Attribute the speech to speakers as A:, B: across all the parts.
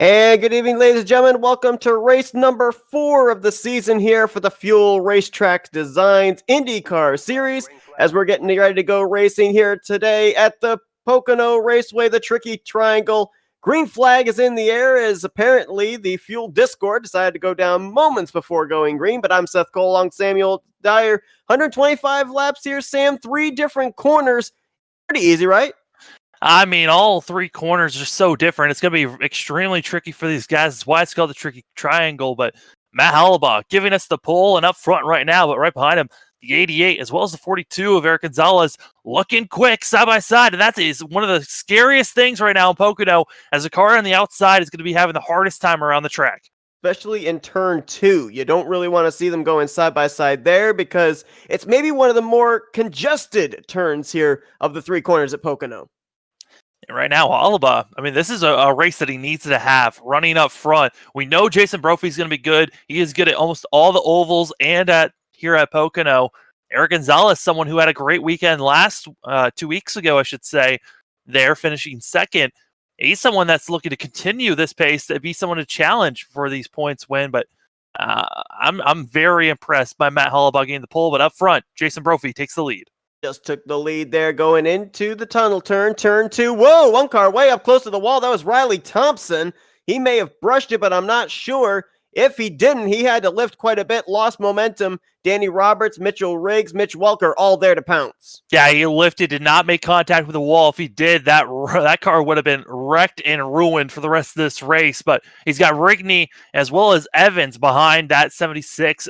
A: And good evening, ladies and gentlemen. Welcome to race number 4 of the season here for the Fuel RaceTrackDesigns IndyCar Series, as we're getting ready to go racing here today at the Pocono Raceway, the Tricky Triangle. Green flag is in the air as apparently the Fuel Discord decided to go down moments before going green, but I'm Seth Cole along Samuel Dyer. 125 laps here, Sam, 3 different corners. Pretty easy, right?
B: I mean, all 3 corners are so different. It's going to be extremely tricky for these guys. That's why it's called the Tricky Triangle. But Matt Halaba giving us the pole and up front right now, but right behind him, the 88 as well as the 42 of Eric Gonzalez looking quick side by side. And that is one of the scariest things right now in Pocono, as the car on the outside is going to be having the hardest time around the track.
A: Especially in turn 2. You don't really want to see them going side by side there because it's maybe one of the more congested turns here of the 3 corners at Pocono.
B: And right now, Halaba, I mean, this is a race that he needs to have running up front. We know Jason Brophy's going to be good. He is good at almost all the ovals and here at Pocono. Eric Gonzalez, someone who had a great weekend last 2 weeks ago, I should say, there finishing second. He's someone that's looking to continue this pace, to be someone to challenge for these points win. But I'm very impressed by Matt Halaba getting the pole. But up front, Jason Brophy takes the lead.
A: Just took the lead there going into the tunnel turn 2. Whoa, one car way up close to the wall. That was Riley Thompson. He may have brushed it, but I'm not sure. If he didn't, he had to lift quite a bit, lost momentum. Danny Roberts, Mitchell Riggs, Mitch Welker, all there to pounce.
B: Yeah, he lifted, did not make contact with the wall. If he did, that car would have been wrecked and ruined for the rest of this race. But he's got Rigney as well as Evans behind that 56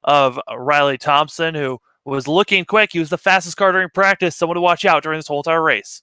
B: of Riley Thompson, who was looking quick. He was the fastest car during practice. Someone to watch out during this whole entire race.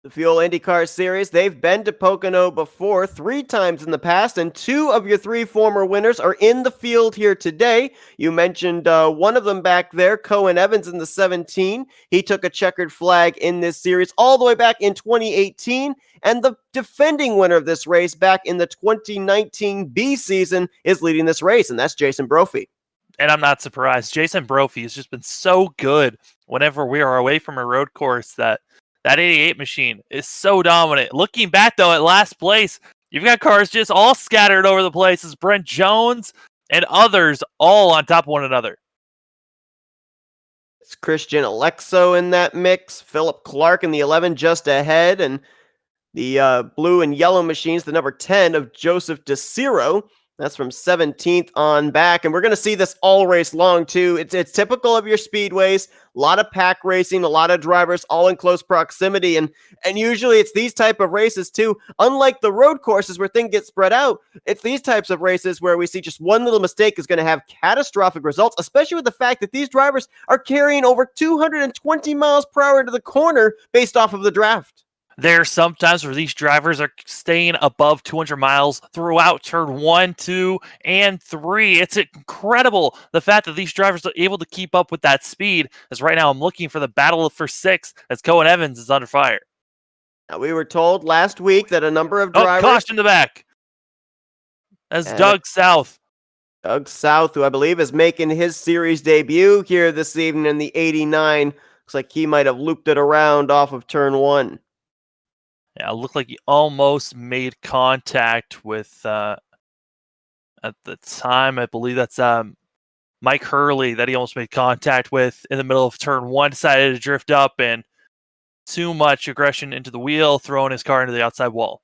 A: The Fuel IndyCar Series, they've been to Pocono before 3 times in the past, and 2 of your 3 former winners are in the field here today. You mentioned one of them back there, Cohen Evans in the 17. He took a checkered flag in this series all the way back in 2018, and the defending winner of this race back in the 2019 B season is leading this race, and that's Jason Brophy.
B: And I'm not surprised. Jason Brophy has just been so good whenever we are away from a road course that 88 machine is so dominant. Looking back, though, at last place, you've got cars just all scattered over the place. It's Brent Jones and others all on top of one another.
A: It's Christian Alexo in that mix. Philip Clark in the 11 just ahead. And the blue and yellow machines, the number 10 of Joseph DeCiro. That's from 17th on back. And we're going to see this all race long, too. It's typical of your speedways. A lot of pack racing, a lot of drivers all in close proximity. And usually it's these type of races, too. Unlike the road courses where things get spread out, it's these types of races where we see just one little mistake is going to have catastrophic results, especially with the fact that these drivers are carrying over 220 miles per hour into the corner based off of the draft.
B: There are some times where these drivers are staying above 200 miles throughout turn 1, 2, and 3. It's incredible the fact that these drivers are able to keep up with that speed. As right now I'm looking for the battle for 6 as Cohen Evans is under fire.
A: Now, we were told last week that a number of drivers...
B: caution in the back. That's Doug South.
A: Doug South, who I believe is making his series debut here this evening in the 89. Looks like he might have looped it around off of turn 1.
B: Yeah, it looked like he almost made contact with, at the time, I believe that's Mike Hurley that he almost made contact with in the middle of turn 1, decided to drift up and too much aggression into the wheel, throwing his car into the outside wall.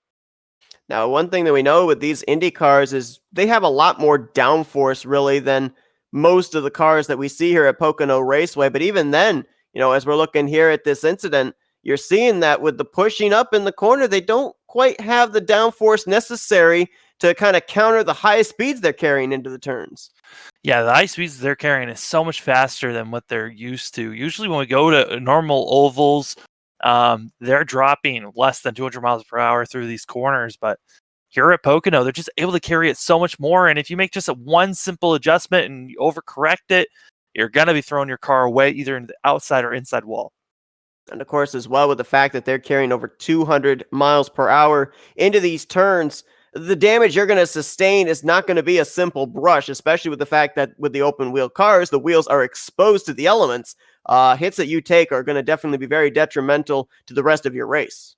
A: Now, one thing that we know with these Indy cars is they have a lot more downforce, really, than most of the cars that we see here at Pocono Raceway. But even then, as we're looking here at this incident, you're seeing that with the pushing up in the corner, they don't quite have the downforce necessary to kind of counter the high speeds they're carrying into the turns.
B: Yeah, the high speeds they're carrying is so much faster than what they're used to. Usually when we go to normal ovals, they're dropping less than 200 miles per hour through these corners. But here at Pocono, they're just able to carry it so much more. And if you make just one simple adjustment and you overcorrect it, you're going to be throwing your car away either in the outside or inside wall.
A: And of course, as well, with the fact that they're carrying over 200 miles per hour into these turns, the damage you're going to sustain is not going to be a simple brush, especially with the fact that with the open wheel cars, the wheels are exposed to the elements. Hits that you take are going to definitely be very detrimental to the rest of your race.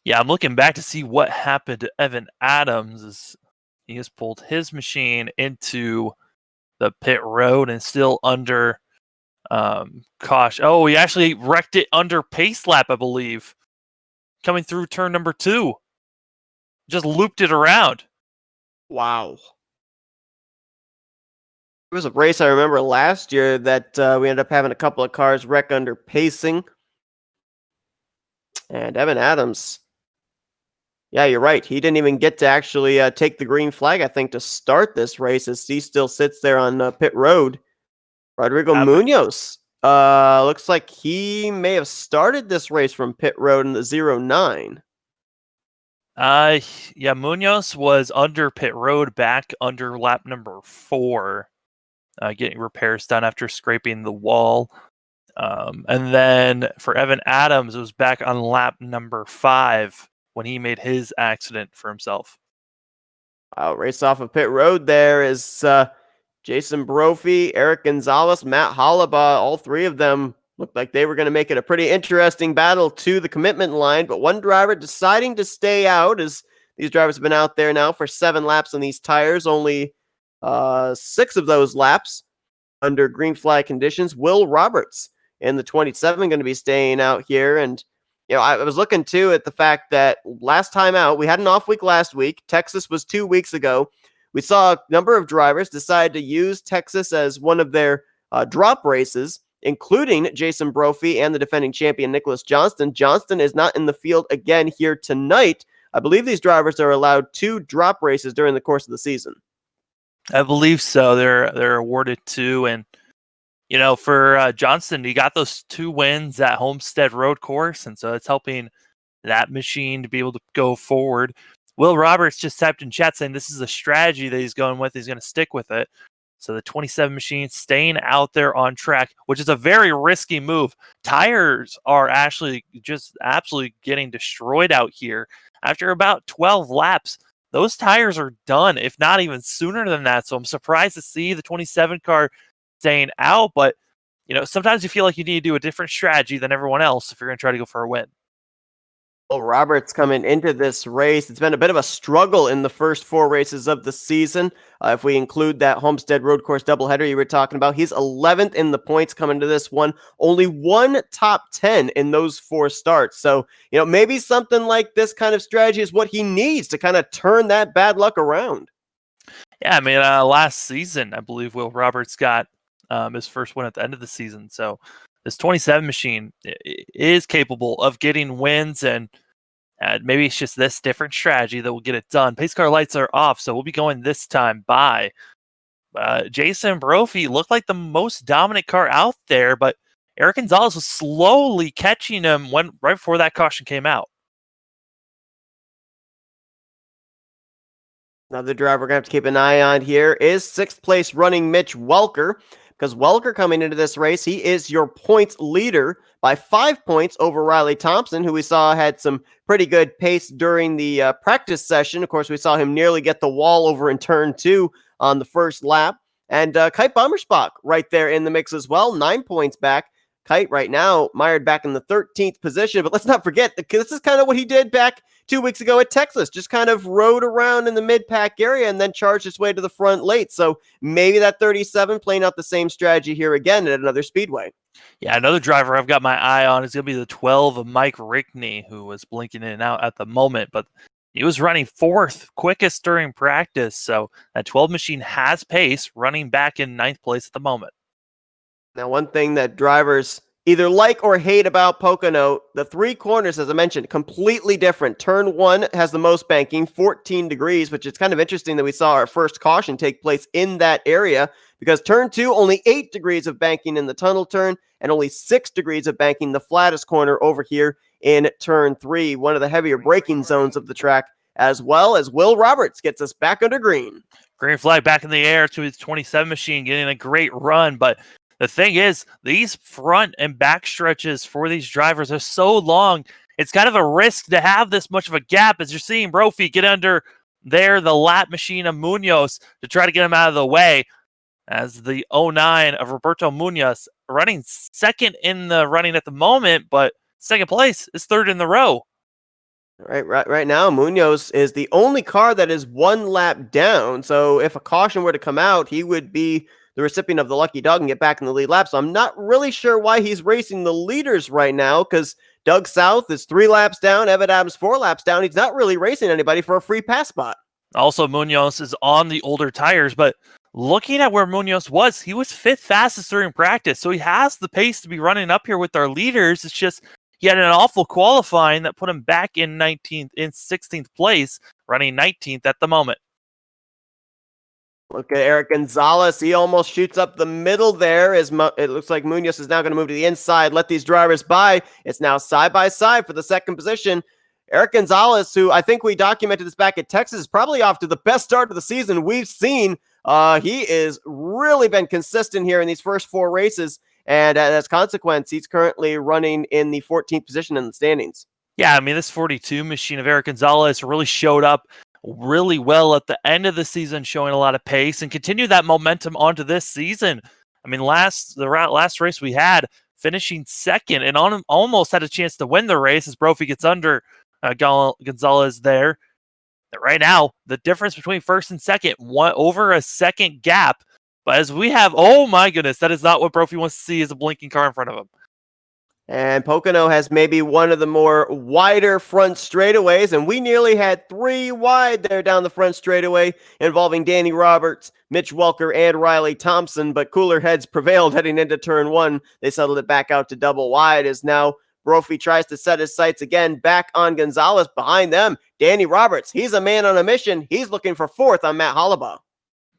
B: Yeah, I'm looking back to see what happened to Evan Adams. As he has pulled his machine into the pit road and still under caution. Oh, he actually wrecked it under pace lap, I believe. Coming through turn number 2. Just looped it around.
A: Wow. There was a race I remember last year that we ended up having a couple of cars wreck under pacing. And Evan Adams, yeah, you're right. He didn't even get to actually take the green flag, I think, to start this race, as he still sits there on pit road. Rodrigo Munoz, looks like he may have started this race from pit road in the 09.
B: Yeah, Munoz was under pit road back under lap number 4, getting repairs done after scraping the wall. And then for Evan Adams, it was back on lap number 5 when he made his accident for himself.
A: Race off of pit road there is Jason Brophy, Eric Gonzalez, Matt Hollabaugh. All 3 of them looked like they were going to make it a pretty interesting battle to the commitment line, but one driver deciding to stay out, as these drivers have been out there now for 7 laps on these tires, only 6 of those laps under green flag conditions. Will Roberts in the 27 going to be staying out here. And I was looking too at the fact that last time out, we had an off week last week. Texas was 2 weeks ago. We saw a number of drivers decide to use Texas as one of their drop races, including Jason Brophy and the defending champion Nicholas Johnston. Johnston is not in the field again here tonight. I believe these drivers are allowed 2 drop races during the course of the season.
B: I believe so. They're awarded 2, and for Johnston, he got those 2 wins at Homestead Road Course, and so it's helping that machine to be able to go forward. Will Roberts just typed in chat saying this is a strategy that he's going with. He's going to stick with it. So the 27 machine staying out there on track, which is a very risky move. Tires are actually just absolutely getting destroyed out here. After about 12 laps, those tires are done, if not even sooner than that. So I'm surprised to see the 27 car staying out. But, sometimes you feel like you need to do a different strategy than everyone else if you're going to try to go for a win.
A: Well, Roberts coming into this race, it's been a bit of a struggle in the first 4 races of the season. If we include that Homestead Road Course doubleheader you were talking about, he's 11th in the points coming to this one. Only one top 10 in those 4 starts. So, maybe something like this kind of strategy is what he needs to kind of turn that bad luck around.
B: Yeah, I mean, last season, I believe Will Roberts got his first win at the end of the season. So this 27 machine is capable of getting wins, and maybe it's just this different strategy that will get it done. Pace car lights are off, so we'll be going this time by Jason Brophy. Looked like the most dominant car out there, but Eric Gonzalez was slowly catching him right before that caution came out.
A: Another driver we're going to have to keep an eye on here is 6th place running Mitch Welker. Because Welker coming into this race, he is your points leader by 5 points over Riley Thompson, who we saw had some pretty good pace during the practice session. Of course, we saw him nearly get the wall over in turn 2 on the first lap. And Kite Bommersbach right there in the mix as well, 9 points back. Kite right now mired back in the 13th position, but let's not forget, this is kind of what he did back 2 weeks ago at Texas, just kind of rode around in the mid-pack area and then charged his way to the front late. So maybe that 37 playing out the same strategy here again at another speedway.
B: Yeah, another driver I've got my eye on is going to be the 12 of Mike Rickney, who was blinking in and out at the moment, but he was running 4th quickest during practice. So that 12 machine has pace, running back in 9th place at the moment.
A: Now, one thing that drivers either like or hate about Pocono, the 3 corners, as I mentioned, completely different. Turn 1 has the most banking, 14 degrees, which is kind of interesting that we saw our first caution take place in that area, because turn 2, only 8 degrees of banking in the tunnel turn, and only 6 degrees of banking the flattest corner over here in turn 3, one of the heavier braking zones of the track, as well as Will Roberts gets us back under green.
B: Green flag back in the air to his 27 machine, getting a great run, but the thing is, these front and back stretches for these drivers are so long. It's kind of a risk to have this much of a gap, as you're seeing Brophy get under there, the lap machine of Munoz, to try to get him out of the way, as the 09 of Roberto Munoz running second in the running at the moment, but second place is 3rd in the row.
A: Right now, Munoz is the only car that is 1 lap down. So if a caution were to come out, he would be the recipient of the lucky dog and get back in the lead lap. So I'm not really sure why he's racing the leaders right now, because Doug South is 3 laps down, Evan Adams 4 laps down. He's not really racing anybody for a free pass spot.
B: Also, Munoz is on the older tires, but looking at where Munoz was, he was 5th fastest during practice. So he has the pace to be running up here with our leaders. It's just he had an awful qualifying that put him back in 16th place, running 19th at the moment.
A: Look at Eric Gonzalez. He almost shoots up the middle there. It looks like Munoz is now going to move to the inside, let these drivers by. It's now side by side for the second position. Eric Gonzalez, who I think we documented this back at Texas, is probably off to the best start of the season we've seen. He is really been consistent here in these first 4 races. And as a consequence, he's currently running in the 14th position in the standings.
B: Yeah, I mean, this 42 machine of Eric Gonzalez really showed up really well at the end of the season, showing a lot of pace and continue that momentum onto this season. I mean, the last race we had, finishing second and almost had a chance to win the race as Brophy gets under Gonzalez there. But right now, the difference between first and second, over a second gap. But as we have, oh my goodness, that is not what Brophy wants to see, is a blinking car in front of him.
A: And Pocono has maybe one of the more wider front straightaways, and we nearly had 3 wide there down the front straightaway involving Danny Roberts, Mitch Welker, and Riley Thompson, but cooler heads prevailed heading into turn 1. They settled it back out to double wide as now Brophy tries to set his sights again back on Gonzalez. Behind them, Danny Roberts. He's a man on a mission. He's looking for 4th on Matt Hollabaugh.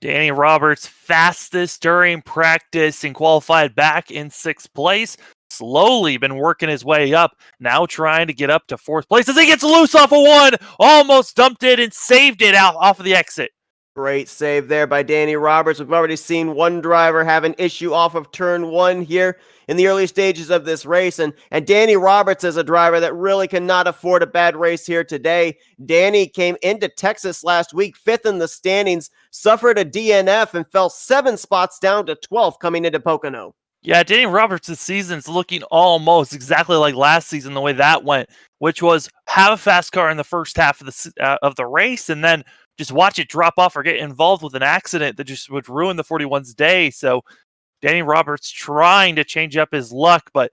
B: Danny Roberts, fastest during practice and qualified back in 6th place. slowly been working his way up, now trying to get up to fourth place as he gets loose off of one, almost dumped it and saved it out off of the exit.
A: Great save there by Danny Roberts. We've already seen one driver have an issue off of turn one here in the early stages of this race. And Danny Roberts is a driver that really cannot afford a bad race here today. Danny came into Texas last week, 5th in the standings, suffered a DNF, and fell 7 spots down to 12th coming into Pocono.
B: Yeah, Danny Roberts' season's looking almost exactly like last season, the way that went, which was have a fast car in the first half of the race, and then just watch it drop off or get involved with an accident that just would ruin the 41's day. So Danny Roberts trying to change up his luck, but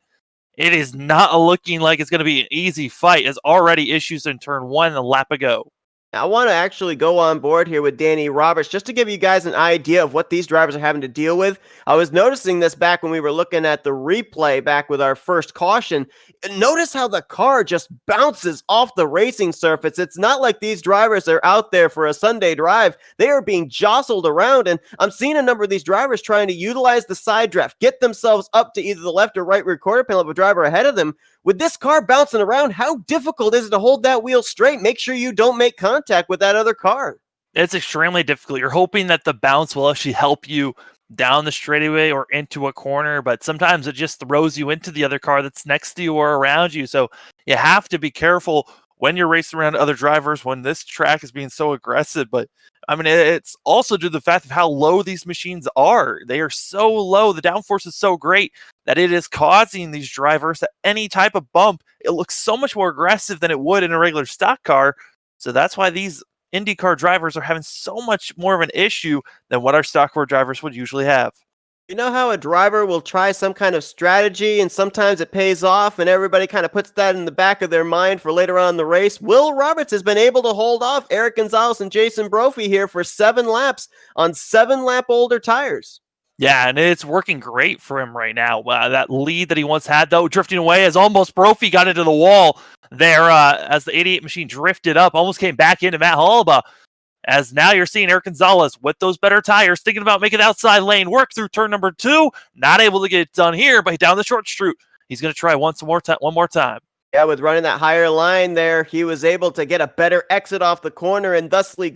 B: it is not looking like it's going to be an easy fight, as already issues in turn one a lap ago.
A: I want to actually go on board here with Danny Roberts just to give you guys an idea of what these drivers are having to deal with. I was noticing this back when we were looking at the replay back with our first caution. Notice how the car just bounces off the racing surface. It's not like these drivers are out there for a Sunday drive. They are being jostled around, and I'm seeing a number of these drivers trying to utilize the side draft, get themselves up to either the left or right rear quarter panel of a driver ahead of them. With this car bouncing around, how difficult is it to hold that wheel straight? Make sure you don't make contact with that other car.
B: It's extremely difficult. You're hoping that the bounce will actually help you down the straightaway or into a corner, but sometimes it just throws you into the other car that's next to you or around you. So you have to be careful when you're racing around other drivers when this track is being so aggressive. But I mean, it's also due to the fact of how low these machines are. They are so low. The downforce is so great that it is causing these drivers at any type of bump. It looks so much more aggressive than it would in a regular stock car. So that's why these IndyCar drivers are having so much more of an issue than what our stock car drivers would usually have.
A: You know how a driver will try some kind of strategy and sometimes it pays off and everybody kind of puts that in the back of their mind for later on in the race? Will Roberts has been able to hold off Eric Gonzalez and Jason Brophy here for 7 laps on 7-lap older tires.
B: Yeah, and it's working great for him right now. That lead that he once had, though, drifting away as almost Brophy got into the wall there as the 88 machine drifted up, almost came back into Matt Holba. As now you're seeing Eric Gonzalez with those better tires, thinking about making the outside lane work through turn number 2. Not able to get it done here, but down the short straight. He's going to try one more time.
A: Yeah, with running that higher line there, he was able to get a better exit off the corner and thusly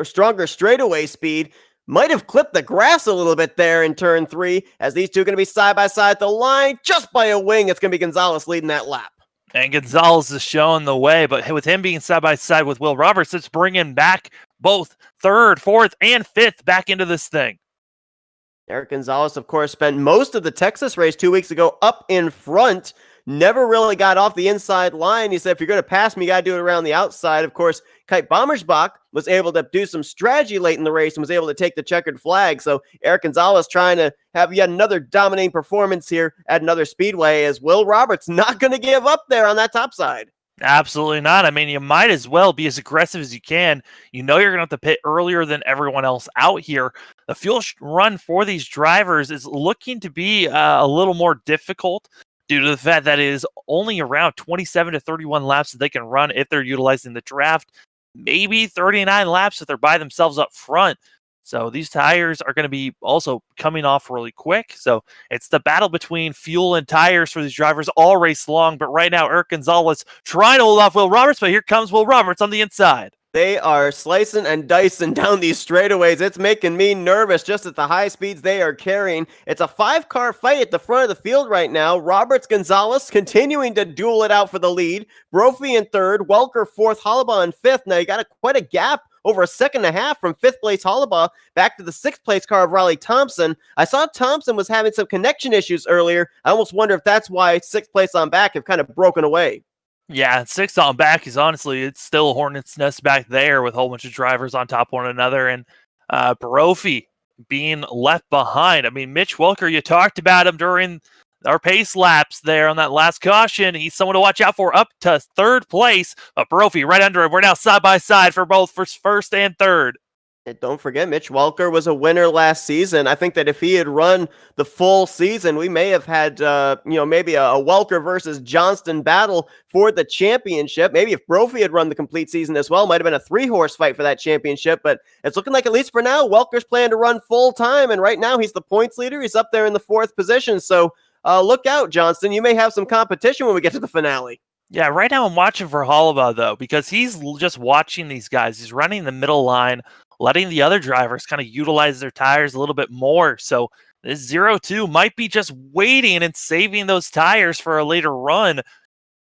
A: stronger straightaway speed. Might have clipped the grass a little bit there in turn 3, as these two are going to be side by side at the line just by a wing. It's going to be Gonzalez leading that lap.
B: And Gonzalez is showing the way, but with him being side by side with Will Roberts, it's bringing back both 3rd, 4th, and 5th back into this thing.
A: Eric Gonzalez, of course, spent most of the Texas race 2 weeks ago up in front. Never really got off the inside line. He said, if you're going to pass me, you got to do it around the outside. Of course, Kite Bommersbach was able to do some strategy late in the race and was able to take the checkered flag. So Eric Gonzalez trying to have yet another dominating performance here at another speedway, as Will Roberts not going to give up there on that top side.
B: Absolutely not. I mean, you might as well be as aggressive as you can. You know you're going to have to pit earlier than everyone else out here. The fuel run for these drivers is looking to be a little more difficult due to the fact that it is only around 27 to 31 laps that they can run if they're utilizing the draft. Maybe 39 laps if they're by themselves up front. So these tires are going to be also coming off really quick. So it's the battle between fuel and tires for these drivers all race long. But right now, Eric Gonzalez trying to hold off Will Roberts, but here comes Will Roberts on the inside.
A: They are slicing and dicing down these straightaways. It's making me nervous just at the high speeds they are carrying. It's a 5-car fight at the front of the field right now. Roberts, Gonzalez continuing to duel it out for the lead. Brophy in 3rd, Welker 4th, Hollibaugh in 5th. Now you got quite a gap over a second and a half from 5th place Hollibaugh back to the 6th place car of Riley Thompson. I saw Thompson was having some connection issues earlier. I almost wonder if that's why 6th place on back have kind of broken away.
B: Yeah, 6th on back is honestly, it's still a hornet's nest back there with a whole bunch of drivers on top of one another. And Brophy being left behind. I mean, Mitch Welker, you talked about him during our pace laps there on that last caution. He's someone to watch out for up to 3rd place. But Brophy right under him. We're now side by side for both 1st and 3rd.
A: And don't forget, Mitch Welker was a winner last season. I think that if he had run the full season, we may have had, maybe a Welker versus Johnston battle for the championship. Maybe if Brophy had run the complete season as well, might have been a 3-horse fight for that championship. But it's looking like, at least for now, Welker's planning to run full time. And right now, he's the points leader. He's up there in the 4th position. So look out, Johnston. You may have some competition when we get to the finale.
B: Yeah, right now I'm watching for Hollaba, though, because he's just watching these guys. He's running the middle line, letting the other drivers kind of utilize their tires a little bit more. So this 0-2 might be just waiting and saving those tires for a later run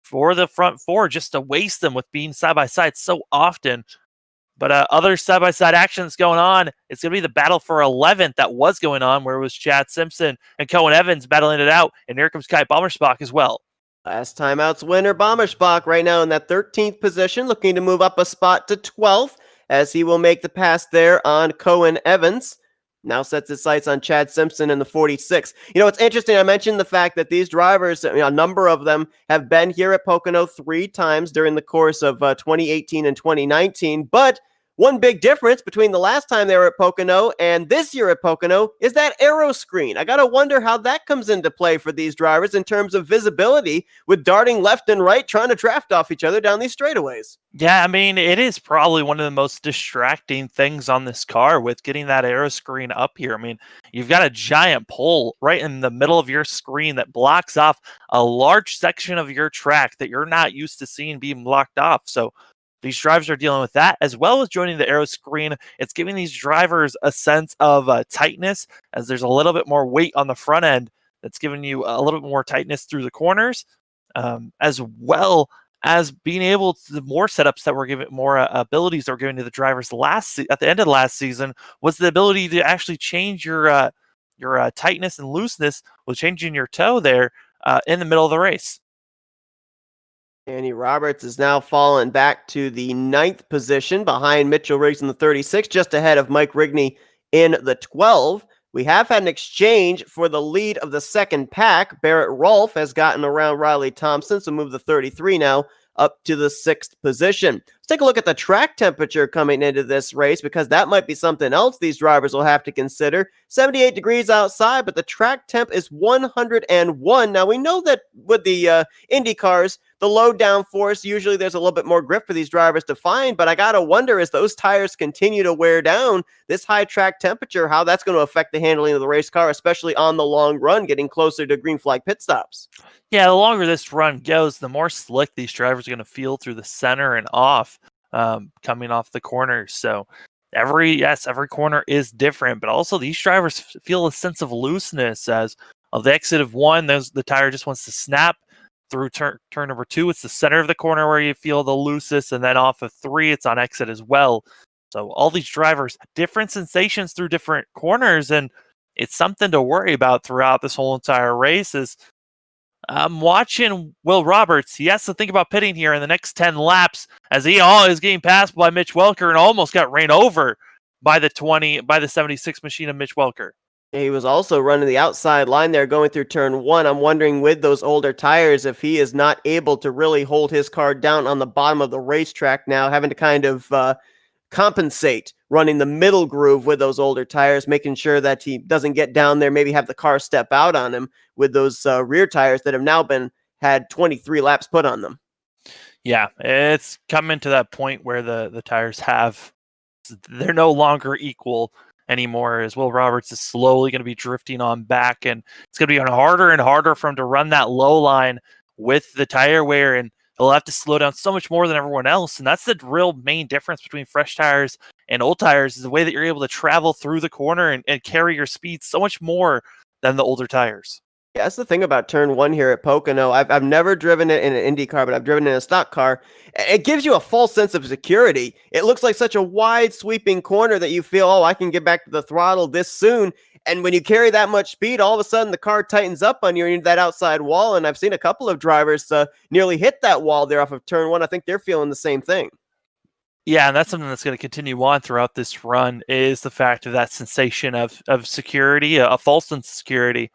B: for the front four, just to waste them with being side by side so often. But other side by side actions going on. It's going to be the battle for 11th that was going on, where it was Chad Simpson and Cohen Evans battling it out. And here comes Kai Bommersbach as well.
A: Last timeout's winner, Bommersbach, right now in that 13th position, looking to move up a spot to 12th, as he will make the pass there on Cohen Evans. Now sets his sights on Chad Simpson in the 46. You know, it's interesting. I mentioned the fact that these drivers, a number of them, have been here at Pocono 3 times during the course of 2018 and 2019. But one big difference between the last time they were at Pocono and this year at Pocono is that aero screen. I got to wonder how that comes into play for these drivers in terms of visibility, with darting left and right, trying to draft off each other down these straightaways.
B: Yeah, I mean, it is probably one of the most distracting things on this car with getting that aero screen up here. I mean, you've got a giant pole right in the middle of your screen that blocks off a large section of your track that you're not used to seeing being blocked off. So these drivers are dealing with that, as well as joining the aero screen. It's giving these drivers a sense of tightness, as there's a little bit more weight on the front end that's giving you a little bit more tightness through the corners, as well as being able to, the more setups that were given, more abilities that were given to the drivers at the end of the last season, was the ability to actually change your tightness and looseness with changing your toe there in the middle of the race.
A: Danny Roberts is now fallen back to the 9th position behind Mitchell Riggs in the 36, just ahead of Mike Rigney in the 12. We have had an exchange for the lead of the second pack. Barrett Rolfe has gotten around Riley Thompson, so move the 33 now up to the 6th position. Let's take a look at the track temperature coming into this race, because that might be something else these drivers will have to consider. 78 degrees outside, but the track temp is 101. Now, we know that with the Indy cars, the low downforce, usually there's a little bit more grip for these drivers to find, but I gotta wonder, as those tires continue to wear down, this high track temperature, how that's going to affect the handling of the race car, especially on the long run, getting closer to green flag pit stops.
B: Yeah, the longer this run goes, the more slick these drivers are going to feel through the center and off, coming off the corners. So every corner is different, but also these drivers feel a sense of looseness, as of the exit of 1, the tire just wants to snap. Through turn number 2, it's the center of the corner where you feel the loosest, and then off of 3, it's on exit as well. So all these drivers, different sensations through different corners, and it's something to worry about throughout this whole entire race. Is I'm watching Will Roberts. He has to think about pitting here in the next 10 laps, as he is getting passed by Mitch Welker and almost got ran over by the 76 machine of Mitch Welker.
A: He was also running the outside line there going through turn 1. I'm wondering, with those older tires, if he is not able to really hold his car down on the bottom of the racetrack now, having to kind of compensate running the middle groove with those older tires, making sure that he doesn't get down there, maybe have the car step out on him with those rear tires that have now had 23 laps put on them.
B: Yeah, it's coming to that point where the tires they're no longer equal anymore, as Will Roberts is slowly going to be drifting on back, and it's going to be harder and harder for him to run that low line with the tire wear, and he'll have to slow down so much more than everyone else. And that's the real main difference between fresh tires and old tires, is the way that you're able to travel through the corner and carry your speed so much more than the older tires.
A: Yeah, that's the thing about turn 1 here at Pocono. I've never driven it in an Indy car, but I've driven it in a stock car. It gives you a false sense of security. It looks like such a wide sweeping corner that you feel, I can get back to the throttle this soon. And when you carry that much speed, all of a sudden the car tightens up on you into that outside wall. And I've seen a couple of drivers nearly hit that wall there off of turn 1. I think they're feeling the same thing.
B: Yeah, and that's something that's going to continue on throughout this run, is the fact of that sensation of security, a false sense of security.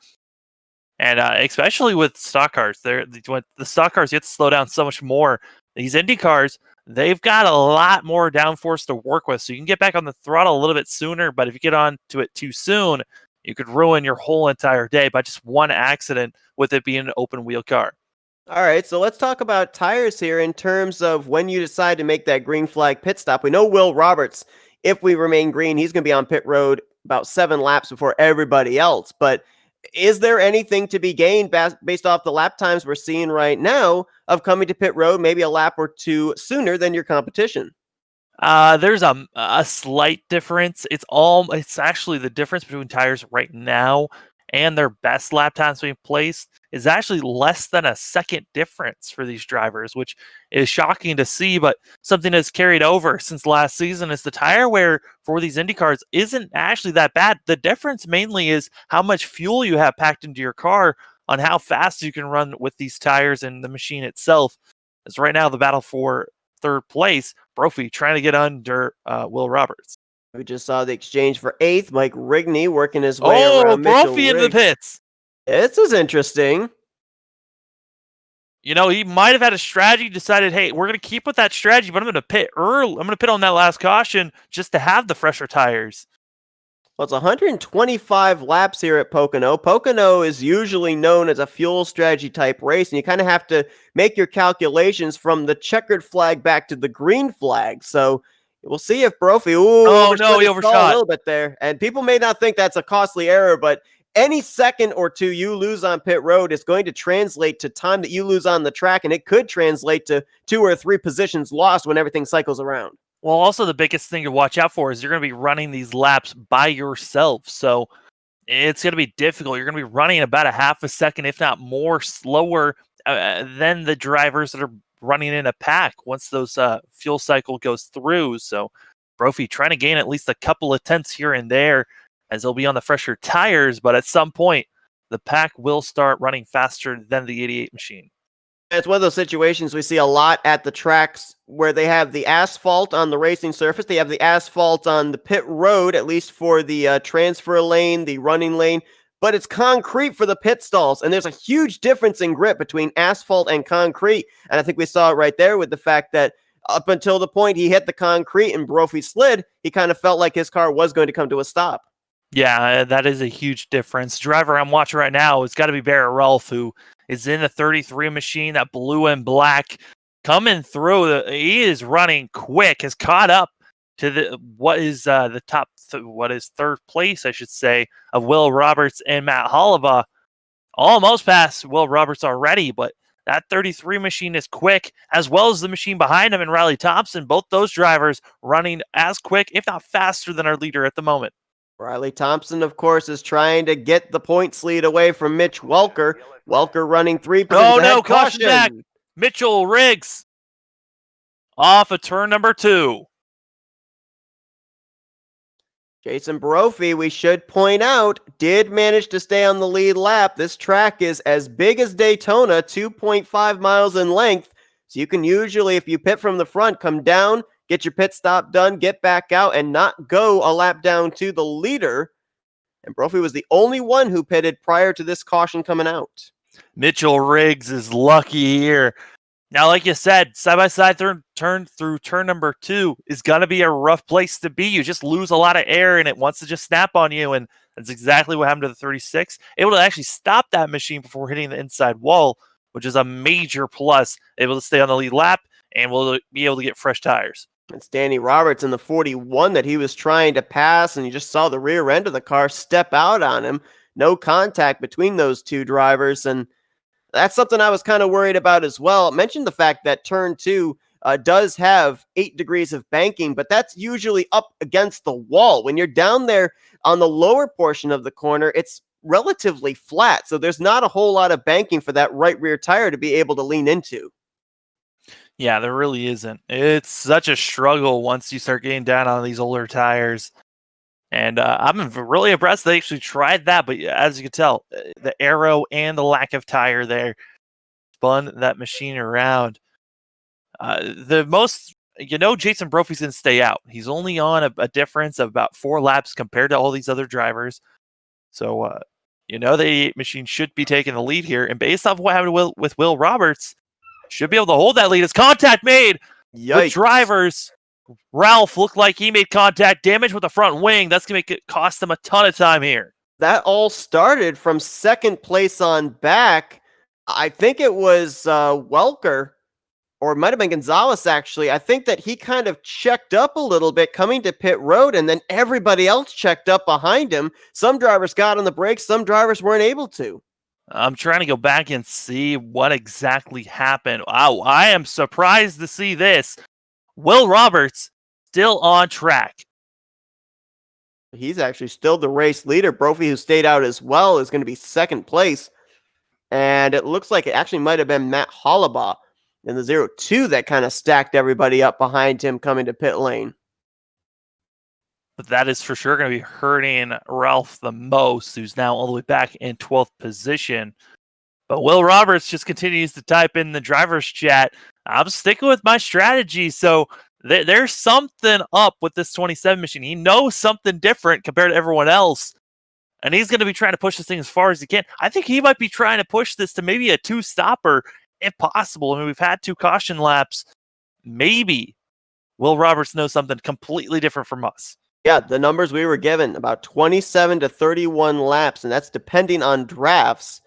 B: And especially with stock cars, the stock cars, you have to slow down so much more. These Indy cars, they've got a lot more downforce to work with, so you can get back on the throttle a little bit sooner. But if you get on to it too soon, you could ruin your whole entire day by just one accident with it being an open wheel car.
A: All right, so let's talk about tires here in terms of when you decide to make that green flag pit stop. We know Will Roberts, if we remain green, he's going to be on pit road about 7 laps before everybody else. But is there anything to be gained based off the lap times we're seeing right now of coming to pit road maybe a lap or two sooner than your competition?
B: There's a slight difference. It's actually the difference between tires right now and their best lap times being placed is actually less than a second difference for these drivers, which is shocking to see, but something that's carried over since last season is the tire wear for these Indy cars isn't actually that bad. The difference mainly is how much fuel you have packed into your car on how fast you can run with these tires and the machine itself. As right now the battle for third place, Brophy trying to get under Will Roberts.
A: We just saw the exchange for eighth. Mike Rigney working his way
B: Oh,
A: around Mitchell
B: Brophy in the
A: Riggs.
B: pits.
A: This is interesting.
B: You know, he might have had a strategy, decided, hey, we're going to keep with that strategy, but I'm going to pit early. I'm going to pit on that last caution just to have the fresher tires.
A: Well, it's 125 laps here at Pocono. Pocono is usually known as a fuel strategy type race, and you kind of have to make your calculations from the checkered flag back to the green flag. So we'll see if Brophy,
B: He
A: a
B: overshot
A: little bit there. And people may not think that's a costly error, but any second or two you lose on pit road is going to translate to time that you lose on the track, and it could translate to 2 or 3 positions lost when everything cycles around.
B: Well, also the biggest thing to watch out for is you're going to be running these laps by yourself. So it's going to be difficult. You're going to be running about a half a second, if not more, slower than the drivers that are running in a pack once those fuel cycle goes through. So Brophy trying to gain at least a couple of tenths here and there as they'll be on the fresher tires. But at some point, the pack will start running faster than the 88 machine.
A: It's one of those situations we see a lot at the tracks where they have the asphalt on the racing surface. They have the asphalt on the pit road, at least for the transfer lane, the running lane, but it's concrete for the pit stalls. And there's a huge difference in grip between asphalt and concrete. And I think we saw it right there with the fact that up until the point he hit the concrete and Brophy slid, he kind of felt like his car was going to come to a stop.
B: Yeah, that is a huge difference. Driver I'm watching right now, it's got to be Barrett Rolfe, who is in the 33 machine, that blue and black, coming through. He is running quick, has caught up to what is third place, I should say, of Will Roberts and Matt Holleba. Almost past Will Roberts already, but that 33 machine is quick, as well as the machine behind him and Riley Thompson. Both those drivers running as quick, if not faster, than our leader at the moment.
A: Riley Thompson, of course, is trying to get the points lead away from Mitch Welker. Welker running 3 positions.
B: Oh no, caution back. Mitchell Riggs off of turn number 2.
A: Jason Brophy, we should point out, did manage to stay on the lead lap. This track is as big as Daytona, 2.5 miles in length. So you can usually, if you pit from the front, come down, get your pit stop done, get back out, and not go a lap down to the leader. And Brophy was the only one who pitted prior to this caution coming out.
B: Mitchell Riggs is lucky here. Now, like you said, side-by-side turn through turn number 2 is going to be a rough place to be. You just lose a lot of air, and it wants to just snap on you, and that's exactly what happened to the 36. Able to actually stop that machine before hitting the inside wall, which is a major plus. Able to stay on the lead lap, and will be able to get fresh tires.
A: It's Danny Roberts in the 41 that he was trying to pass, and you just saw the rear end of the car step out on him. No contact between those two drivers, and that's something I was kind of worried about as well. I mentioned the fact that turn 2 does have 8 degrees of banking, but that's usually up against the wall. When you're down there on the lower portion of the corner, it's relatively flat, so there's not a whole lot of banking for that right rear tire to be able to lean into.
B: Yeah, there really isn't. It's such a struggle once you start getting down on these older tires. And I'm really impressed they actually tried that. But as you can tell, the aero and the lack of tire there spun that machine around. Jason Brophy's going to stay out. He's only on a difference of about 4 laps compared to all these other drivers. So, the 88 machine should be taking the lead here. And based off what happened with Will Roberts, should be able to hold that lead. As contact made with drivers. Ralph looked like he made contact, damage with the front wing. That's going to cost him a ton of time here.
A: That all started from second place on back. I think it was Welker or it might have been Gonzalez actually. I think that he kind of checked up a little bit coming to pit road, and then everybody else checked up behind him. Some drivers got on the brakes, some drivers weren't able to.
B: I'm trying to go back and see what exactly happened. Wow, I am surprised to see this. Will Roberts still on track.
A: He's actually still the race leader. Brophy, who stayed out as well, is going to be second place. And it looks like it actually might have been Matt Hollabaugh in the 0-2 that kind of stacked everybody up behind him coming to pit lane.
B: But that is for sure going to be hurting Ralph the most, who's now all the way back in 12th position. But Will Roberts just continues to type in the driver's chat, I'm sticking with my strategy. So there's something up with this 27 machine. He knows something different compared to everyone else. And he's going to be trying to push this thing as far as he can. I think he might be trying to push this to maybe a 2-stopper, if possible. I mean, we've had 2 caution laps. Maybe Will Roberts knows something completely different from us.
A: Yeah, the numbers we were given, about 27 to 31 laps, and that's depending on drafts.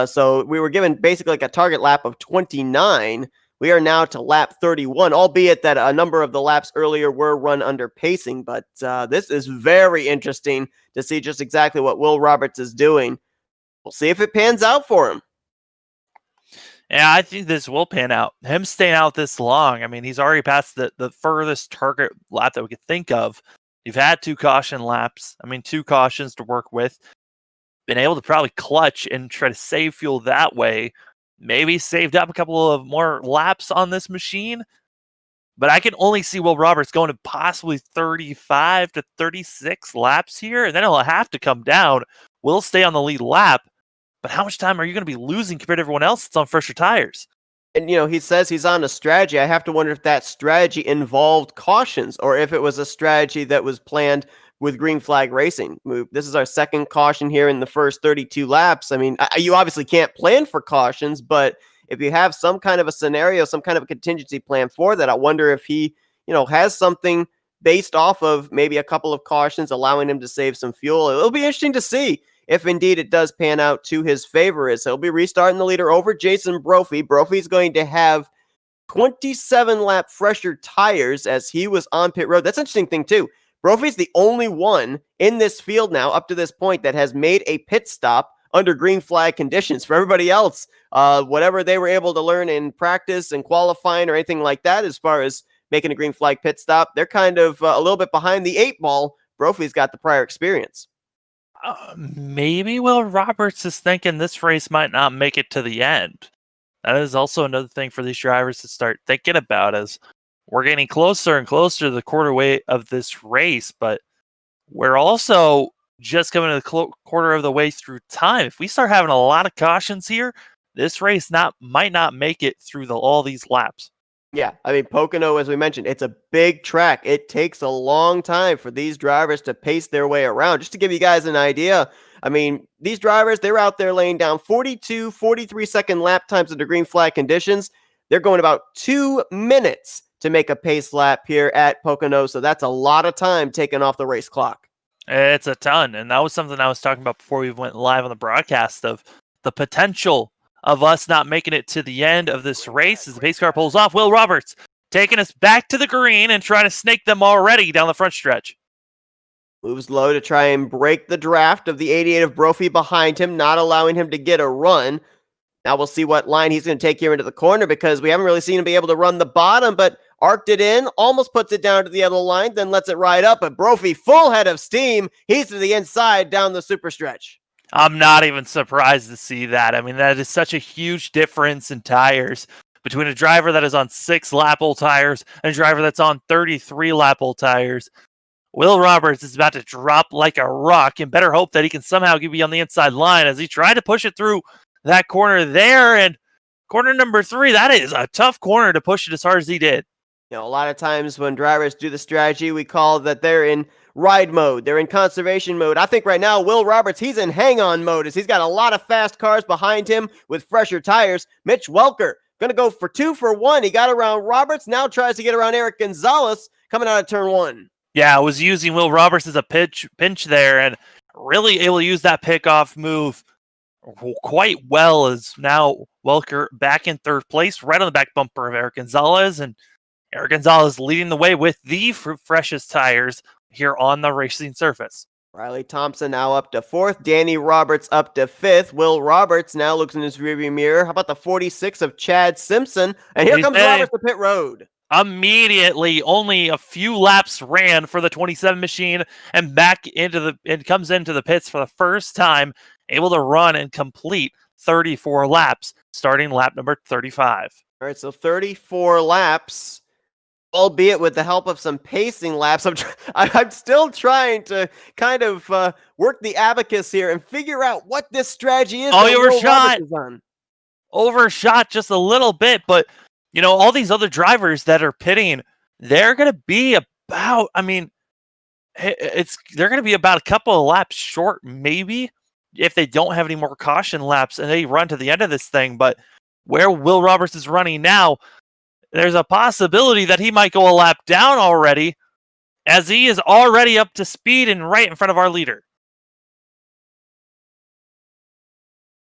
A: So we were given basically like a target lap of 29. We are now to lap 31, albeit that a number of the laps earlier were run under pacing. But this is very interesting to see just exactly what Will Roberts is doing. We'll see if it pans out for him.
B: Yeah, I think this will pan out. Him staying out this long, I mean, he's already passed the furthest target lap that we could think of. You've had 2 caution laps. I mean, 2 cautions to work with. Been able to probably clutch and try to save fuel that way. Maybe saved up a couple of more laps on this machine. But I can only see Will Roberts going to possibly 35 to 36 laps here. And then he'll have to come down. Will stay on the lead lap. But how much time are you going to be losing compared to everyone else that's on fresher tires?
A: And, he says he's on a strategy. I have to wonder if that strategy involved cautions or if it was a strategy that was planned with Green Flag Racing. This is our second caution here in the first 32 laps. I mean, you obviously can't plan for cautions, but if you have some kind of a scenario, some kind of a contingency plan for that, I wonder if he, has something based off of maybe a couple of cautions, allowing him to save some fuel. It'll be interesting to see if indeed it does pan out to his favor, as he'll be restarting the leader over Jason Brophy. Brophy's going to have 27 lap fresher tires as he was on pit road. That's an interesting thing too. Brophy's the only one in this field now up to this point that has made a pit stop under green flag conditions. For everybody else, whatever they were able to learn in practice and qualifying or anything like that, as far as making a green flag pit stop, they're kind of a little bit behind the 8 ball. Brophy's got the prior experience.
B: Maybe Will Roberts is thinking this race might not make it to the end. That is also another thing for these drivers to start thinking about, as we're getting closer and closer to the quarter way of this race, but we're also just coming to the quarter of the way through time. If we start having a lot of cautions here, this race might not make it through all these laps.
A: Yeah, I mean, Pocono, as we mentioned, it's a big track. It takes a long time for these drivers to pace their way around. Just to give you guys an idea, I mean, these drivers, they're out there laying down 42, 43-second lap times under green flag conditions. They're going about 2 minutes to make a pace lap here at Pocono, so that's a lot of time taken off the race clock.
B: It's a ton, and that was something I was talking about before we went live on the broadcast, of the potential of us not making it to the end of this race as the pace car pulls off. Will Roberts taking us back to the green and trying to snake them already down the front stretch.
A: Moves low to try and break the draft of the 88 of Brophy behind him, not allowing him to get a run. Now we'll see what line he's going to take here into the corner, because we haven't really seen him be able to run the bottom, but arced it in, almost puts it down to the other line, then lets it ride up. But Brophy, full head of steam, he's to the inside down the super stretch.
B: I'm not even surprised to see that. I mean, that is such a huge difference in tires between a driver that is on 6 lap-old tires and a driver that's on 33 lap-old tires. Will Roberts is about to drop like a rock, and better hope that he can somehow get on the inside line as he tried to push it through that corner there. And corner number 3, that is a tough corner to push it as hard as he did.
A: A lot of times when drivers do the strategy, we call that they're in ride mode. They're in conservation mode. I think right now, Will Roberts, he's in hang-on mode as he's got a lot of fast cars behind him with fresher tires. Mitch Welker going to go for 2 for 1. He got around Roberts, now tries to get around Eric Gonzalez coming out of turn 1.
B: Yeah, I was using Will Roberts as a pinch there, and really able to use that pickoff move quite well, as now Welker back in third place, right on the back bumper of Eric Gonzalez, and Eric Gonzalez leading the way with the freshest tires here on the racing surface.
A: Riley Thompson now up to fourth. Danny Roberts up to fifth. Will Roberts now looks in his rearview mirror. How about the 46 of Chad Simpson? And here comes Roberts to pit road.
B: Immediately, only a few laps ran for the 27 machine, and comes into the pits for the first time, able to run and complete 34 laps, starting lap number 35.
A: All right, so 34 laps, albeit with the help of some pacing laps. I'm still trying to kind of work the abacus here and figure out what this strategy is.
B: Oh, you overshot just a little bit, but all these other drivers that are pitting, they're going to be about, they're going to be about a couple of laps short, maybe, if they don't have any more caution laps and they run to the end of this thing. But where Will Roberts is running now, there's a possibility that he might go a lap down already, as he is already up to speed and right in front of our leader.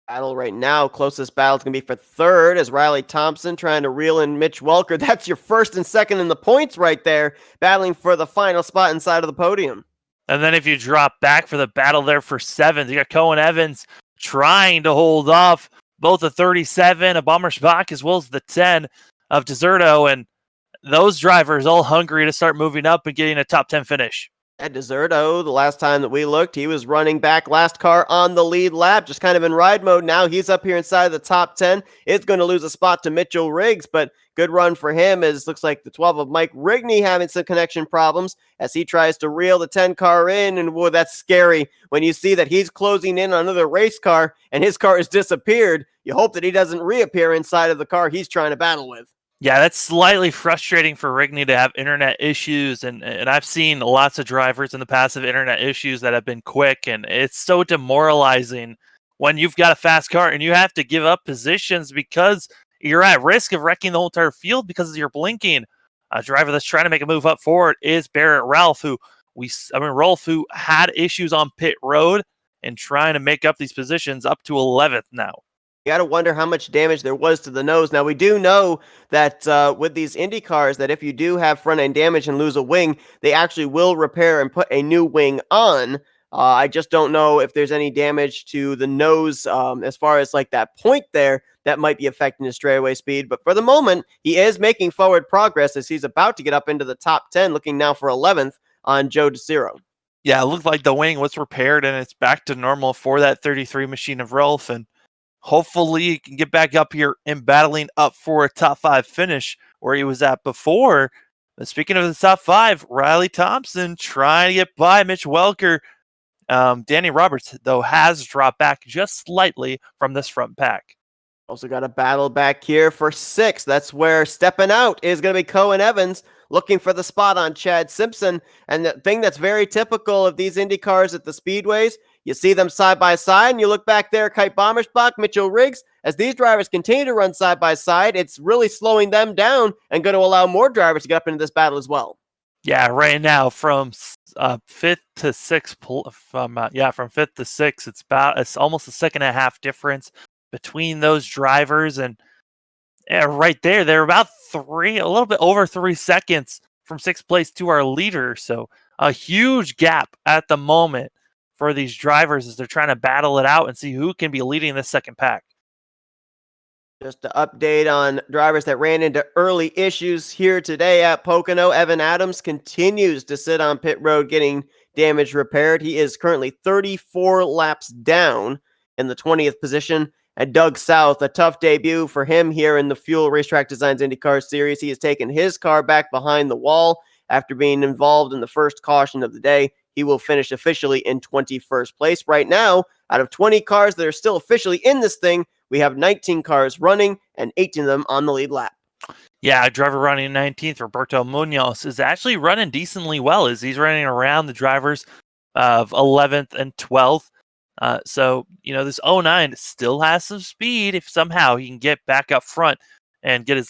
A: Battle right now, closest battle is going to be for third, as Riley Thompson trying to reel in Mitch Welker. That's your first and second in the points right there, battling for the final spot inside of the podium.
B: And then if you drop back for the battle there for seventh, you got Cohen Evans trying to hold off both the 37 of Bommersbach as well as the 10 of Deserto, and those drivers all hungry to start moving up and getting a top 10 finish.
A: At Deserto, the last time that we looked, he was running back last car on the lead lap, just kind of in ride mode now. He's up here inside of the top 10. It's going to lose a spot to Mitchell Riggs, but good run for him, as looks like the 12 of Mike Rigney having some connection problems as he tries to reel the 10 car in, and whoa, that's scary when you see that he's closing in on another race car and his car has disappeared. You hope that he doesn't reappear inside of the car he's trying to battle with.
B: Yeah, that's slightly frustrating for Rigney to have internet issues, and I've seen lots of drivers in the past have internet issues that have been quick, and it's so demoralizing when you've got a fast car and you have to give up positions because you're at risk of wrecking the whole entire field because of your blinking. A driver that's trying to make a move up forward is Barrett Ralph, Rolf, who had issues on pit road and trying to make up these positions up to 11th now.
A: You got to wonder how much damage there was to the nose. Now, we do know that with these Indy cars, that if you do have front end damage and lose a wing, they actually will repair and put a new wing on. I just don't know if there's any damage to the nose as far as like that point there that might be affecting his straightaway speed. But for the moment, he is making forward progress as he's about to get up into the top 10, looking now for 11th on Joe DeCiro.
B: Yeah, it looked like the wing was repaired and it's back to normal for that 33 machine of Rolf, and hopefully he can get back up here and battling up for a top 5 finish where he was at before. But speaking of the top 5, Riley Thompson trying to get by Mitch Welker. Danny Roberts, though, has dropped back just slightly from this front pack.
A: Also got a battle back here for 6th. That's where stepping out is going to be Cohen Evans, looking for the spot on Chad Simpson. And the thing that's very typical of these Indy cars at the speedways, you see them side by side, and you look back there, Kite Bommersbach, Mitchell Riggs. As these drivers continue to run side by side, it's really slowing them down and going to allow more drivers to get up into this battle as well.
B: Yeah, right now from 5th to 6th, from 5th to 6th, it's almost a second and a half difference between those drivers, and right there, they're about a little bit over 3 seconds from 6th place to our leader. So a huge gap at the moment for these drivers as they're trying to battle it out and see who can be leading this second pack.
A: Just to update on drivers that ran into early issues here today at Pocono, Evan Adams continues to sit on pit road getting damage repaired. He is currently 34 laps down in the 20th position. And Doug South, a tough debut for him here in the Fuel Racetrack Designs IndyCar Series. He has taken his car back behind the wall after being involved in the first caution of the day. He will finish officially in 21st place. Right now, out of 20 cars that are still officially in this thing, we have 19 cars running and 18 of them on the lead lap.
B: Yeah, driver running 19th, Roberto Munoz, is actually running decently well as he's running around the drivers of 11th and 12th. So, this 09 still has some speed if somehow he can get back up front and get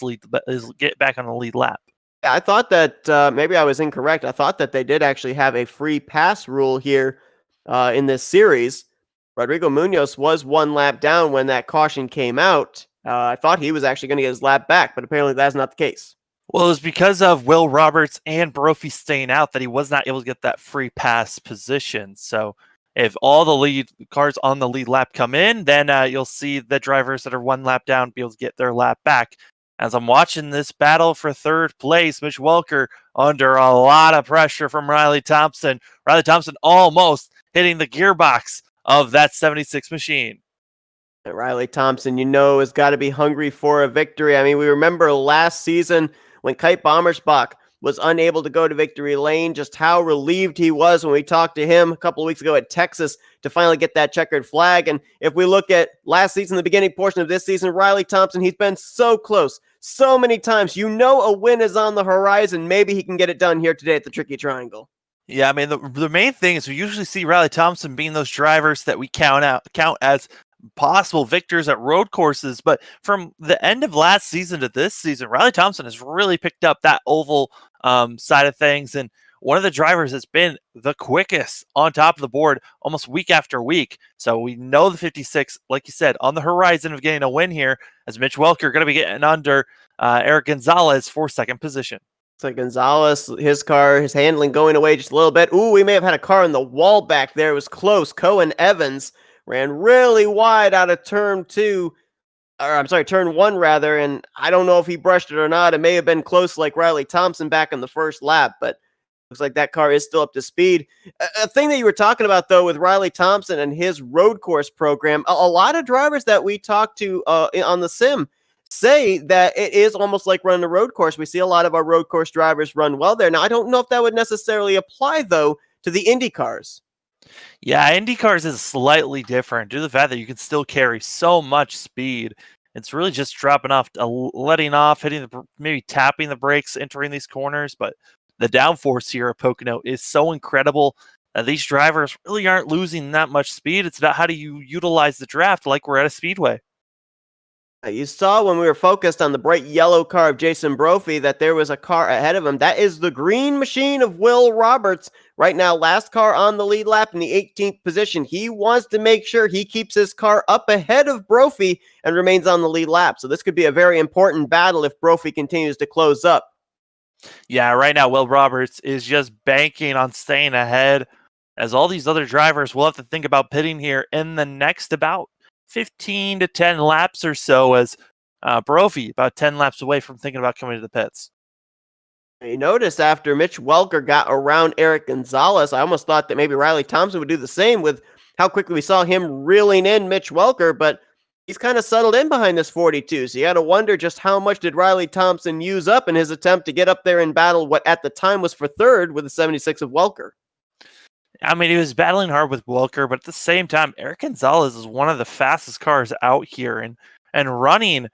B: get back on the lead lap.
A: I thought that maybe I was incorrect. I thought that they did actually have a free pass rule here in this series Rodrigo Munoz was one lap down when that caution came out. I thought he was actually going to get his lap back, but apparently that's not the case.
B: Well, it was because of Will Roberts and Brophy staying out that he was not able to get that free pass position. So if all the lead cars on the lead lap come in, then you'll see the drivers that are one lap down be able to get their lap back. As I'm watching this battle for third place, Mitch Welker under a lot of pressure from Riley Thompson. Riley Thompson almost hitting the gearbox of that 76 machine.
A: And Riley Thompson, has got to be hungry for a victory. I mean, we remember last season when Kite Bommersbach was unable to go to victory lane, just how relieved he was when we talked to him a couple of weeks ago at Texas to finally get that checkered flag. And if we look at last season, the beginning portion of this season, Riley Thompson, he's been so close so many times. A win is on the horizon. Maybe he can get it done here today at the Tricky Triangle.
B: Yeah, I mean, the main thing is we usually see Riley Thompson being those drivers that we count as possible victors at road courses, but from the end of last season to this season, Riley Thompson has really picked up that oval side of things, and one of the drivers that's been the quickest on top of the board almost week after week. So we know the 56, like you said, on the horizon of getting a win here, as Mitch Welker going to be getting under Eric Gonzalez for second position.
A: So Gonzalez, his car, his handling going away just a little bit. Ooh, we may have had a car in the wall back there. It was close. Cohen Evans ran really wide out of turn one rather, and I don't know if he brushed it or not. It may have been close like Riley Thompson back in the first lap, but looks like that car is still up to speed. A thing that you were talking about, though, with Riley Thompson and his road course program, a lot of drivers that we talked to on the sim say that it is almost like running a road course. We see a lot of our road course drivers run well there. Now, I don't know if that would necessarily apply, though, to the Indy cars.
B: Yeah, IndyCars is slightly different due to the fact that you can still carry so much speed. It's really just dropping off, letting off, maybe tapping the brakes, entering these corners. But the downforce here at Pocono is so incredible that these drivers really aren't losing that much speed. It's about how do you utilize the draft like we're at a speedway.
A: You saw when we were focused on the bright yellow car of Jason Brophy that there was a car ahead of him. That is the green machine of Will Roberts. Right now, last car on the lead lap in the 18th position. He wants to make sure he keeps his car up ahead of Brophy and remains on the lead lap. So this could be a very important battle if Brophy continues to close up.
B: Yeah, right now, Will Roberts is just banking on staying ahead, as all these other drivers will have to think about pitting here in the next about 15 to 10 laps or so, as Brophy about 10 laps away from thinking about coming to the pits.
A: You notice after Mitch Welker got around Eric Gonzalez, I almost thought that maybe Riley Thompson would do the same with how quickly we saw him reeling in Mitch Welker, but he's kind of settled in behind this 42. So you got to wonder just how much did Riley Thompson use up in his attempt to get up there and battle what at the time was for third with the 76 of Welker.
B: I mean, he was battling hard with Welker, but at the same time, Eric Gonzalez is one of the fastest cars out here and running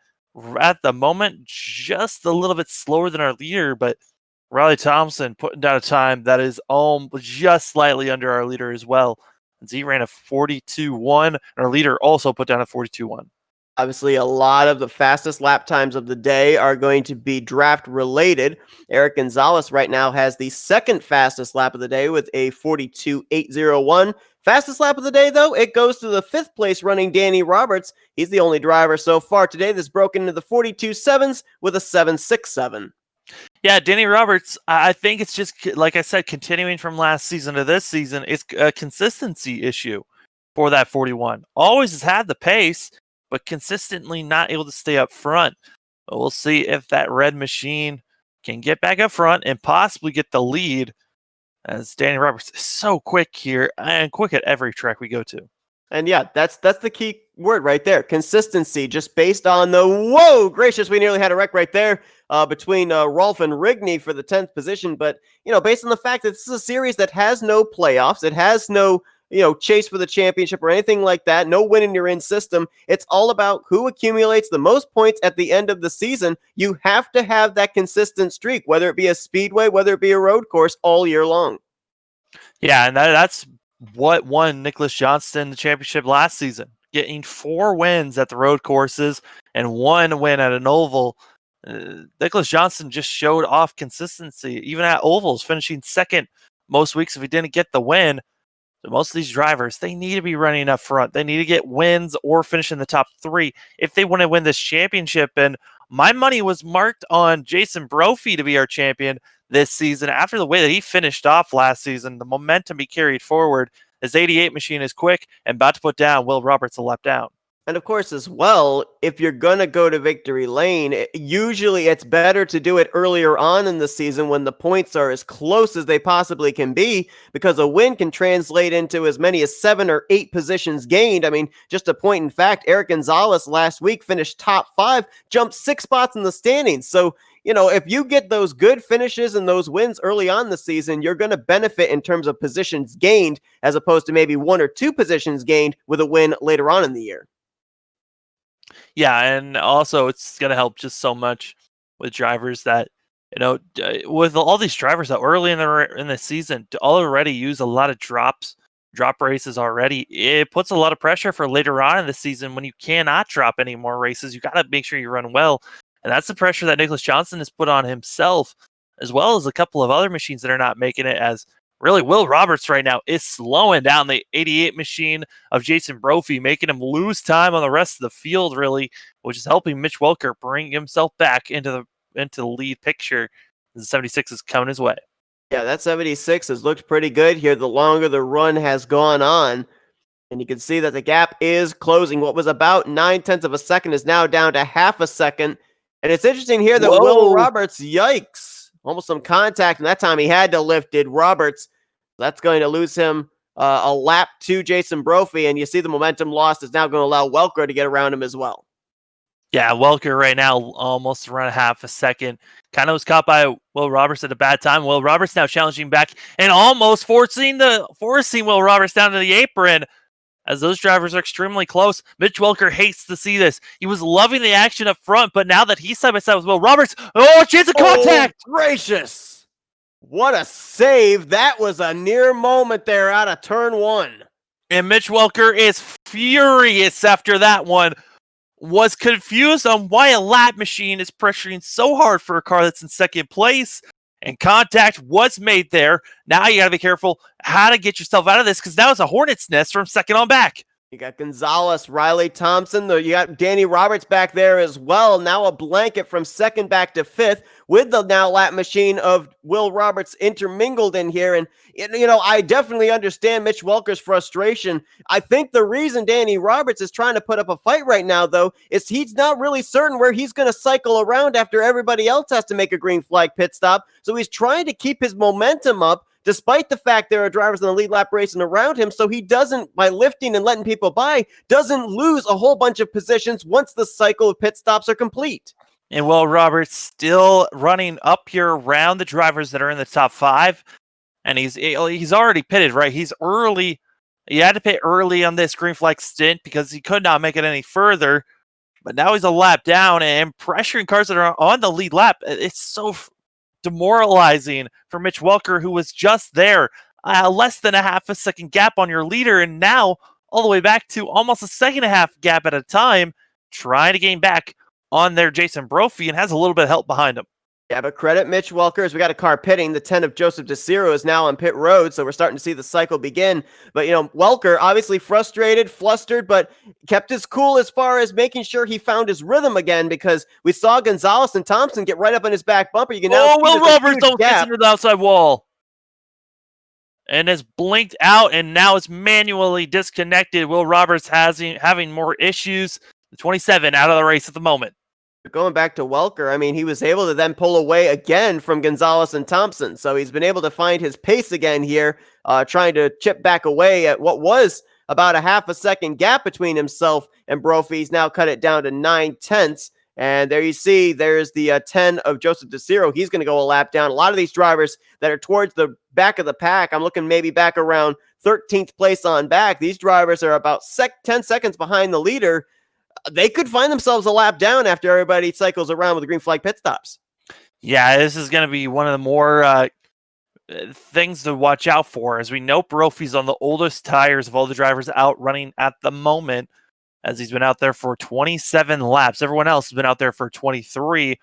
B: at the moment just a little bit slower than our leader, but Riley Thompson putting down a time that is just slightly under our leader as well. And he ran a 42.1, and our leader also put down a 42.1.
A: Obviously, a lot of the fastest lap times of the day are going to be draft related. Eric Gonzalez right now has the second fastest lap of the day with a 42.801. Fastest lap of the day, though, it goes to the fifth place running Danny Roberts. He's the only driver so far today that's broken into the 42.7s with a 7.67.
B: Yeah, Danny Roberts, I think it's just, like I said, continuing from last season to this season, it's a consistency issue for that 41. Always has had the pace, but consistently not able to stay up front. But we'll see if that red machine can get back up front and possibly get the lead, as Danny Roberts is so quick here and quick at every track we go to.
A: And yeah, that's the key word right there. Consistency, just based on the, whoa, gracious, we nearly had a wreck right there between Rolf and Rigney for the 10th position. But, based on the fact that this is a series that has no playoffs, it has no, chase for the championship or anything like that, no win in your in system. It's all about who accumulates the most points at the end of the season. You have to have that consistent streak, whether it be a speedway, whether it be a road course, all year long.
B: Yeah, and that's what won Nicholas Johnston the championship last season, getting 4 wins at the road courses and 1 win at an oval. Nicholas Johnston just showed off consistency, even at ovals, finishing second most weeks if he didn't get the win. So most of these drivers, they need to be running up front. They need to get wins or finish in the top 3 if they want to win this championship. And my money was marked on Jason Brophy to be our champion this season. After the way that he finished off last season, the momentum he carried forward, his 88 machine is quick and about to put down Will Roberts a lap down.
A: And of course, as well, if you're going to go to victory lane, usually it's better to do it earlier on in the season when the points are as close as they possibly can be, because a win can translate into as many as 7 or 8 positions gained. I mean, just a point in fact, Eric Gonzalez last week finished top 5, jumped 6 spots in the standings. So, if you get those good finishes and those wins early on the season, you're going to benefit in terms of positions gained, as opposed to maybe 1 or 2 positions gained with a win later on in the year.
B: Yeah, and also it's going to help just so much with drivers that, with all these drivers that early in the season to already use a lot of drop races already. It puts a lot of pressure for later on in the season when you cannot drop any more races. You got to make sure you run well, and that's the pressure that Nicholas Johnson has put on himself, as well as a couple of other machines that are not making it. As really, Will Roberts right now is slowing down the 88 machine of Jason Brophy, making him lose time on the rest of the field, really, which is helping Mitch Welker bring himself back into the lead picture. The 76 is coming his way.
A: Yeah, that 76 has looked pretty good here the longer the run has gone on. And you can see that the gap is closing. What was about 9/10 of a second is now down to half a second. And it's interesting here that Will Roberts, yikes, almost some contact. And that time he had to lift it. Roberts, that's going to lose him a lap to Jason Brophy. And you see the momentum lost is now going to allow Welker to get around him as well.
B: Yeah, Welker right now almost around half a second. Kind of was caught by Will Roberts at a bad time. Will Roberts now challenging back and almost forcing Will Roberts down to the apron, as those drivers are extremely close. Mitch Welker hates to see this. He was loving the action up front, but now that he's side by side with Will Roberts, chance of contact!
A: Oh, gracious! What a save. That was a near moment there out of turn 1.
B: And Mitch Welker is furious after that one. Was confused on why a lap machine is pressuring so hard for a car that's in second place, and contact was made there. Now you got to be careful how to get yourself out of this, because now it's a hornet's nest from second on back.
A: You got Gonzalez, Riley Thompson, you got Danny Roberts back there as well. Now a blanket from second back to 5th with the now lap machine of Will Roberts intermingled in here. And, I definitely understand Mitch Welker's frustration. I think the reason Danny Roberts is trying to put up a fight right now, though, is he's not really certain where he's going to cycle around after everybody else has to make a green flag pit stop. So he's trying to keep his momentum up, despite the fact there are drivers in the lead lap racing around him, so he doesn't, by lifting and letting people by, doesn't lose a whole bunch of positions once the cycle of pit stops are complete.
B: And Will Roberts still running up here around the drivers that are in the top 5, and he's already pitted, right? He's early. He had to pit early on this green flag stint because he could not make it any further, but now he's a lap down and pressuring cars that are on the lead lap. It's so demoralizing for Mitch Welker, who was just there, less than a half a second gap on your leader, and now all the way back to almost a second and a half gap at a time, trying to gain back on their Jason Brophy, and has a little bit of help behind him.
A: Yeah, but credit Mitch Welker as we got a car pitting. The 10 of Joseph DeCiro is now on pit road, so we're starting to see the cycle begin. But, Welker obviously frustrated, flustered, but kept his cool as far as making sure he found his rhythm again, because we saw Gonzalez and Thompson get right up on his back bumper. You can now
B: Will Roberts don't get into the outside wall. And has blinked out, and now is manually disconnected. Will Roberts having more issues. The 27 out of the race at the moment.
A: Going back to Welker, I mean, he was able to then pull away again from Gonzalez and Thompson. So he's been able to find his pace again here, trying to chip back away at what was about a half a second gap between himself and Brophy. He's now cut it down to 9/10. And there you see, there's the 10 of Joseph DeCiro. He's going to go a lap down. A lot of these drivers that are towards the back of the pack, I'm looking maybe back around 13th place on back. These drivers are about 10 seconds behind the leader. They could find themselves a lap down after everybody cycles around with the green flag pit stops.
B: Yeah, this is going to be one of the more things to watch out for, as we know Brophy's on the oldest tires of all the drivers out running at the moment, as he's been out there for 27 laps. Everyone else has been out there for 23.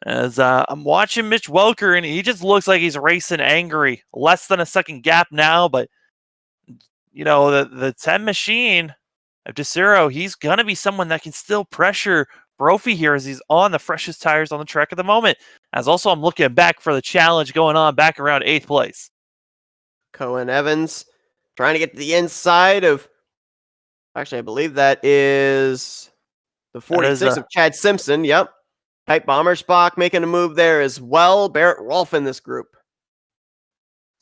B: As I'm watching Mitch Welker, and he just looks like he's racing angry. Less than a second gap now, but the 10 machine of DeCiro, he's going to be someone that can still pressure Brophy here as he's on the freshest tires on the track at the moment. As also, I'm looking back for the challenge going on back around 8th place.
A: Cohen Evans trying to get to the inside of, actually, I believe that is the 46 of Chad Simpson. Yep. Type Bommersbach making a move there as well. Barrett Rolfe in this group.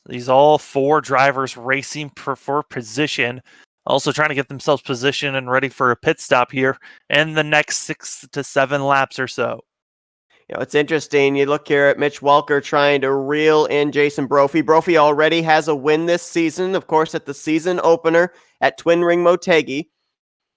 B: These all 4 drivers racing for position. Also trying to get themselves positioned and ready for a pit stop here in the next 6 to 7 laps or so.
A: It's interesting. You look here at Mitch Welker trying to reel in Jason Brophy. Brophy already has a win this season, of course, at the season opener at Twin Ring Motegi.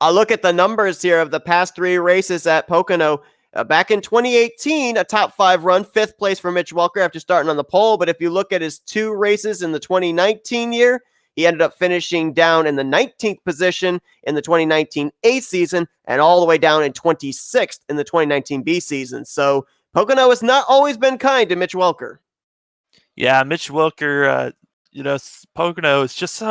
A: I'll look at the numbers here of the past 3 races at Pocono. Back in 2018, a top 5 run, 5th place for Mitch Welker after starting on the pole. But if you look at his 2 races in the 2019 year, he ended up finishing down in the 19th position in the 2019 A season and all the way down in 26th in the 2019 B season. So Pocono has not always been kind to Mitch Welker.
B: Yeah, Mitch Welker, Pocono is just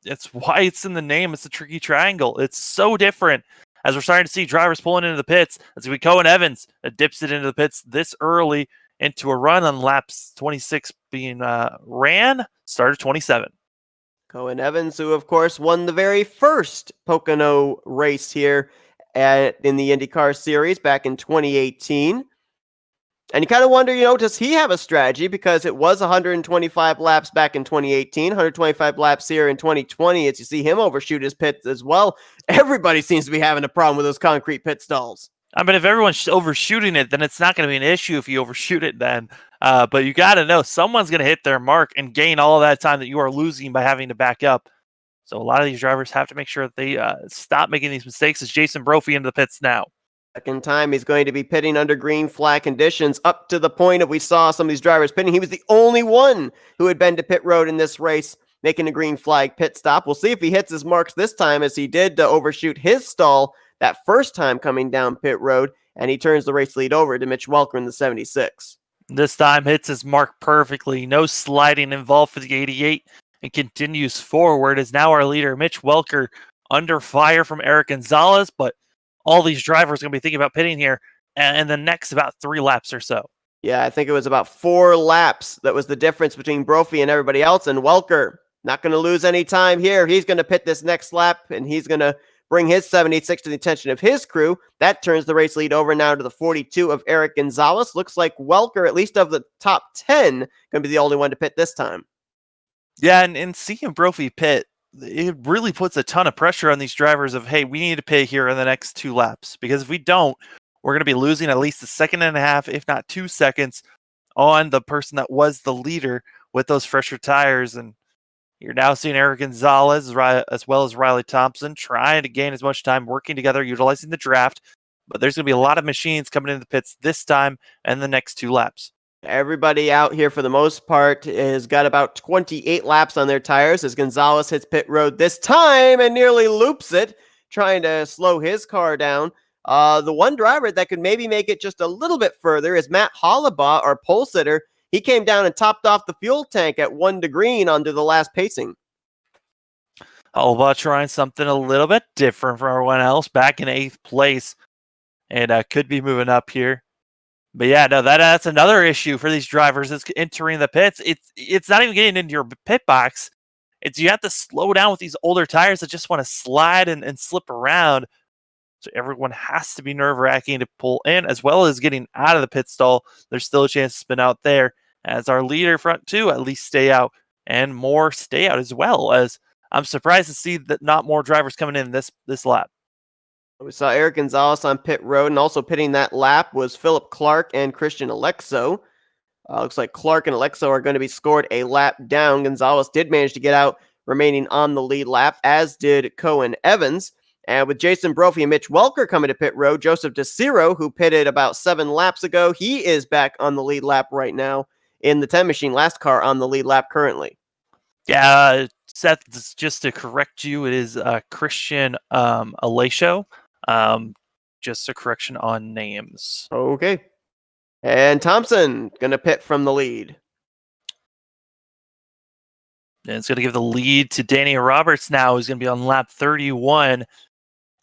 B: it's why it's in the name. It's a tricky triangle. It's so different. As we're starting to see drivers pulling into the pits, it's going to be Cohen Evans that dips it into the pits this early into a run on laps 26 being started 27.
A: Cohen Evans, who of course won the very first Pocono race here in the IndyCar series back in 2018. And you kind of wonder, does he have a strategy? Because it was 125 laps back in 2018, 125 laps here in 2020. As you see him overshoot his pits as well. Everybody seems to be having a problem with those concrete pit stalls.
B: I mean, if everyone's overshooting it, then it's not going to be an issue if you overshoot it then. But you got to know someone's going to hit their mark and gain all of that time that you are losing by having to back up. So a lot of these drivers have to make sure that they stop making these mistakes. As Jason Brophy into the pits now.
A: Second time he's going to be pitting under green flag conditions up to the point of we saw some of these drivers pitting. He was the only one who had been to pit road in this race, making a green flag pit stop. We'll see if he hits his marks this time, as he did to overshoot his stall that first time coming down pit road, and he turns the race lead over to Mitch Welker in the 76.
B: This time hits his mark perfectly. No sliding involved for the 88 and continues forward as now our leader, Mitch Welker, under fire from Eric Gonzalez, but all these drivers are going to be thinking about pitting here in the next about 3 laps or so.
A: Yeah, I think it was about 4 laps that was the difference between Brophy and everybody else, and Welker not going to lose any time here. He's going to pit this next lap, and he's going to bring his 76 to the attention of his crew. That turns the race lead over now to the 42 of Eric Gonzalez. Looks like Welker, at least of the top 10, going to be the only one to pit this time.
B: Yeah, and seeing Brophy pit, it really puts a ton of pressure on these drivers of, hey, we need to pit here in the next 2 laps. Because if we don't, we're going to be losing at least a second and a half, if not 2 seconds, on the person that was the leader with those fresher tires. And you're now seeing Eric Gonzalez as well as Riley Thompson trying to gain as much time, working together, utilizing the draft. But there's going to be a lot of machines coming into the pits this time and the next 2 laps.
A: Everybody out here, for the most part, has got about 28 laps on their tires as Gonzalez hits pit road this time and nearly loops it, trying to slow his car down. The one driver that could maybe make it just a little bit further is Matt Hollabaugh, our pole sitter. He came down and topped off the fuel tank at 1 to green onto the last pacing.
B: Hollabaugh trying something a little bit different from everyone else, back in 8th place, and could be moving up here. But yeah, no, that's another issue for these drivers is entering the pits. It's not even getting into your pit box. It's you have to slow down with these older tires that just want to slide and slip around. So everyone has to be nerve-wracking to pull in, as well as getting out of the pit stall. There's still a chance to spin out there, as our leader front 2 at least stay out, and more stay out as well. As I'm surprised to see that not more drivers coming in this lap.
A: We saw Eric Gonzalez on pit road, and also pitting that lap was Philip Clark and Christian Alexo. Looks like Clark and Alexo are going to be scored a lap down. Gonzalez did manage to get out, remaining on the lead lap, as did Cohen Evans. And with Jason Brophy and Mitch Welker coming to pit road, Joseph DeCiro, who pitted about 7 laps ago, he is back on the lead lap right now in the 10 machine, last car on the lead lap currently.
B: Yeah, Seth, just to correct you, it is Christian Alexo. Just a correction on names.
A: Okay. And Thompson going to pit from the lead.
B: And it's going to give the lead to Danny Roberts now, who's going to be on lap 31.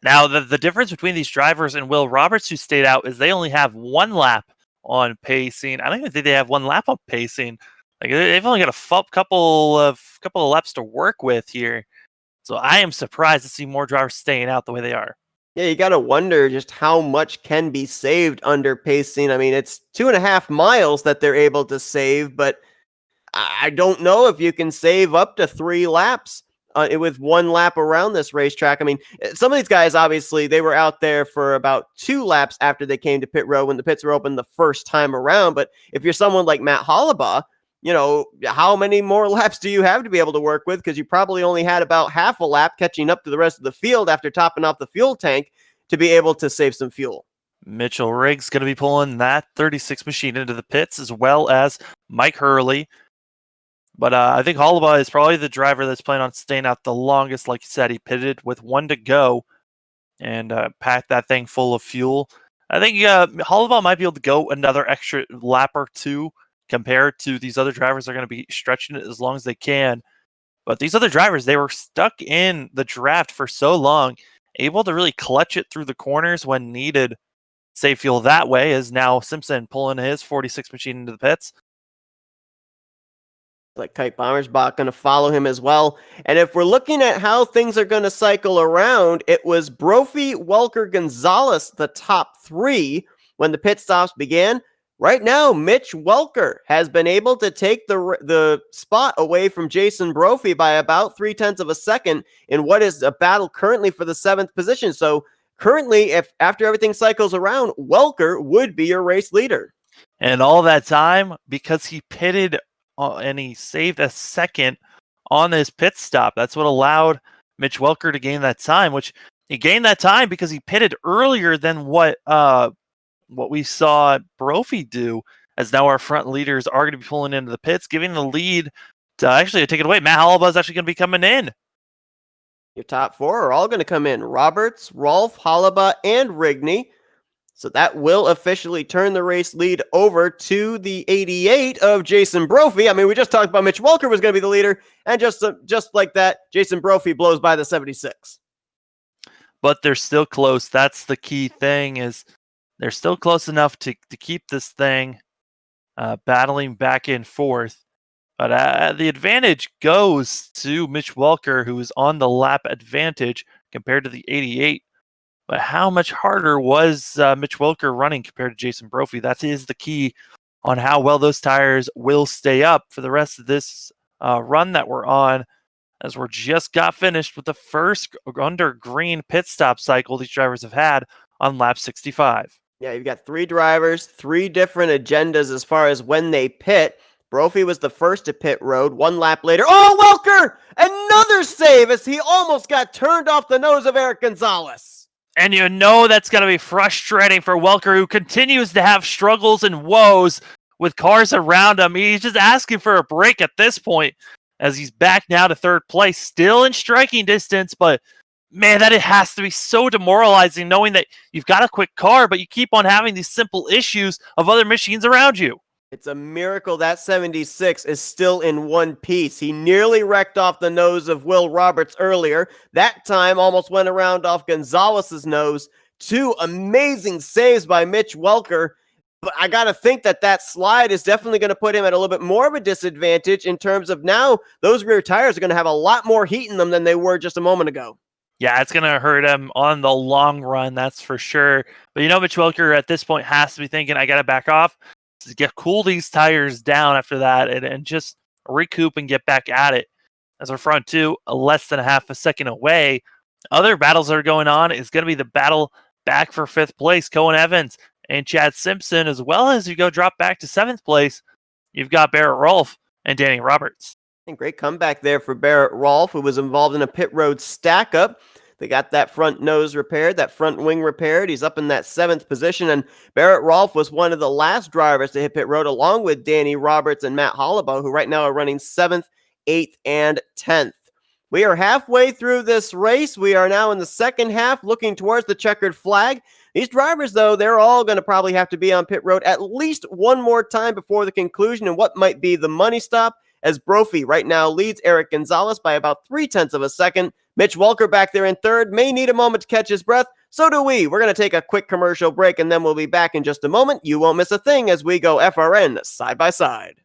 B: Now, the difference between these drivers and Will Roberts, who stayed out, is they only have 1 lap on pacing. I don't even think they have 1 lap on pacing. Like, they've only got a couple of laps to work with here. So I am surprised to see more drivers staying out the way they are.
A: Yeah, you got to wonder just how much can be saved under pacing. I mean, it's 2.5 miles that they're able to save, but I don't know if you can save up to 3 laps with 1 lap around this racetrack. I mean, some of these guys, obviously, they were out there for about 2 laps after they came to pit road when the pits were open the first time around. But if you're someone like Matt Hollabaugh, you know, how many more laps do you have to be able to work with? Because you probably only had about half a lap catching up to the rest of the field after topping off the fuel tank to be able to save some fuel.
B: Mitchell Riggs going to be pulling that 36 machine into the pits, as well as Mike Hurley. But I think Hollabaugh is probably the driver that's planning on staying out the longest. Like you said, he pitted with 1 to go and packed that thing full of fuel. I think Hollabaugh might be able to go another extra lap or 2 compared to these other drivers. They're going to be stretching it as long as they can. But these other drivers, they were stuck in the draft for so long, able to really clutch it through the corners when needed. Save fuel that way is now Simpson pulling his 46 machine into the pits.
A: Like Kite Bommersbach going to follow him as well. And if we're looking at how things are going to cycle around, it was Brophy, Welker, Gonzalez, the top 3 when the pit stops began. Right now, Mitch Welker has been able to take the spot away from Jason Brophy by about 0.3 of a second in what is a battle currently for the 7th position. So currently, if after everything cycles around, Welker would be your race leader.
B: And all that time, because he pitted and he saved a second on his pit stop. That's what allowed Mitch Welker to gain that time, which he gained that time because he pitted earlier than what we saw Brophy do, as now our front leaders are going to be pulling into the pits, giving the lead to actually take it away. Matt Hollabaugh is actually going to be coming in.
A: Your top 4 are all going to come in. Roberts, Rolfe, Hollabaugh, and Rigney. So that will officially turn the race lead over to the 88 of Jason Brophy. I mean, we just talked about Mitch Welker was going to be the leader, and just like that, Jason Brophy blows by the 76.
B: But they're still close. That's the key thing, is they're still close enough to keep this thing battling back and forth. But the advantage goes to Mitch Welker, who is on the lap advantage compared to the 88. But how much harder was Mitch Welker running compared to Jason Brophy? That is the key on how well those tires will stay up for the rest of this run that we're on, as we're just got finished with the first under green pit stop cycle these drivers have had on lap 65.
A: Yeah, you've got 3 drivers, 3 different agendas as far as when they pit. Brophy was the first to pit road. 1 lap later, oh, Welker! Another save as he almost got turned off the nose of Eric Gonzalez.
B: And you know that's going to be frustrating for Welker, who continues to have struggles and woes with cars around him. He's just asking for a break at this point, as he's back now to 3rd place, still in striking distance. But man, that it has to be so demoralizing knowing that you've got a quick car, but you keep on having these simple issues of other machines around you.
A: It's a miracle that 76 is still in one piece. He nearly wrecked off the nose of Will Roberts earlier. That time almost went around off Gonzalez's nose. 2 amazing saves by Mitch Welker. But I got to think that slide is definitely going to put him at a little bit more of a disadvantage in terms of now those rear tires are going to have a lot more heat in them than they were just a moment ago.
B: Yeah, it's going to hurt him on the long run, that's for sure. But you know, Mitch Welker at this point has to be thinking, I got to back off, to cool these tires down after that and just recoup and get back at it. As our front 2, less than half a second away. Other battles that are going on is going to be the battle back for 5th place. Cohen Evans and Chad Simpson, as well as you go drop back to 7th place. You've got Barrett Rolfe and Danny Roberts.
A: And great comeback there for Barrett Rolfe, who was involved in a pit road stack up. They got that front nose repaired, that front wing repaired. He's up in that 7th position, and Barrett Rolfe was one of the last drivers to hit pit road, along with Danny Roberts and Matt Hollabaugh, who right now are running 7th, 8th, and 10th. We are halfway through this race. We are now in the second half, looking towards the checkered flag. These drivers, though, they're all going to probably have to be on pit road at least one more time before the conclusion and what might be the money stop. as Brophy right now leads Eric Gonzalez by about 0.3 of a second. Mitch Walker back there in third may need a moment to catch his breath. So do we. We're going to take a quick commercial break, and then we'll be back in just a moment. You won't miss a thing as we go FRN side by side.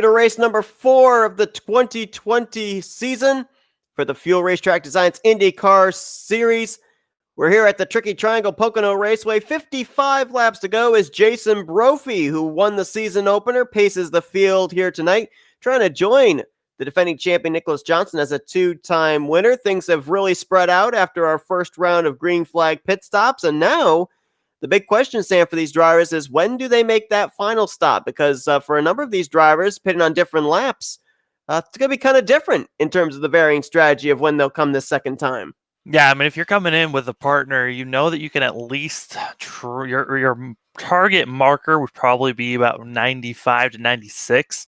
A: To race number 4 of the 2020 season for the Fuel Racetrack Designs IndyCar Series. We're here at the Tricky Triangle Pocono Raceway. 55 laps to go as Jason Brophy, who won the season opener, paces the field here tonight, trying to join the defending champion Nicholas Johnson as a 2-time winner. Things have really spread out after our first round of green flag pit stops, and now the big question, Sam, for these drivers is when do they make that final stop? Because for a number of these drivers pitting on different laps, it's going to be kind of different in terms of the varying strategy of when they'll come this second time.
B: Yeah, I mean, if you're coming in with a partner, you know that you can at least your target marker would probably be about 95 to 96.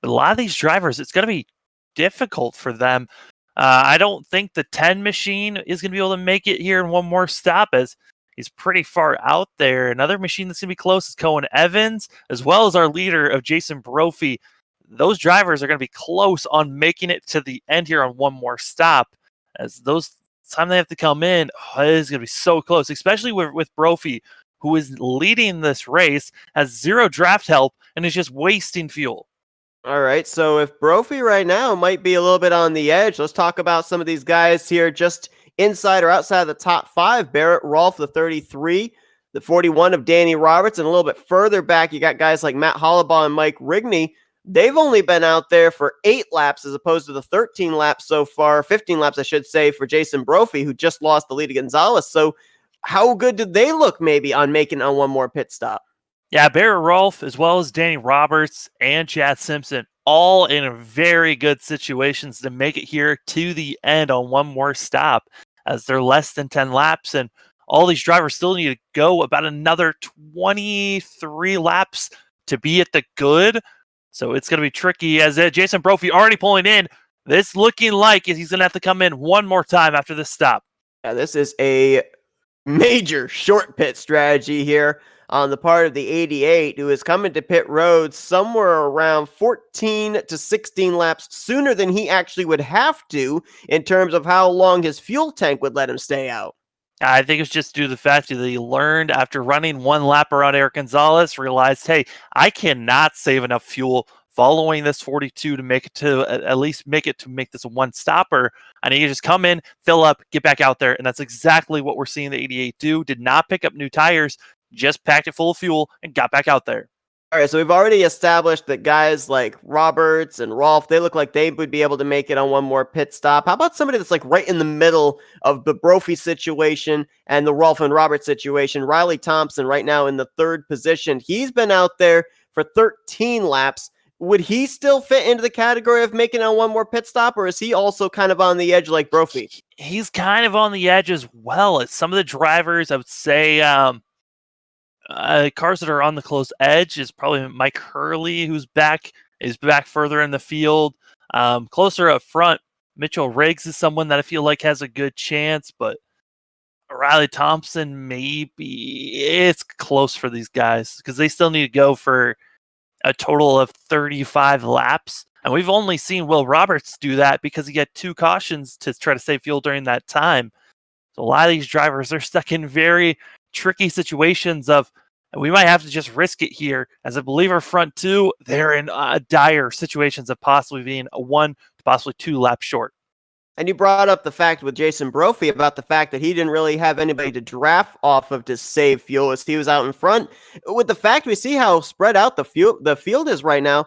B: But a lot of these drivers, it's going to be difficult for them. I don't think the 10 machine is going to be able to make it here in one more stop, as he's pretty far out there. Another machine that's going to be close is Cohen Evans, as well as our leader of Jason Brophy. Those drivers are going to be close on making it to the end here on one more stop, as those time they have to come in, it is going to be so close, especially with Brophy, who is leading this race, has 0 draft help, and is just wasting fuel.
A: All right, so if Brophy right now might be a little bit on the edge, let's talk about some of these guys here just inside or outside of the top 5. Barrett Rolfe, the 33, the 41 of Danny Roberts, and a little bit further back, you got guys like Matt Hollibaugh and Mike Rigney. They've only been out there for 8 laps as opposed to the 13 laps so far, 15 laps, I should say, for Jason Brophy, who just lost the lead to Gonzalez. So how good did they look maybe on making on one more pit stop?
B: Yeah, Barrett Rolfe, as well as Danny Roberts and Chad Simpson, all in very good situations to make it here to the end on one more stop, as they're less than 10 laps, and all these drivers still need to go about another 23 laps to be at the good. So it's going to be tricky, as Jason Brophy already pulling in. This looking like he's going to have to come in one more time after this stop.
A: Yeah, this is a major short pit strategy here on the part of the 88, who is coming to pit road somewhere around 14 to 16 laps sooner than he actually would have to in terms of how long his fuel tank would let him stay out.
B: I think it's just due to the fact that he learned after running one lap around Eric Gonzalez, realized, hey, I cannot save enough fuel following this 42 to make it to at least make this a one stopper. I need to just come in, fill up, get back out there. And that's exactly what we're seeing the 88 do. Did not pick up new tires, just packed it full of fuel and got back out there.
A: All right, so we've already established that guys like Roberts and Rolf, they look like they would be able to make it on one more pit stop. How about somebody that's like right in the middle of the Brophy situation and the Rolf and Roberts situation? Riley Thompson right now in the third position. He's been out there for 13 laps. Would he still fit into the category of making it on one more pit stop, or is he also kind of on the edge like Brophy?
B: He's kind of on the edge as well. As some of the drivers, I would say, cars that are on the close edge is probably Mike Hurley, who's back further in the field. Closer up front, Mitchell Riggs is someone that I feel like has a good chance, but Riley Thompson, maybe it's close for these guys because they still need to go for a total of 35 laps. And we've only seen Will Roberts do that because he had 2 cautions to try to save fuel during that time. So a lot of these drivers are stuck in very tricky situations of, we might have to just risk it here. As I believe our front 2, they're in dire situations of possibly being 1 to possibly 2 laps short.
A: And you brought up the fact with Jason Brophy about the fact that he didn't really have anybody to draft off of to save fuel as he was out in front. With the fact we see how spread out the field is right now,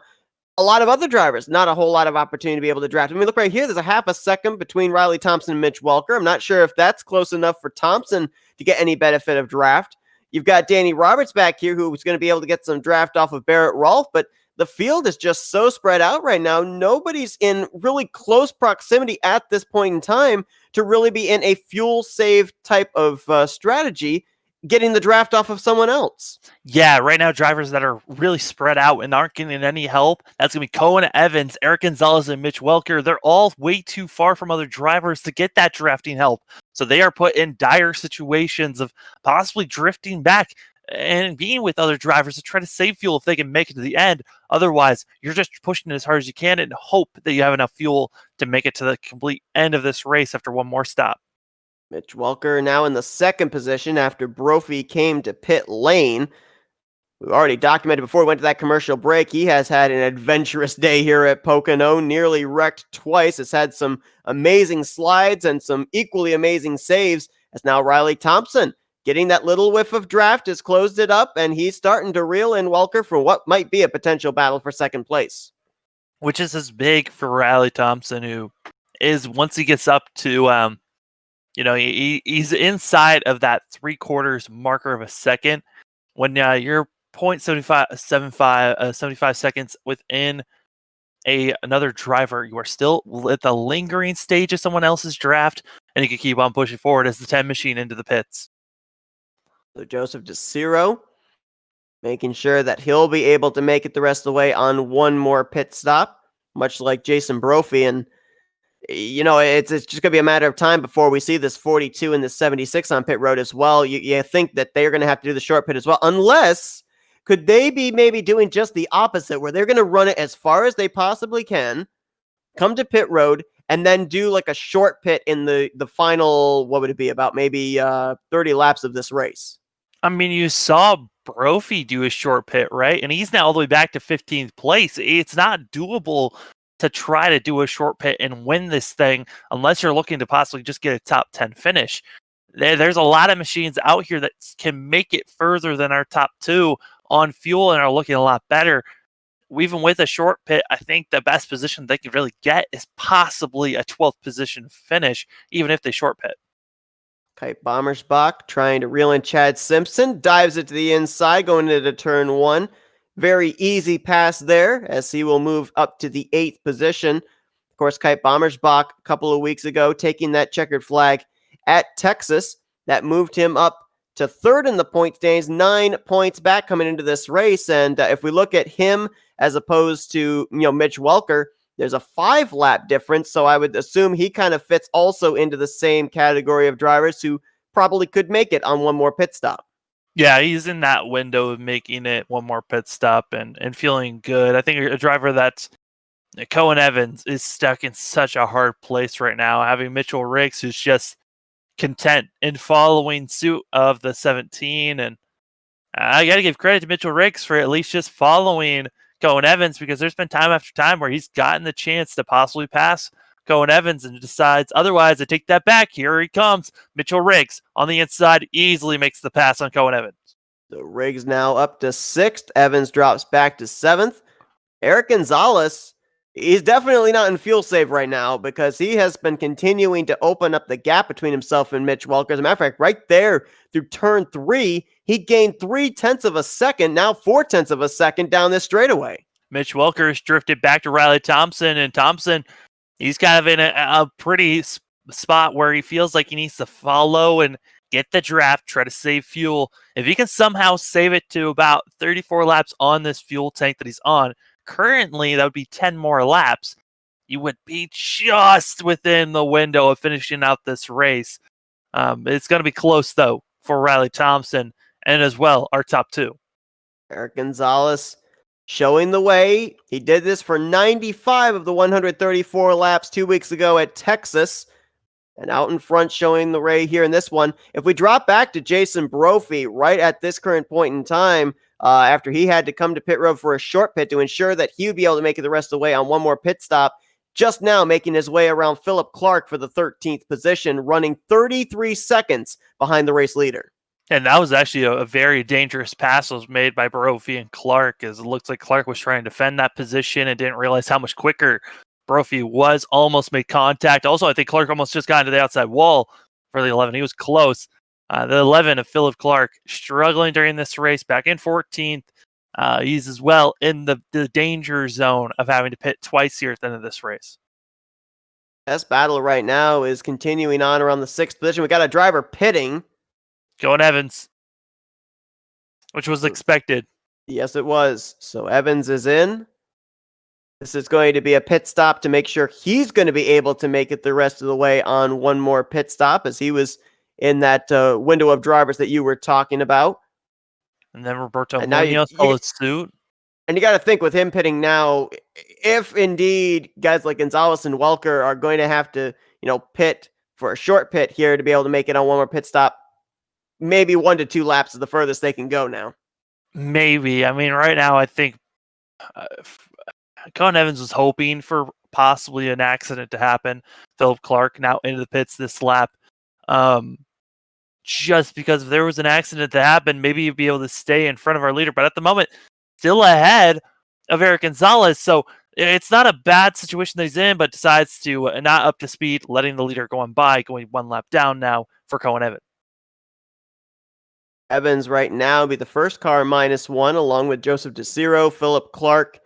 A: a lot of other drivers, not a whole lot of opportunity to be able to draft. I mean, look right here. There's a half a second between Riley Thompson and Mitch Welker. I'm not sure if that's close enough for Thompson to get any benefit of draft. You've got Danny Roberts back here who's going to be able to get some draft off of Barrett Rolfe, but the field is just so spread out right now. Nobody's in really close proximity at this point in time to really be in a fuel save type of strategy, getting the draft off of someone else.
B: Yeah, right now drivers that are really spread out and aren't getting any help, that's going to be Cohen Evans, Eric Gonzalez, and Mitch Welker. They're all way too far from other drivers to get that drafting help. So they are put in dire situations of possibly drifting back and being with other drivers to try to save fuel if they can make it to the end. Otherwise, you're just pushing it as hard as you can and hope that you have enough fuel to make it to the complete end of this race after one more stop.
A: Mitch Welker now in the second position after Brophy came to pit lane. We've already documented before we went to that commercial break, he has had an adventurous day here at Pocono, nearly wrecked twice. Has had some amazing slides and some equally amazing saves. As now Riley Thompson getting that little whiff of draft has closed it up, and he's starting to reel in Welker for what might be a potential battle for second place.
B: Which is as big for Riley Thompson, who is, once he gets up to, he's inside of that 3/4 marker of a second. When you're 0.75 seconds within another driver, you are still at the lingering stage of someone else's draft, and you can keep on pushing forward as the 10 machine into the pits.
A: So Joseph DeCiro making sure that he'll be able to make it the rest of the way on one more pit stop, much like Jason Brophy. And, it's just going to be a matter of time before we see this 42 and this 76 on pit road as well. You think that they're going to have to do the short pit as well, unless could they be maybe doing just the opposite, where they're going to run it as far as they possibly can, come to pit road, and then do like a short pit in the final, what would it be, about maybe 30 laps of this race?
B: I mean, you saw Brophy do a short pit, right? And he's now all the way back to 15th place. It's not doable to try to do a short pit and win this thing unless you're looking to possibly just get a top 10 finish. There's a lot of machines out here that can make it further than our top 2 on fuel and are looking a lot better. Even with a short pit, I think the best position they could really get is possibly a 12th position finish, even if they short pit.
A: Kite Bommersbach trying to reel in Chad Simpson, dives it to the inside, going into turn 1. Very easy pass there, as he will move up to the 8th position. Of course, Kite Bommersbach, a couple of weeks ago, taking that checkered flag at Texas. That moved him up to 3rd in the point standings, 9 points back coming into this race. And if we look at him as opposed to Mitch Welker, there's a 5-lap difference, so I would assume he kind of fits also into the same category of drivers who probably could make it on one more pit stop.
B: Yeah, he's in that window of making it one more pit stop and feeling good. I think a driver that's Cohen Evans is stuck in such a hard place right now, having Mitchell Riggs, who's just content in following suit of the 17. And I got to give credit to Mitchell Riggs for at least just following Cohen Evans, because there's been time after time where he's gotten the chance to possibly pass Cohen Evans and decides otherwise. I take that back. Here he comes. Mitchell Riggs on the inside easily makes the pass on Cohen Evans.
A: So Riggs now up to 6th. Evans drops back to 7th. Eric Gonzalez, he's definitely not in fuel save right now because he has been continuing to open up the gap between himself and Mitch Welker. As a matter of fact, right there through turn 3, he gained 0.3 of a second, now 0.4 of a second down this straightaway.
B: Mitch Welker's drifted back to Riley Thompson, and Thompson, he's kind of in a pretty spot where he feels like he needs to follow and get the draft, try to save fuel. If he can somehow save it to about 34 laps on this fuel tank that he's on, currently that would be 10 more laps. You would be just within the window of finishing out this race. It's going to be close, though, for Riley Thompson and as well our top 2.
A: Eric Gonzalez showing the way. He did this for 95 of the 134 laps 2 weeks ago at Texas. And out in front showing the way here in this one. If we drop back to Jason Brophy right at this current point in time, after he had to come to pit road for a short pit to ensure that he would be able to make it the rest of the way on one more pit stop, just now making his way around Philip Clark for the 13th position, running 33 seconds behind the race leader.
B: And that was actually a very dangerous pass was made by Brophy and Clark, as it looks like Clark was trying to defend that position and didn't realize how much quicker Brophy was, almost made contact. Also, I think Clark almost just got into the outside wall for the 11. He was close. The 11 of Philip Clark struggling during this race, back in 14th. He's as well in the danger zone of having to pit twice here at the end of this race.
A: Best battle right now is continuing on around the 6th position. We got a driver pitting.
B: Going Evans, which was expected.
A: Yes, it was. So Evans is in. This is going to be a pit stop to make sure he's going to be able to make it the rest of the way on one more pit stop, as he was in that window of drivers that you were talking about.
B: And then Roberto Munoz followed suit.
A: And you got to think with him pitting now, if indeed guys like Gonzalez and Welker are going to have to, pit for a short pit here to be able to make it on one more pit stop, maybe 1 to 2 laps is the furthest they can go now.
B: Maybe. I mean, right now, I think Colin Evans was hoping for possibly an accident to happen. Philip Clark now into the pits this lap. Just because if there was an accident to happen, maybe you'd be able to stay in front of our leader. But at the moment, still ahead of Eric Gonzalez. So it's not a bad situation that he's in, but decides to not up to speed, letting the leader go on by, going 1 lap down now for Cohen Evans.
A: Evans right now be the first car -1, along with Joseph DeCiro, Philip Clark,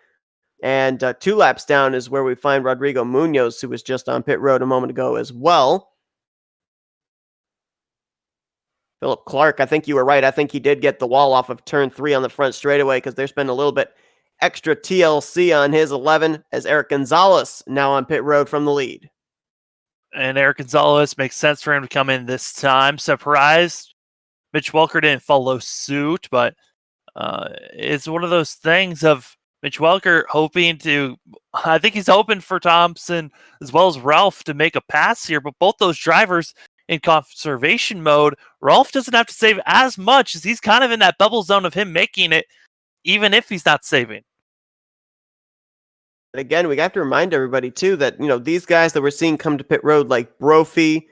A: and 2 laps down is where we find Rodrigo Munoz, who was just on pit road a moment ago as well. Philip Clark, I think you were right. I think he did get the wall off of turn 3 on the front straightaway because there's been a little bit extra TLC on his 11 as Eric Gonzalez now on pit road from the lead.
B: And Eric Gonzalez, makes sense for him to come in this time. Surprised Mitch Welker didn't follow suit, but it's one of those things of Mitch Welker hoping to, I think he's hoping for Thompson as well as Ralph to make a pass here, but both those drivers in conservation mode. Ralph doesn't have to save as much as he's kind of in that bubble zone of him making it, even if he's not saving.
A: And again, we have to remind everybody too that, these guys that we're seeing come to pit road like Brophy,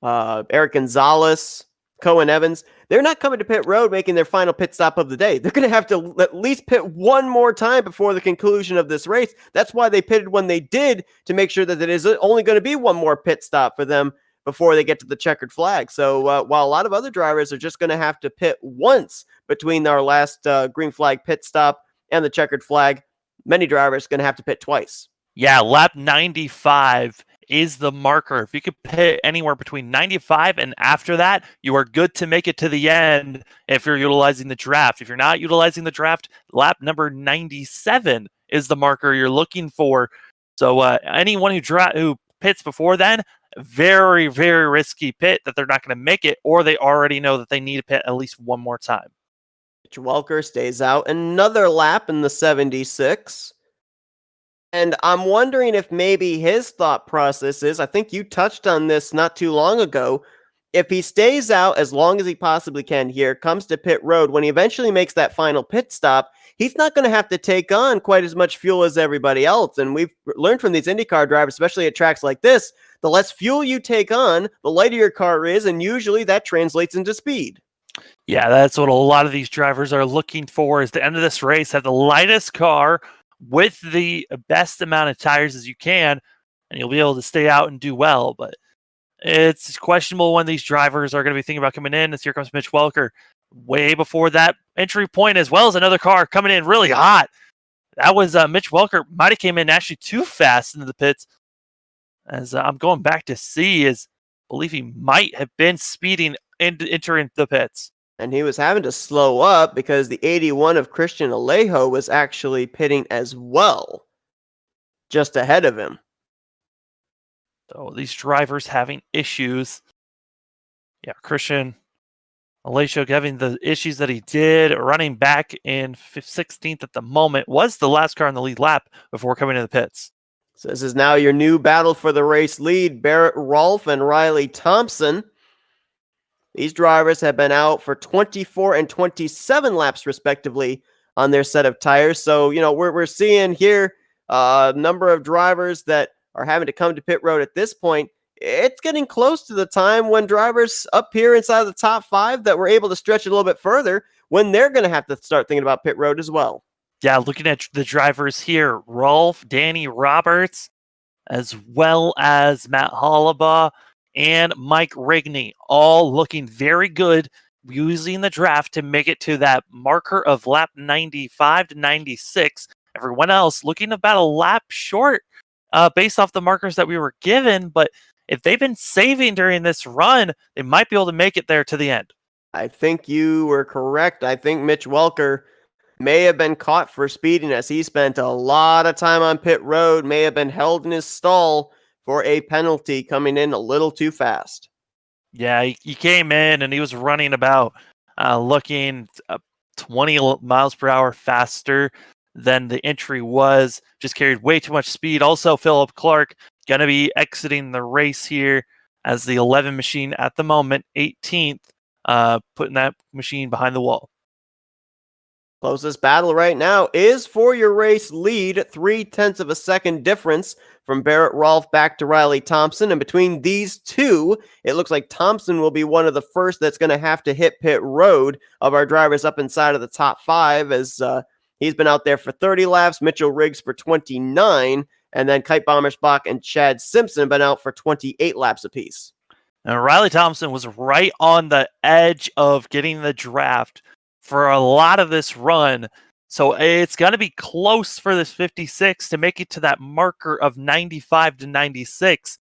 A: Eric Gonzalez, Cohen Evans, they're not coming to pit road making their final pit stop of the day. They're going to have to at least pit one more time before the conclusion of this race. That's why they pitted when they did, to make sure that it is only going to be one more pit stop for them before they get to the checkered flag. So while a lot of other drivers are just going to have to pit once between our last green flag pit stop and the checkered flag, many drivers are going to have to pit twice.
B: Yeah, lap 95 is the marker. If you could pit anywhere between 95 and after that, you are good to make it to the end if you're utilizing the draft. If you're not utilizing the draft, lap number 97 is the marker you're looking for. So anyone who pits before then, very, very risky pit that they're not going to make it, or they already know that they need to pit at least one more time.
A: Mitch Welker stays out another lap in the 76. And I'm wondering if maybe his thought process is, I think you touched on this not too long ago, if he stays out as long as he possibly can here, comes to pit road, when he eventually makes that final pit stop, he's not going to have to take on quite as much fuel as everybody else. And we've learned from these IndyCar drivers, especially at tracks like this, the less fuel you take on, the lighter your car is, and usually that translates into speed.
B: Yeah, that's what a lot of these drivers are looking for is the end of this race, have the lightest car with the best amount of tires as you can, and you'll be able to stay out and do well. But it's questionable when these drivers are going to be thinking about coming in. As here comes Mitch Welker way before that entry point, as well as another car coming in really hot. That was Mitch Welker. Might have came in actually too fast into the pits. As I'm going back to see, is believe he might have been speeding entering the pits.
A: And he was having to slow up because the 81 of Christian Alejo was actually pitting as well, just ahead of him.
B: So these drivers having issues. Yeah, Christian Alejo having the issues that he did, running back in 16th at the moment, was the last car in the lead lap before coming to the pits.
A: So this is now your new battle for the race lead, Barrett Rolfe and Riley Thompson. These drivers have been out for 24 and 27 laps, respectively, on their set of tires. So, we're seeing here a number of drivers that are having to come to pit road at this point. It's getting close to the time when drivers up here inside of the top 5 that were able to stretch it a little bit further, when they're going to have to start thinking about pit road as well.
B: Yeah, looking at the drivers here, Rolfe, Danny Roberts, as well as Matt Hollabaugh and Mike Rigney, all looking very good, using the draft to make it to that marker of lap 95 to 96. Everyone else looking about a lap short based off the markers that we were given, but if they've been saving during this run, they might be able to make it there to the end.
A: I think you were correct. I think Mitch Welker may have been caught for speeding as he spent a lot of time on pit road, may have been held in his stall for a penalty coming in a little too fast.
B: Yeah, he came in and he was running about looking 20 miles per hour faster than the entry was. Just carried way too much speed. Also, Philip Clark going to be exiting the race here as the 11 machine at the moment, 18th, putting that machine behind the wall.
A: Closest battle right now is for your race lead, 0.3 of a second difference from Barrett Rolfe back to Riley Thompson. And between these two, it looks like Thompson will be one of the first that's going to have to hit pit road of our drivers up inside of the top 5, as he's been out there for 30 laps, Mitchell Riggs for 29, and then Kite Bommersbach and Chad Simpson have been out for 28 laps apiece.
B: And Riley Thompson was right on the edge of getting the draft for a lot of this run. So it's going to be close for this 56 to make it to that marker of 95 to 96.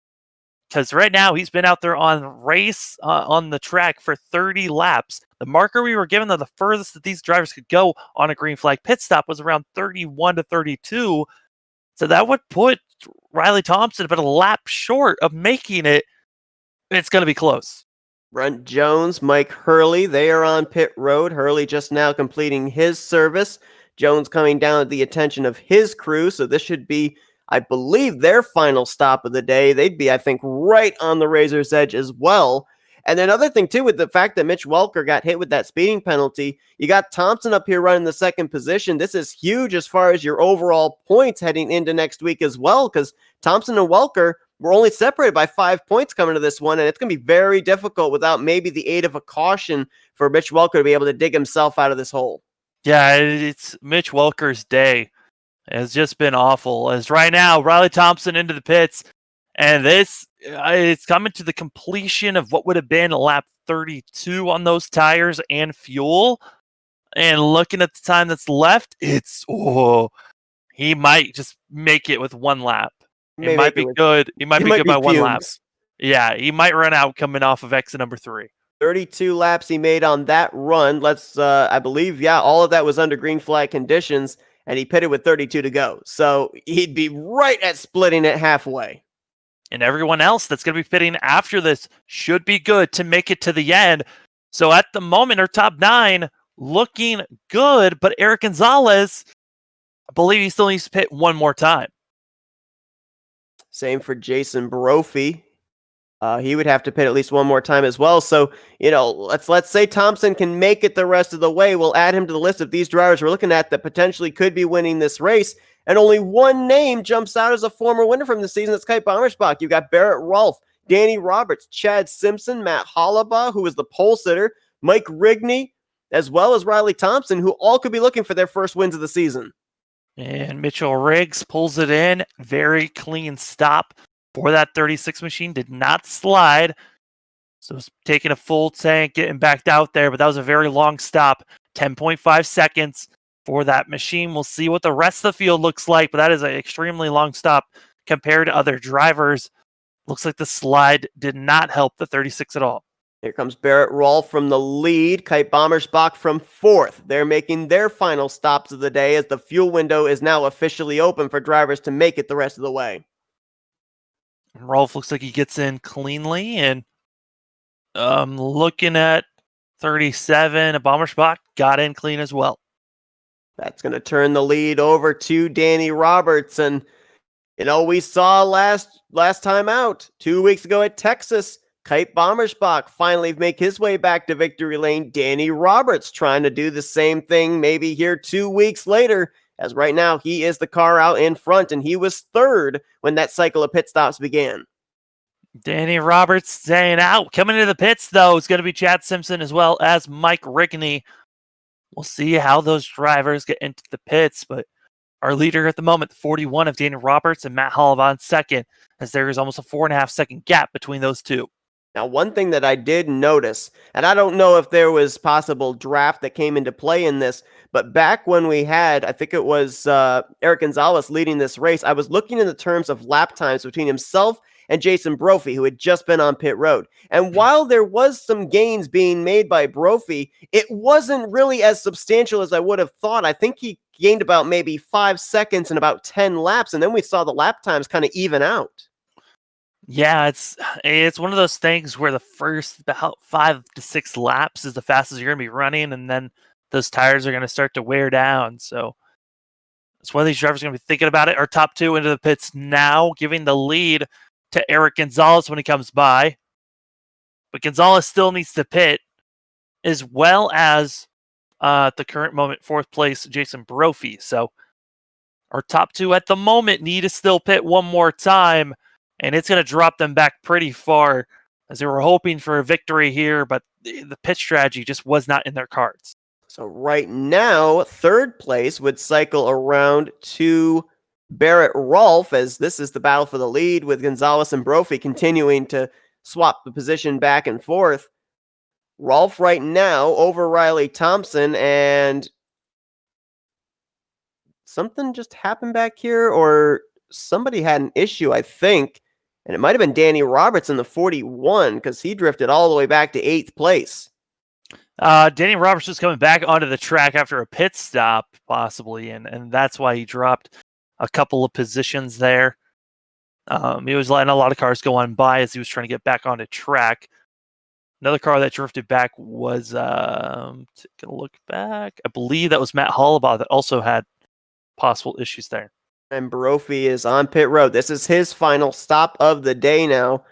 B: Because right now he's been out there on race on the track for 30 laps. The marker we were given, the furthest that these drivers could go on a green flag pit stop, was around 31 to 32. So that would put Riley Thompson about a lap short of making it. It's going to be close.
A: Brent Jones, Mike Hurley, they are on pit road. Hurley just now completing his service. Jones coming down at the attention of his crew. So this should be, I believe, their final stop of the day. They'd be, I think, right on the razor's edge as well. And then another thing, too, with the fact that Mitch Welker got hit with that speeding penalty, you got Thompson up here running the second position. This is huge as far as your overall points heading into next week as well, because Thompson and Welker were only separated by 5 points coming to this one, and it's going to be very difficult without maybe the aid of a caution for Mitch Welker to be able to dig himself out of this hole.
B: Yeah, it's Mitch Welker's day. It has just been awful. As right now, Riley Thompson into the pits, and this it's coming to the completion of what would have been lap 32 on those tires and fuel. And looking at the time that's left, he might just make it with one lap. It might be good. He might be good by one lap. Yeah, he might run out coming off of exit number 3.
A: 32 laps he made on that run. I believe, all of that was under green flag conditions, and he pitted with 32 to go. So he'd be right at splitting it halfway.
B: And everyone else that's going to be pitting after this should be good to make it to the end. So at the moment, our top 9 looking good, but Eric Gonzalez, I believe he still needs to pit one more time.
A: Same for Jason Brophy. He would have to pit at least one more time as well. So, let's say Thompson can make it the rest of the way. We'll add him to the list of these drivers we're looking at that potentially could be winning this race. And only one name jumps out as a former winner from the season. That's Kite Bommersbach. You've got Barrett Rolfe, Danny Roberts, Chad Simpson, Matt Hollabaugh, who was the pole sitter Mike Rigney, as well as Riley Thompson, who all could be looking for their first wins of the season.
B: And Mitchell Riggs pulls it in. Very clean stop for that 36 machine. Did not slide. So it's taking a full tank, getting backed out there, but that was a very long stop. 10.5 seconds for that machine. We'll see what the rest of the field looks like, but that is an extremely long stop compared to other drivers. Looks like the slide did not help the 36 at all.
A: Here comes Barrett Rolfe from the lead, Kite Bommersbach from fourth. They're making their final stops of the day as the fuel window is now officially open for drivers to make it the rest of the way.
B: Rolfe looks like he gets in cleanly, and looking at 37, Bommersbach got in clean as well.
A: That's going to turn the lead over to Danny Roberts. And, we saw last time out, 2 weeks ago at Texas, Kite Bommersbach finally make his way back to victory lane. Danny Roberts trying to do the same thing maybe here 2 weeks later, as right now he is the car out in front, and he was third when that cycle of pit stops began.
B: Danny Roberts staying out. Coming into the pits, though, is going to be Chad Simpson as well as Mike Rigney. We'll see how those drivers get into the pits, but our leader at the moment, 41 of Danny Roberts and Matt Hollivon second, as there is almost a 4.5 second gap between those two.
A: Now, one thing that I did notice, and I don't know if there was possible draft that came into play in this, but back when we had, I think it was Eric Gonzalez leading this race, I was looking in the terms of lap times between himself and Jason Brophy, who had just been on pit road. And while there was some gains being made by Brophy, it wasn't really as substantial as I would have thought. I think he gained about maybe 5 seconds in about 10 laps, and then we saw the lap times kind of even out.
B: Yeah, it's one of those things where the first about 5 to 6 laps is the fastest you're going to be running, and then those tires are going to start to wear down. So it's one of these drivers going to be thinking about it. Our top two into the pits now, giving the lead to Eric Gonzalez when he comes by. But Gonzalez still needs to pit, as well as at the current moment, fourth place, Jason Brophy. So our top two at the moment need to still pit one more time, and it's going to drop them back pretty far, as they were hoping for a victory here, but the pit strategy just was not in their cards.
A: So right now, third place would cycle around to Barrett Rolfe, as this is the battle for the lead, with Gonzalez and Brophy continuing to swap the position back and forth. Rolfe right now over Riley Thompson, and something just happened back here, or somebody had an issue, I think, and it might have been Danny Roberts in the 41, because he drifted all the way back to 8th place.
B: Danny Roberts was coming back onto the track after a pit stop, possibly, and that's why he dropped a couple of positions there. He was letting a lot of cars go on by as he was trying to get back onto track. Another car that drifted back was, taking a look back, I believe that was Matt Hollivon that also had possible issues there.
A: And Brophy is on pit road. This is his final stop of the day now.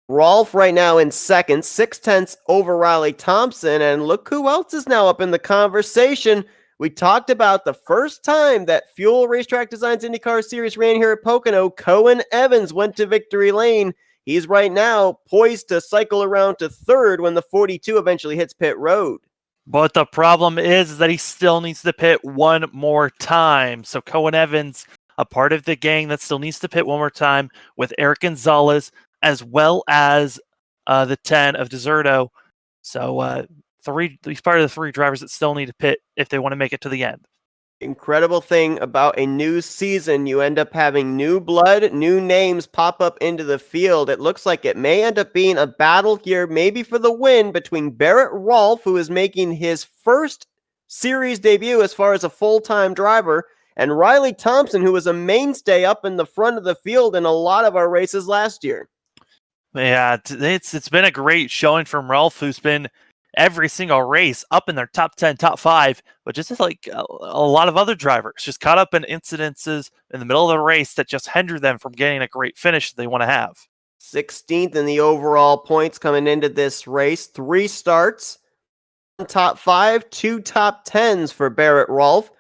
A: Rolfe right now in second, 0.6 over Riley Thompson, and look who else is now up in the conversation. We talked about the first time that Fuel Racetrack Designs IndyCar Series ran here at Pocono. Cohen Evans went to victory lane. He's right now poised to cycle around to third when the 42 eventually hits pit road.
B: But the problem is that he still needs to pit one more time. So Cohen Evans, a part of the gang that still needs to pit one more time with Eric Gonzalez, as well as the 10 of Deserto. So he's part of the 3 drivers that still need to pit if they want to make it to the end.
A: Incredible thing about a new season, you end up having new blood, new names pop up into the field. It looks like it may end up being a battle here, maybe for the win, between Barrett Rolfe, who is making his first series debut as far as a full-time driver, and Riley Thompson, who was a mainstay up in the front of the field in a lot of our races last year.
B: Yeah, it's been a great showing from Rolfe, who's been every single race up in their top 10, top 5, but just like a lot of other drivers, just caught up in incidences in the middle of the race that just hinder them from getting a great finish that they want to have.
A: 16th in the overall points coming into this race. 3 starts, 1 top 5, 2 top 10s for Barrett Rolfe,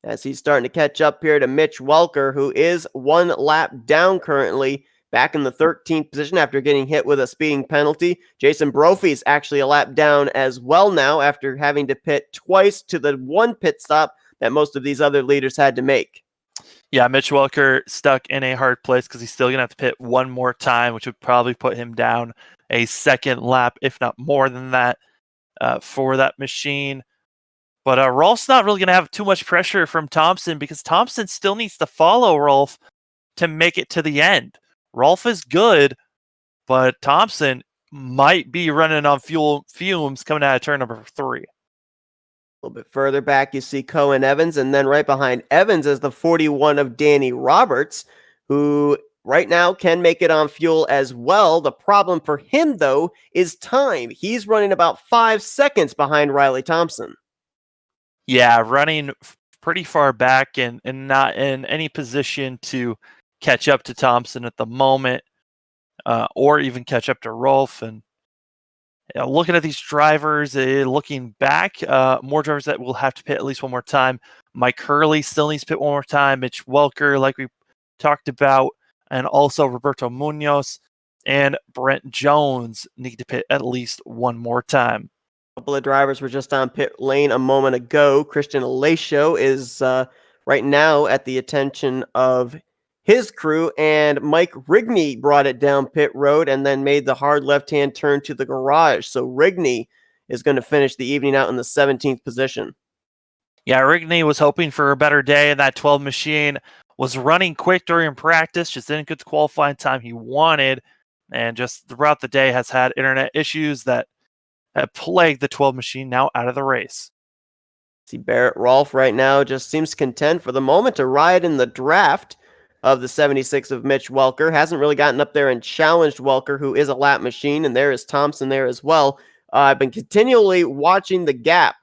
A: as he's starting to catch up here to Mitch Welker, who is 1 lap down currently. back in the 13th position after getting hit with a speeding penalty. Jason Brophy's actually a lap down as well now after having to pit twice to the one pit stop that most of these other leaders had to make.
B: Yeah, Mitch Welker stuck in a hard place because he's still going to have to pit one more time, which would probably put him down a second lap, if not more than that, for that machine. But Rolf's not really going to have too much pressure from Thompson because Thompson still needs to follow Rolf to make it to the end. Rolf is good, but Thompson might be running on fumes coming out of turn number 3.
A: A little bit further back, you see Cohen Evans, and then right behind Evans is the 41 of Danny Roberts, who right now can make it on fuel as well. The problem for him, though, is time. He's running about 5 seconds behind Riley Thompson.
B: Yeah, running pretty far back and not in any position to catch up to Thompson at the moment, or even catch up to Rolf. And looking at these drivers, looking back, more drivers that will have to pit at least one more time. Mike Hurley still needs to pit one more time. Mitch Welker, like we talked about, and also Roberto Munoz and Brent Jones need to pit at least one more time.
A: A couple of drivers were just on pit lane a moment ago. Christian Alessio is right now at the attention of his crew, and Mike Rigney brought it down pit road and then made the hard left-hand turn to the garage. So Rigney is going to finish the evening out in the 17th position.
B: Yeah, Rigney was hoping for a better day, and that 12 machine was running quick during practice, just didn't get the qualifying time he wanted, and just throughout the day has had internet issues that have plagued the 12 machine, now out of the race.
A: See, Barrett Rolfe right now just seems content for the moment to ride in the draft of the 76 of Mitch Welker. Hasn't really gotten up there and challenged Welker, who is a lap machine, and there is Thompson there as well. I've been continually watching the gap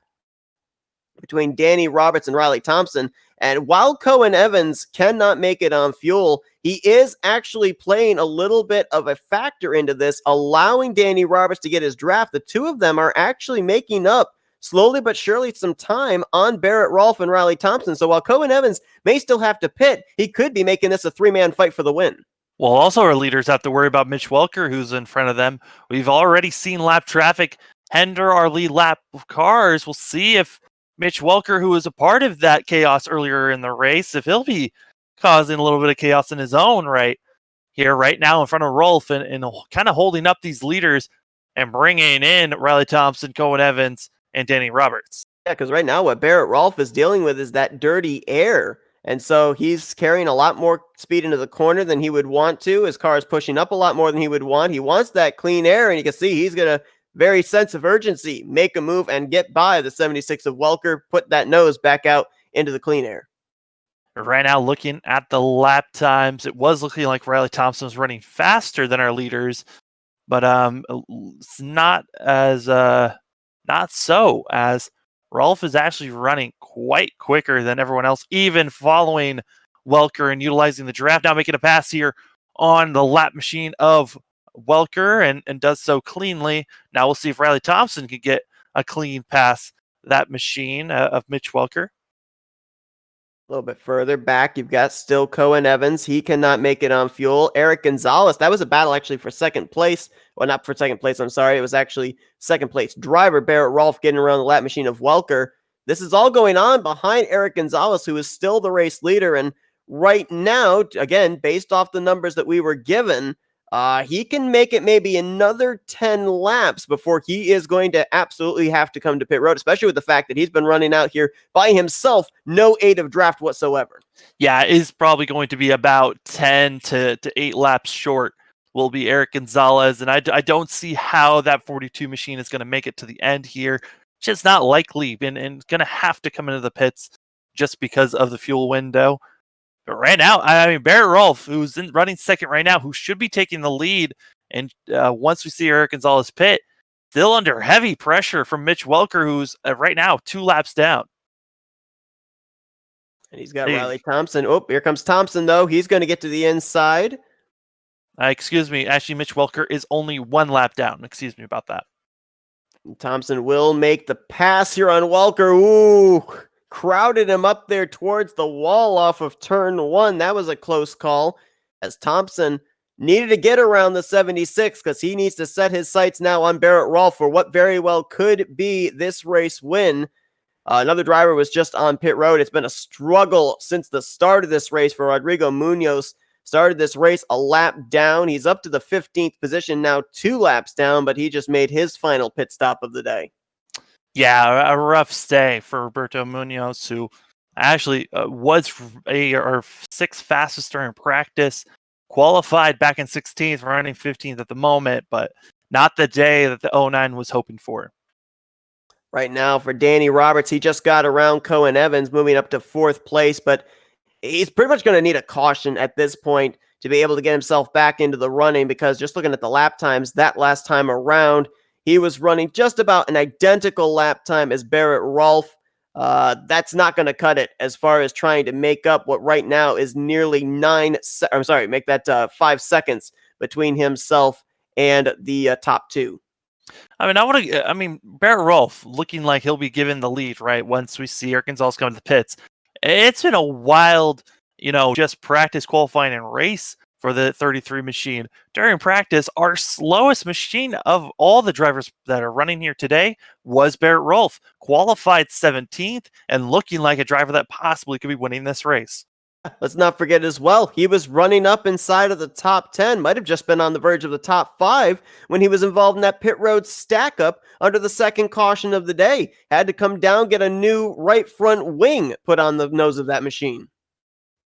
A: between Danny Roberts and Riley Thompson, and while Cohen Evans cannot make it on fuel, he is actually playing a little bit of a factor into this, allowing Danny Roberts to get his draft. The two of them are actually making up slowly but surely some time on Barrett Rolfe and Riley Thompson. So while Cohen Evans may still have to pit, he could be making this a 3-man fight for the win.
B: Well, also our leaders have to worry about Mitch Welker, who's in front of them. We've already seen lap traffic hinder our lead lap of cars. We'll see if Mitch Welker, who was a part of that chaos earlier in the race, if he'll be causing a little bit of chaos in his own right here, right now in front of Rolf, and kind of holding up these leaders and bringing in Riley Thompson, Cohen Evans, and Danny Roberts.
A: Yeah, because right now what Barrett Rolfe is dealing with is that dirty air. And so he's carrying a lot more speed into the corner than he would want to. His car is pushing up a lot more than he would want. He wants that clean air, and you can see he's going to, very sense of urgency, make a move and get by the 76 of Welker, put that nose back out into the clean air.
B: Right now, looking at the lap times, it was looking like Riley Thompson was running faster than our leaders, but it's not so, as Rolf is actually running quite quicker than everyone else, even following Welker and utilizing the draft. Now making a pass here on the lap machine of Welker and does so cleanly. Now we'll see if Riley Thompson can get a clean pass that machine of Mitch Welker.
A: A little bit further back, you've got still Cohen Evans. He cannot make it on fuel. Eric Gonzalez, that was a battle actually for second place. Well, not for second place, I'm sorry. It was actually second place driver Barrett Rolfe getting around the lap machine of Welker. This is all going on behind Eric Gonzalez, who is still the race leader. And right now, again, based off the numbers that we were given, he can make it maybe another 10 laps before he is going to absolutely have to come to pit road, especially with the fact that he's been running out here by himself, no aid of draft whatsoever.
B: Yeah, it is probably going to be about 10 to 8 laps short will be Eric Gonzalez, and I don't see how that 42 machine is going to make it to the end here. Just not likely, and going to have to come into the pits just because of the fuel window. But right now, I mean, Barrett Rolfe, who's running second right now, who should be taking the lead, and once we see Eric Gonzalez pit, still under heavy pressure from Mitch Welker, who's right now 2 laps down.
A: And he's got Riley Thompson. Oh, here comes Thompson, though. He's going to get to the inside.
B: Excuse me. Actually, Mitch Welker is only 1 lap down. Excuse me about that.
A: And Thompson will make the pass here on Welker. Ooh, crowded him up there towards the wall off of turn 1. That was a close call, as Thompson needed to get around the 76 because he needs to set his sights now on Barrett Rolfe for what very well could be this race win. Another driver was just on pit road. It's been a struggle since the start of this race for Rodrigo Munoz. Started this race a lap down. He's up to the 15th position now, 2 laps down, but he just made his final pit stop of the day.
B: Yeah, a rough stay for Roberto Munoz, who actually was our 6th fastest during practice, qualified back in 16th, running 15th at the moment, but not the day that the 09 was hoping for.
A: Right now for Danny Roberts, he just got around Cohen Evans, moving up to 4th place, but he's pretty much going to need a caution at this point to be able to get himself back into the running, because just looking at the lap times, that last time around, he was running just about an identical lap time as Barrett Rolfe. That's not going to cut it as far as trying to make up what right now is nearly 5 seconds between himself and the top 2.
B: I mean, Barrett Rolfe looking like he'll be given the lead, right? Once we see Eric Gonzalez come to the pits. It's been a wild, just practice, qualifying, and race for the 33 machine. During practice, our slowest machine of all the drivers that are running here today was Barrett Rolfe, qualified 17th and looking like a driver that possibly could be winning this race.
A: Let's not forget as well, he was running up inside of the top 10, might have just been on the verge of the top 5 when he was involved in that pit road stack up under the second caution of the day. Had to come down, get a new right front wing put on the nose of that machine.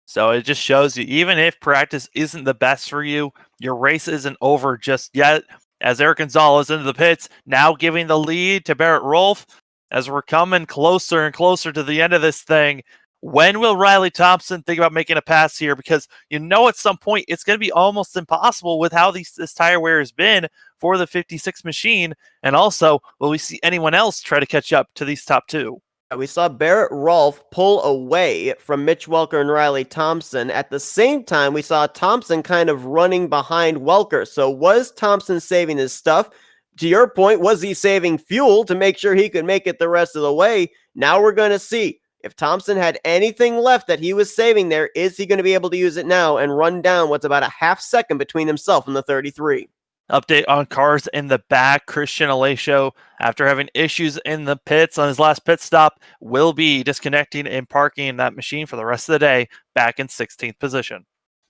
B: So it just shows you, even if practice isn't the best for you, your race isn't over just yet. As Eric Gonzalez into the pits, now giving the lead to Barrett Rolfe. As we're coming closer and closer to the end of this thing, when will Riley Thompson think about making a pass here? Because at some point it's going to be almost impossible with how this tire wear has been for the 56 machine. And also, will we see anyone else try to catch up to these top 2?
A: We saw Barrett Rolfe pull away from Mitch Welker and Riley Thompson. At the same time, we saw Thompson kind of running behind Welker. So was Thompson saving his stuff? To your point, was he saving fuel to make sure he could make it the rest of the way? Now we're going to see. If Thompson had anything left that he was saving there, is he going to be able to use it now and run down what's about a half second between himself and the 33?
B: Update on cars in the back. Christian Alesio, after having issues in the pits on his last pit stop, will be disconnecting and parking that machine for the rest of the day, back in 16th position.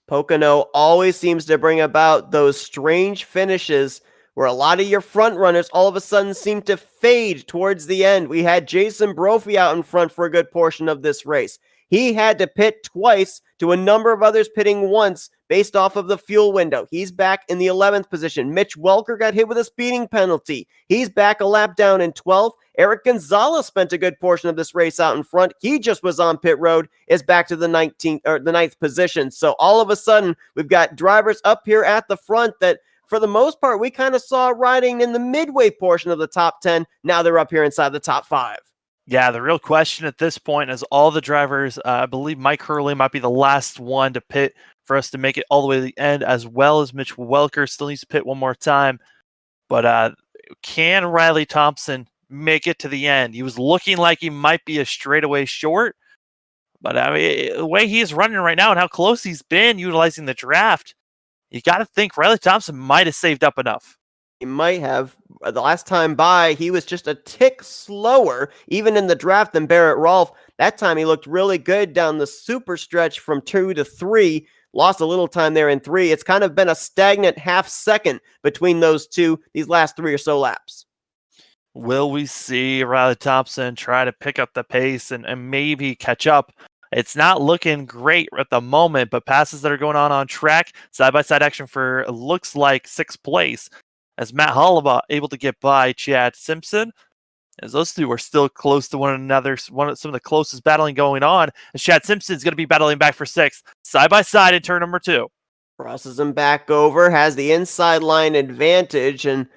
A: Pocono always seems to bring about those strange finishes where a lot of your front runners all of a sudden seem to fade towards the end. We had Jason Brophy out in front for a good portion of this race. He had to pit twice to a number of others pitting once based off of the fuel window. He's back in the 11th position. Mitch Welker got hit with a speeding penalty. He's back a lap down in 12th. Eric Gonzalez spent a good portion of this race out in front. He just was on pit road, is back to the 9th position. So all of a sudden, we've got drivers up here at the front that, for the most part, we kind of saw riding in the midway portion of the top 10. Now they're up here inside the top 5.
B: Yeah, the real question at this point is all the drivers. I believe Mike Hurley might be the last one to pit for us to make it all the way to the end, as well as Mitch Welker still needs to pit one more time. But can Riley Thompson make it to the end? He was looking like he might be a straightaway short. But I mean, the way he is running right now and how close he's been utilizing the draft, you got to think Riley Thompson might have saved up enough.
A: He might have. The last time by, he was just a tick slower, even in the draft, than Barrett Rolfe. That time he looked really good down the super stretch from 2 to 3. Lost a little time there in 3. It's kind of been a stagnant half second between those two these last 3 or so laps.
B: Will we see Riley Thompson try to pick up the pace and maybe catch up? It's not looking great at the moment, but passes that are going on track, side-by-side action for looks like 6th place, as Matt Hollabaugh able to get by Chad Simpson, as those two are still close to one another. Some of the closest battling going on, as Chad Simpson is going to be battling back for 6th, side-by-side in turn number 2.
A: Crosses him back over, has the inside line advantage, and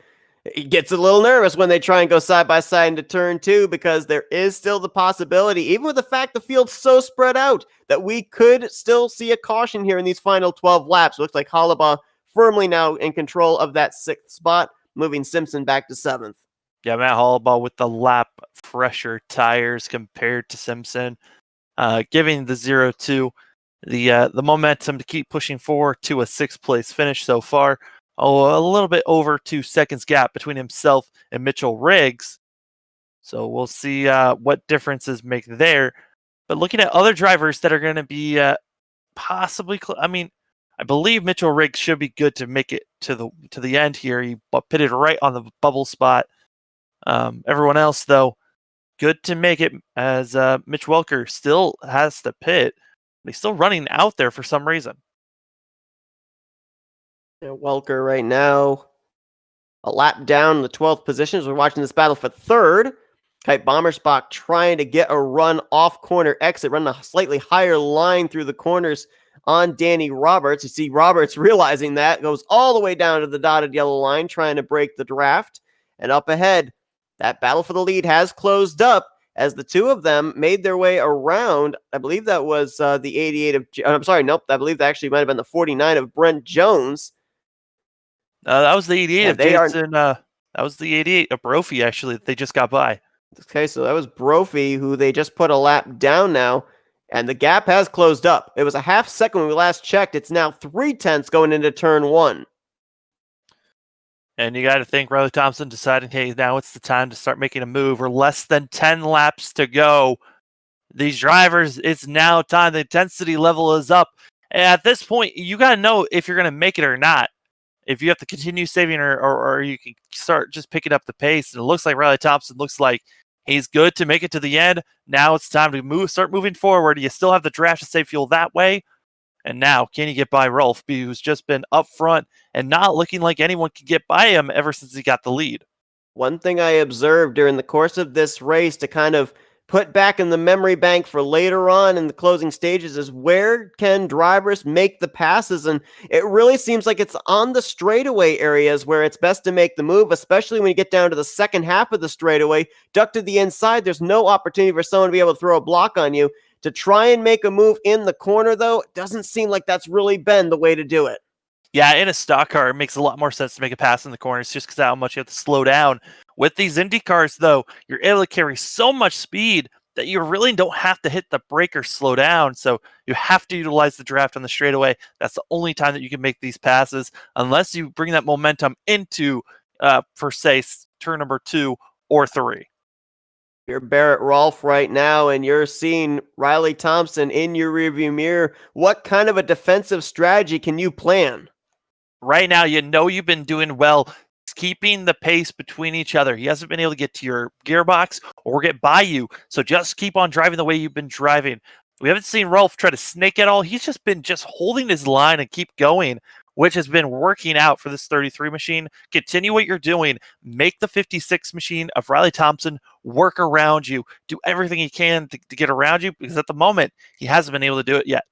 A: he gets a little nervous when they try and go side by side into turn 2, because there is still the possibility, even with the fact the field's so spread out, that we could still see a caution here in these final 12 laps. Looks like Hollabaugh firmly now in control of that 6th spot, moving Simpson back to 7th.
B: Yeah, Matt Hollabaugh with the lap fresher tires compared to Simpson, giving the 0-2. the momentum to keep pushing forward to a 6th place finish so far. A little bit over 2 seconds gap between himself and Mitchell Riggs. So we'll see what differences make there. But looking at other drivers that are going to be possibly, I believe Mitchell Riggs should be good to make it to the end here. He pitted right on the bubble spot. Everyone else, though, good to make it, as Mitch Welker still has to pit. But he's still running out there for some reason.
A: Welker right now a lap down in the 12th position as we're watching this battle for third. Kite Bommersbach trying to get a run off corner exit, run a slightly higher line through the corners on Danny Roberts. You see Roberts realizing that, goes all the way down to the dotted yellow line, trying to break the draft. And up ahead, that battle for the lead has closed up as the two of them made their way around. I believe that was the 88 of, I believe that actually might have been the 49 of Brent Jones.
B: That was the 88 of Jason. That was the 88 of Brophy, actually, that they just got by.
A: Okay, so that was Brophy, who they just put a lap down now, and the gap has closed up. It was a half second when we last checked. It's now 0.3 going into turn 1.
B: And you got to think Riley Thompson deciding, hey, now it's the time to start making a move. We're less than 10 laps to go. These drivers, it's now time. The intensity level is up. And at this point, you got to know if you're going to make it or not. If you have to continue saving or you can start just picking up the pace. And it looks like Riley Thompson looks like he's good to make it to the end. Now it's time to start moving forward. You still have the draft to save fuel that way. And now, can you get by Rolf, who's just been up front and not looking like anyone can get by him ever since he got the lead?
A: One thing I observed during the course of this race to kind of put back in the memory bank for later on in the closing stages is where can drivers make the passes, and it really seems like it's on the straightaway areas where it's best to make the move, especially when you get down to the second half of the straightaway, duck to the inside. There's no opportunity for someone to be able to throw a block on you. To try and make a move in the corner, though, it doesn't seem like that's really been the way to do it.
B: Yeah, in a stock car, it makes a lot more sense to make a pass in the corners just because of how much you have to slow down. With these Indy cars, though, you're able to carry so much speed that you really don't have to hit the brake or slow down. So you have to utilize the draft on the straightaway. That's the only time that you can make these passes, unless you bring that momentum into, for say, turn number 2 or 3.
A: You're Barrett Rolfe right now, and you're seeing Riley Thompson in your rearview mirror. What kind of a defensive strategy can you plan?
B: Right now, you know you've been doing well keeping the pace between each other. He hasn't been able to get to your gearbox or get by you, so just keep on driving the way you've been driving. We haven't seen Rolf try to snake at all. He's just been holding his line and keep going, which has been working out for this 33 machine. Continue what you're doing. Make the 56 machine of Riley Thompson work around you. Do everything he can to get around you, because at the moment, he hasn't been able to do it yet.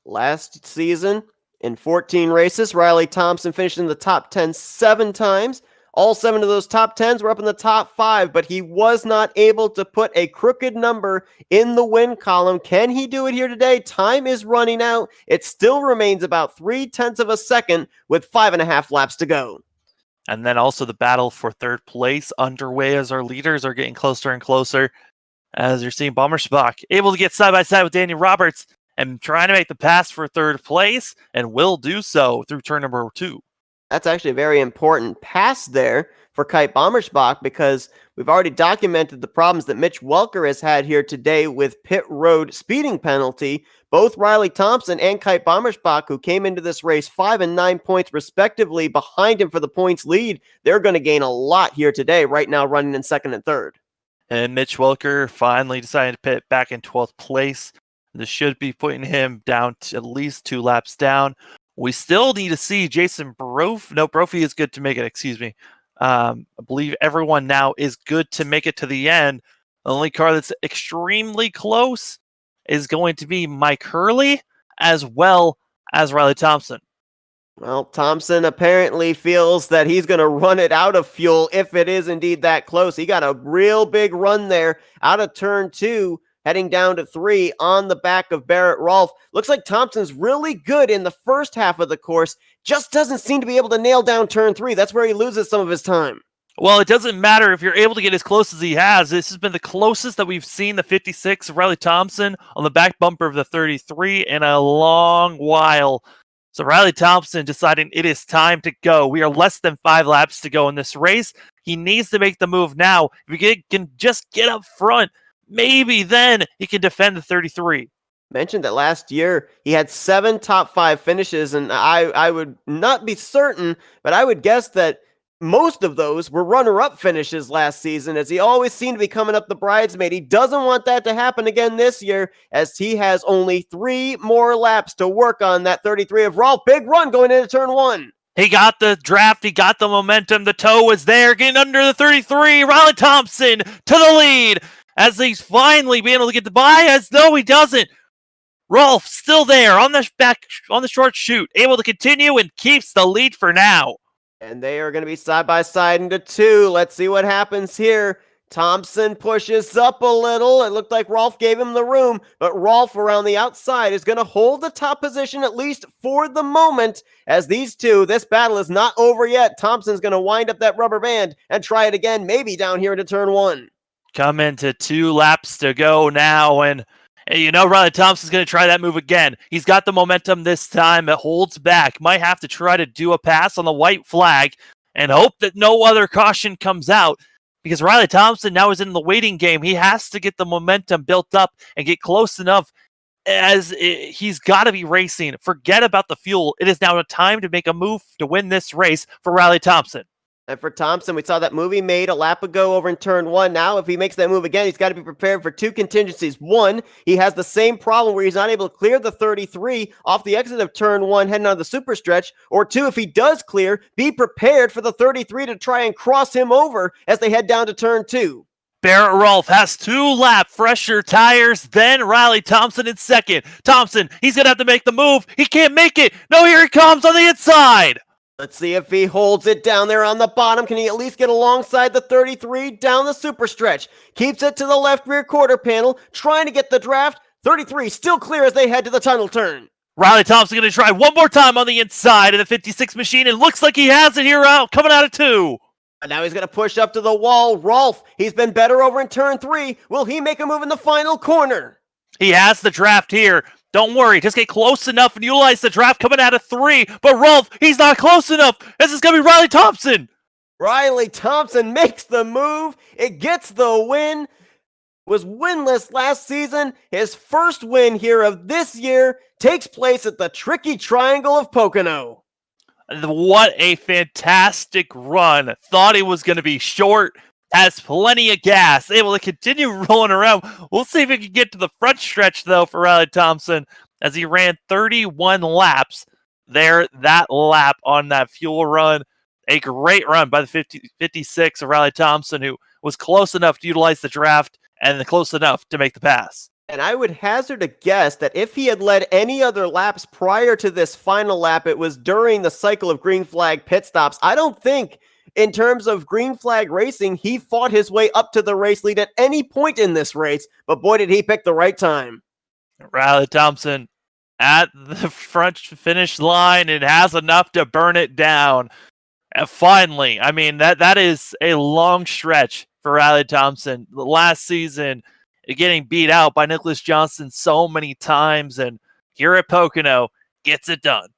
A: Last season, in 14 races, Riley Thompson finished in the top 10 7 times. All 7 of those top 10s were up in the top 5, but he was not able to put a crooked number in the win column. Can he do it here today? Time is running out. It still remains about 0.3 of a second with 5.5 laps to go.
B: And then also the battle for third place underway as our leaders are getting closer and closer. As you're seeing Bommersbach able to get side by side with Danny Roberts and trying to make the pass for third place, and will do so through turn number 2.
A: That's actually a very important pass there for Kite Bommersbach, because we've already documented the problems that Mitch Welker has had here today with pit road speeding penalty. Both Riley Thompson and Kite Bommersbach, who came into this race 5 and 9 points respectively behind him for the points lead, they're going to gain a lot here today, right now running in second and third.
B: And Mitch Welker finally decided to pit back in 12th place. This should be putting him down to at least 2 laps down. We still need to see Jason Brophy. No, Brophy is good to make it, excuse me. I believe everyone now is good to make it to the end. The only car that's extremely close is going to be Mike Hurley, as well as Riley Thompson.
A: Well, Thompson apparently feels that he's going to run it out of fuel if it is indeed that close. He got a real big run there out of turn 2. Heading down to 3 on the back of Barrett Rolfe. Looks like Thompson's really good in the first half of the course. Just doesn't seem to be able to nail down turn 3. That's where he loses some of his time.
B: Well, it doesn't matter if you're able to get as close as he has. This has been the closest that we've seen the 56 of Riley Thompson on the back bumper of the 33 in a long while. So Riley Thompson deciding it is time to go. We are less than 5 laps to go in this race. He needs to make the move now. If he can just get up front, maybe then he can defend the 33.
A: Mentioned that last year he had 7 top 5 finishes, and I would not be certain, but I would guess that most of those were runner-up finishes last season, as he always seemed to be coming up the bridesmaid. He doesn't want that to happen again this year, as he has only 3 more laps to work on that 33 of Rolf. Big run going into turn 1.
B: He got the draft. He got the momentum. The toe was there, getting under the 33. Riley Thompson to the lead as he's finally being able to get by, as though he doesn't. Rolf still there on the short chute, able to continue and keeps the lead for now.
A: And they are going to be side by side into 2. Let's see what happens here. Thompson pushes up a little. It looked like Rolf gave him the room, but Rolf around the outside is going to hold the top position, at least for the moment, as these two, this battle is not over yet. Thompson's going to wind up that rubber band and try it again, maybe down here into turn 1.
B: Come into 2 laps to go now, and you know Riley Thompson's going to try that move again. He's got the momentum this time. It holds back. Might have to try to do a pass on the white flag and hope that no other caution comes out, because Riley Thompson now is in the waiting game. He has to get the momentum built up and get close enough, as he's got to be racing. Forget about the fuel. It is now a time to make a move to win this race for Riley Thompson.
A: And for Thompson, we saw that move he made a lap ago over in turn 1. Now, if he makes that move again, he's got to be prepared for 2 contingencies. 1, he has the same problem where he's not able to clear the 33 off the exit of turn 1 heading on the super stretch. Or 2, if he does clear, be prepared for the 33 to try and cross him over as they head down to turn 2.
B: Barrett Rolf has 2 lap fresher tires, then Riley Thompson in second. Thompson, he's going to have to make the move. He can't make it. No, here he comes on the inside.
A: Let's see if he holds it down there on the bottom. Can he at least get alongside the 33 down the super stretch? Keeps it to the left rear quarter panel, trying to get the draft. 33 still clear as they head to the tunnel turn.
B: Riley Thompson going to try one more time on the inside of the 56 machine. It looks like he has it here coming out of 2.
A: And now he's going to push up to the wall. Rolf, he's been better over in turn 3. Will he make a move in the final corner?
B: He has the draft here. Don't worry, just get close enough and utilize the draft coming out of 3. But Rolf, he's not close enough. This is going to be Riley Thompson.
A: Riley Thompson makes the move. It gets the win. Was winless last season. His first win here of this year takes place at the tricky triangle of Pocono.
B: What a fantastic run. Thought he was going to be short. Has plenty of gas, able to continue rolling around. We'll see if he can get to the front stretch, though, for Riley Thompson, as he ran 31 laps there, that lap on that fuel run. A great run by the 56 of Riley Thompson, who was close enough to utilize the draft and close enough to make the pass.
A: And I would hazard a guess that if he had led any other laps prior to this final lap, it was during the cycle of green flag pit stops. I don't think, in terms of green flag racing, he fought his way up to the race lead at any point in this race, but boy, did he pick the right time.
B: Riley Thompson at the front finish line and has enough to burn it down. And finally, I mean, that is a long stretch for Riley Thompson. Last season, getting beat out by Nicholas Johnson so many times, and here at Pocono, gets it done.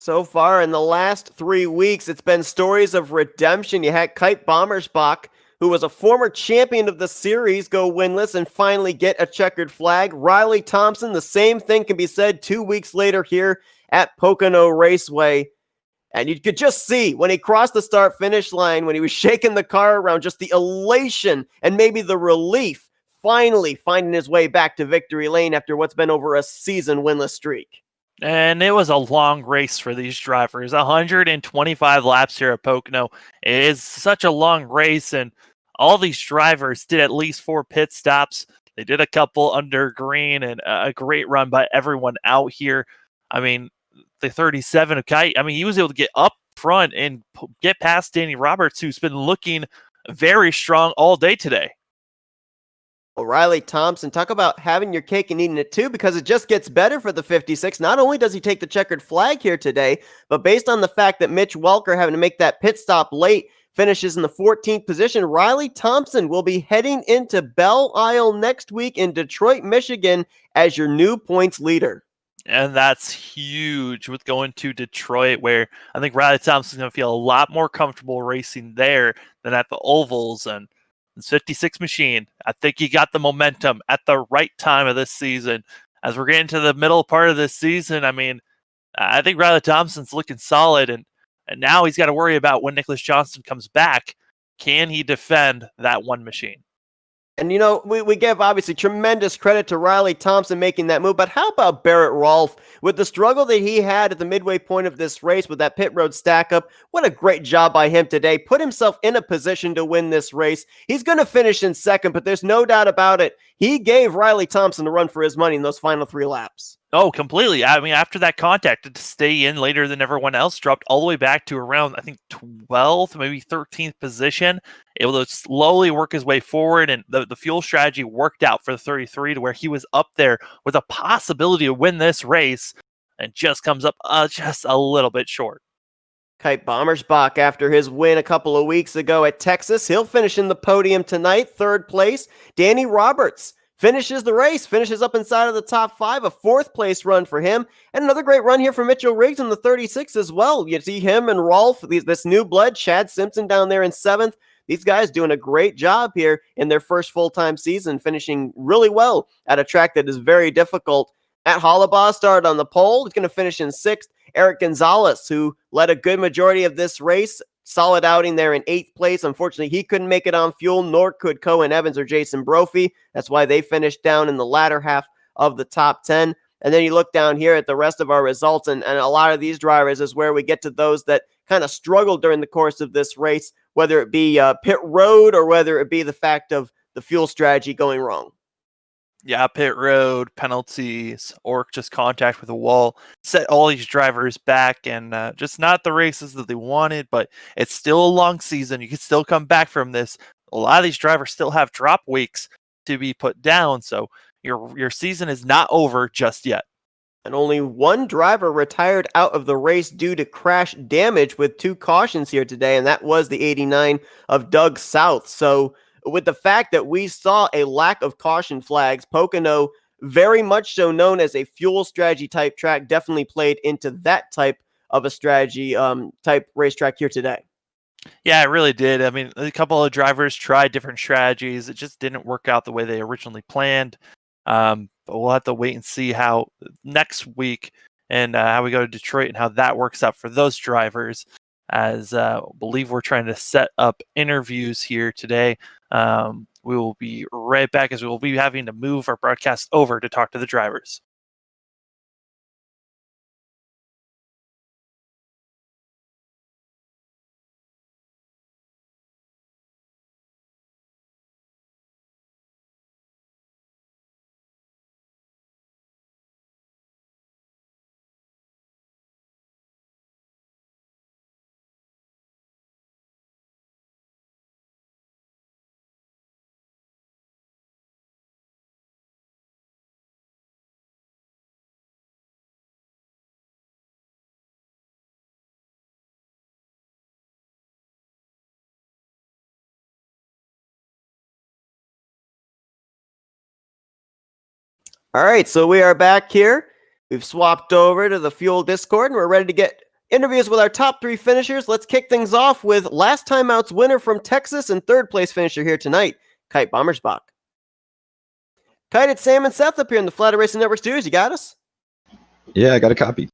A: So far in the last 3 weeks, it's been stories of redemption. You had Kite Bommersbach, who was a former champion of the series, go winless and finally get a checkered flag. Riley Thompson, the same thing can be said 2 weeks later here at Pocono Raceway. And you could just see when he crossed the start-finish line, when he was shaking the car around, just the elation and maybe the relief, finally finding his way back to victory lane after what's been over a season winless streak.
B: And it was a long race for these drivers. 125 laps here at Pocono. It is such a long race, and all these drivers did at least 4 pit stops. They did a couple under green, and a great run by everyone out here. I mean, the 37 of Kite, I mean, he was able to get up front and get past Danny Roberts, who's been looking very strong all day today.
A: Riley Thompson, talk about having your cake and eating it too, because it just gets better for the 56. Not only does he take the checkered flag here today, but based on the fact that Mitch Welker having to make that pit stop late finishes in the 14th position. Riley Thompson will be heading into Belle Isle next week in Detroit, Michigan as your new points leader.
B: And that's huge with going to Detroit, where I think Riley Thompson's going to feel a lot more comfortable racing there than at the ovals. And this 56 machine, I think he got the momentum at the right time of this season. As we're getting to the middle part of this season, I mean, I think Riley Thompson's looking solid, and now he's got to worry about when Nicholas Johnston comes back. Can he defend that one machine?
A: And, you know, we give obviously tremendous credit to Riley Thompson making that move, but how about Barrett Rolfe? With the struggle that he had at the midway point of this race with that pit road stack up, what a great job by him today. Put himself in a position to win this race. He's going to finish in second, but there's no doubt about it. He gave Riley Thompson a run for his money in those final 3 laps.
B: Oh, completely. I mean, after that contact, to stay in later than everyone else, dropped all the way back to around, I think, 12th, maybe 13th position, able to slowly work his way forward, and the fuel strategy worked out for the 33 to where he was up there with a possibility to win this race, and just comes up just a little bit short.
A: Kite Bommersbach, after his win a couple of weeks ago at Texas, he'll finish in the podium tonight, 3rd place. Danny Roberts finishes the race, finishes up inside of the top 5, a 4th place run for him, and another great run here for Mitchell Riggs in the 36 as well. You see him and Rolfe, this new blood, Chad Simpson down there in 7th. These guys doing a great job here in their first full-time season, finishing really well at a track that is very difficult. At Hollibaugh, started on the pole. He's going to finish in 6th. Eric Gonzalez, who led a good majority of this race, solid outing there in 8th place. Unfortunately, he couldn't make it on fuel, nor could Cohen Evans or Jason Brophy. That's why they finished down in the latter half of the top 10. And then you look down here at the rest of our results, and a lot of these drivers is where we get to those that kind of struggled during the course of this race, whether it be pit road or whether it be the fact of the fuel strategy going wrong.
B: Yeah, pit road, penalties, or just contact with a wall set all these drivers back, and just not the races that they wanted, but it's still a long season. You can still come back from this. A lot of these drivers still have drop weeks to be put down, so your season is not over just yet.
A: And only one driver retired out of the race due to crash damage with 2 cautions here today, and that was the 89 of Doug South. So with the fact that we saw a lack of caution flags, Pocono, very much so known as a fuel strategy type track, definitely played into that type of a strategy type racetrack here today.
B: Yeah, it really did. I mean, a couple of drivers tried different strategies. It just didn't work out the way they originally planned. But we'll have to wait and see how next week and how we go to Detroit and how that works out for those drivers. As I believe we're trying to set up interviews here today. We will be right back as we will be having to move our broadcast over to talk to the drivers.
A: All right, so we are back here. We've swapped over to the Fuel Discord, and we're ready to get interviews with our top 3 finishers. Let's kick things off with last time out's winner from Texas and 3rd place finisher here tonight, Kite Bommersbach. Kite, it's Sam and Seth up here in the Flatout Racing Network studios. You got us?
C: Yeah, I got a copy.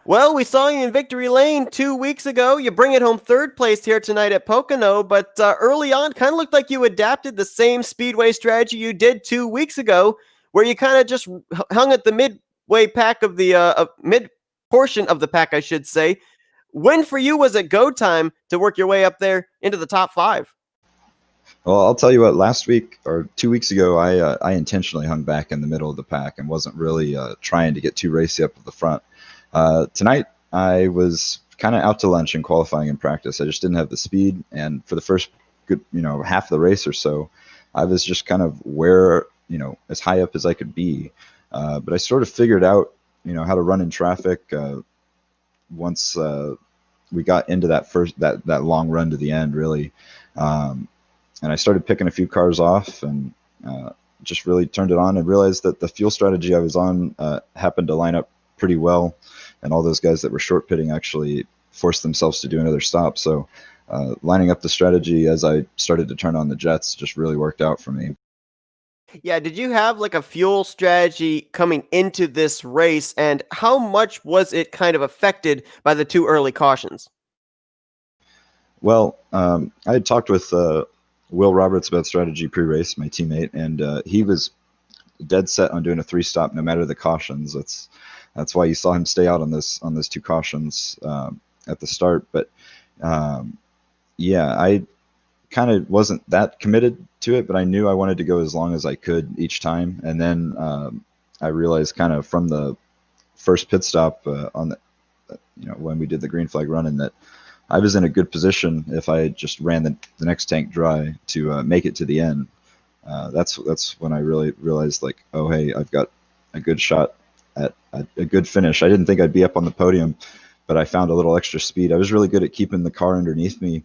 A: Well, we saw you in Victory Lane 2 weeks ago. You bring it home 3rd place here tonight at Pocono, but early on, kind of looked like you adapted the same speedway strategy you did 2 weeks ago, where you kind of just hung at the midway pack of the mid portion of the pack, I should say. When for you was it go time to work your way up there into the top 5?
C: Well, I'll tell you what, last week or 2 weeks ago, I intentionally hung back in the middle of the pack and wasn't really trying to get too racy up at the front. Tonight, I was kind of out to lunch in qualifying and practice. I just didn't have the speed, and for the first good, half of the race or so, I was just kind of where, as high up as I could be. But I sort of figured out, how to run in traffic once we got into that long run to the end really, and I started picking a few cars off and just really turned it on and realized that the fuel strategy I was on happened to line up pretty well, and all those guys that were short pitting actually forced themselves to do another stop. So lining up the strategy as I started to turn on the jets just really worked out for me.
A: Yeah, did you have like a fuel strategy coming into this race, and how much was it kind of affected by the two early cautions?
C: Well, I had talked with Will Roberts about strategy pre-race, my teammate, and he was dead set on doing a 3-stop no matter the cautions. That's why you saw him stay out on those 2 cautions at the start. But yeah, I kind of wasn't that committed to it, but I knew I wanted to go as long as I could each time. And then I realized kind of from the first pit stop on the when we did the green flag running that I was in a good position if I just ran the next tank dry to make it to the end. That's when I really realized, like, oh hey, I've got a good shot at a good finish. I didn't think I'd be up on the podium, but I found a little extra speed. I was really good at keeping the car underneath me,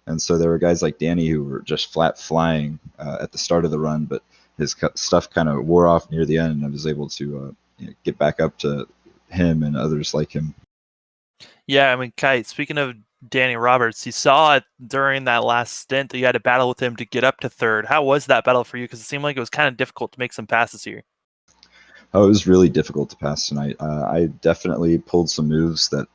C: and so there were guys like Danny who were just flat flying at the start of the run, but his stuff kind of wore off near the end, and I was able to get back up to him and others like him.
B: Yeah, I mean, Kite, speaking of Danny Roberts, you saw it during that last stint that you had to battle with him to get up to third. How was that battle for you? Because it seemed like it was kind of difficult to make some passes here.
C: Oh, it was really difficult to pass tonight. I definitely pulled some moves that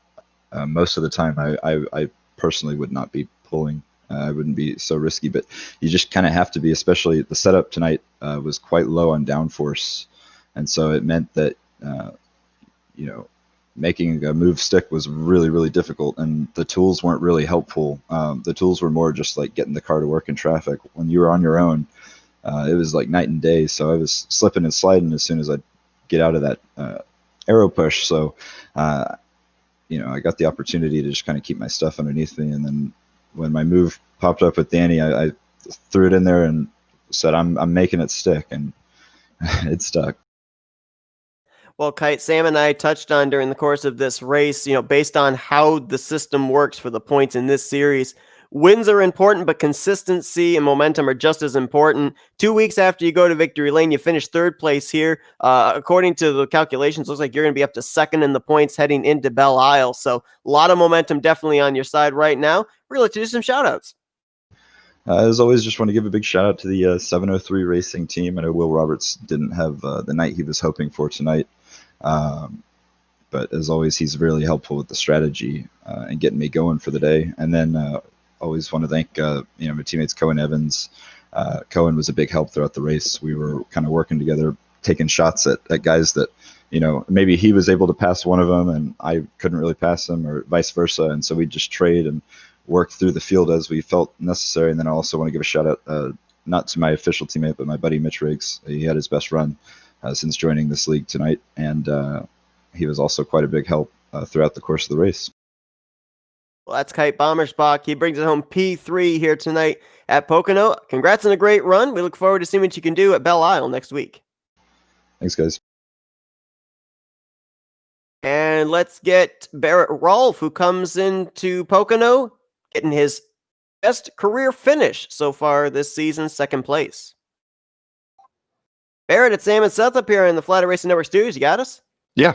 C: most of the time I personally would not be pulling. I wouldn't be so risky, but you just kind of have to be, especially the setup tonight was quite low on downforce. And so it meant that, making a move stick was really, really difficult, and the tools weren't really helpful. The tools were more just like getting the car to work in traffic. When you were on your own, it was like night and day. So I was slipping and sliding as soon as I'd get out of that aero push. So, I got the opportunity to just kind of keep my stuff underneath me. And then when my move popped up with Danny, I threw it in there and said, I'm making it stick, and it stuck.
A: Well, Kite, Sam and I touched on during the course of this race, based on how the system works for the points in this series, wins are important, but consistency and momentum are just as important. 2 weeks after you go to victory lane, you finish third place here. According to the calculations, looks like you're going to be up to second in the points heading into Belle Isle. So a lot of momentum definitely on your side right now. We're going to do some shout outs.
C: As always, just want to give a big shout out to the 703 Racing team. I know Will Roberts didn't have the night he was hoping for tonight. But as always, he's really helpful with the strategy and getting me going for the day. And then always want to thank my teammates Cohen Evans. Cohen was a big help throughout the race. We were kind of working together, taking shots at guys that maybe he was able to pass one of them and I couldn't really pass him, or vice versa. And so we just trade and work through the field as we felt necessary. And then I also want to give a shout out not to my official teammate, but my buddy Mitch Riggs. He had his best run since joining this league tonight, and he was also quite a big help throughout the course of the race.
A: Well, that's Kite Bommersbach. He brings it home P3 here tonight at Pocono. Congrats on a great run. We look forward to seeing what you can do at Belle Isle next week.
C: Thanks, guys.
A: And let's get Barrett Rolfe, who comes into Pocono, getting his best career finish so far this season, second place. Barrett, it's Sam and Seth up here in the Flatout Racing Network studios. You got us?
D: Yeah.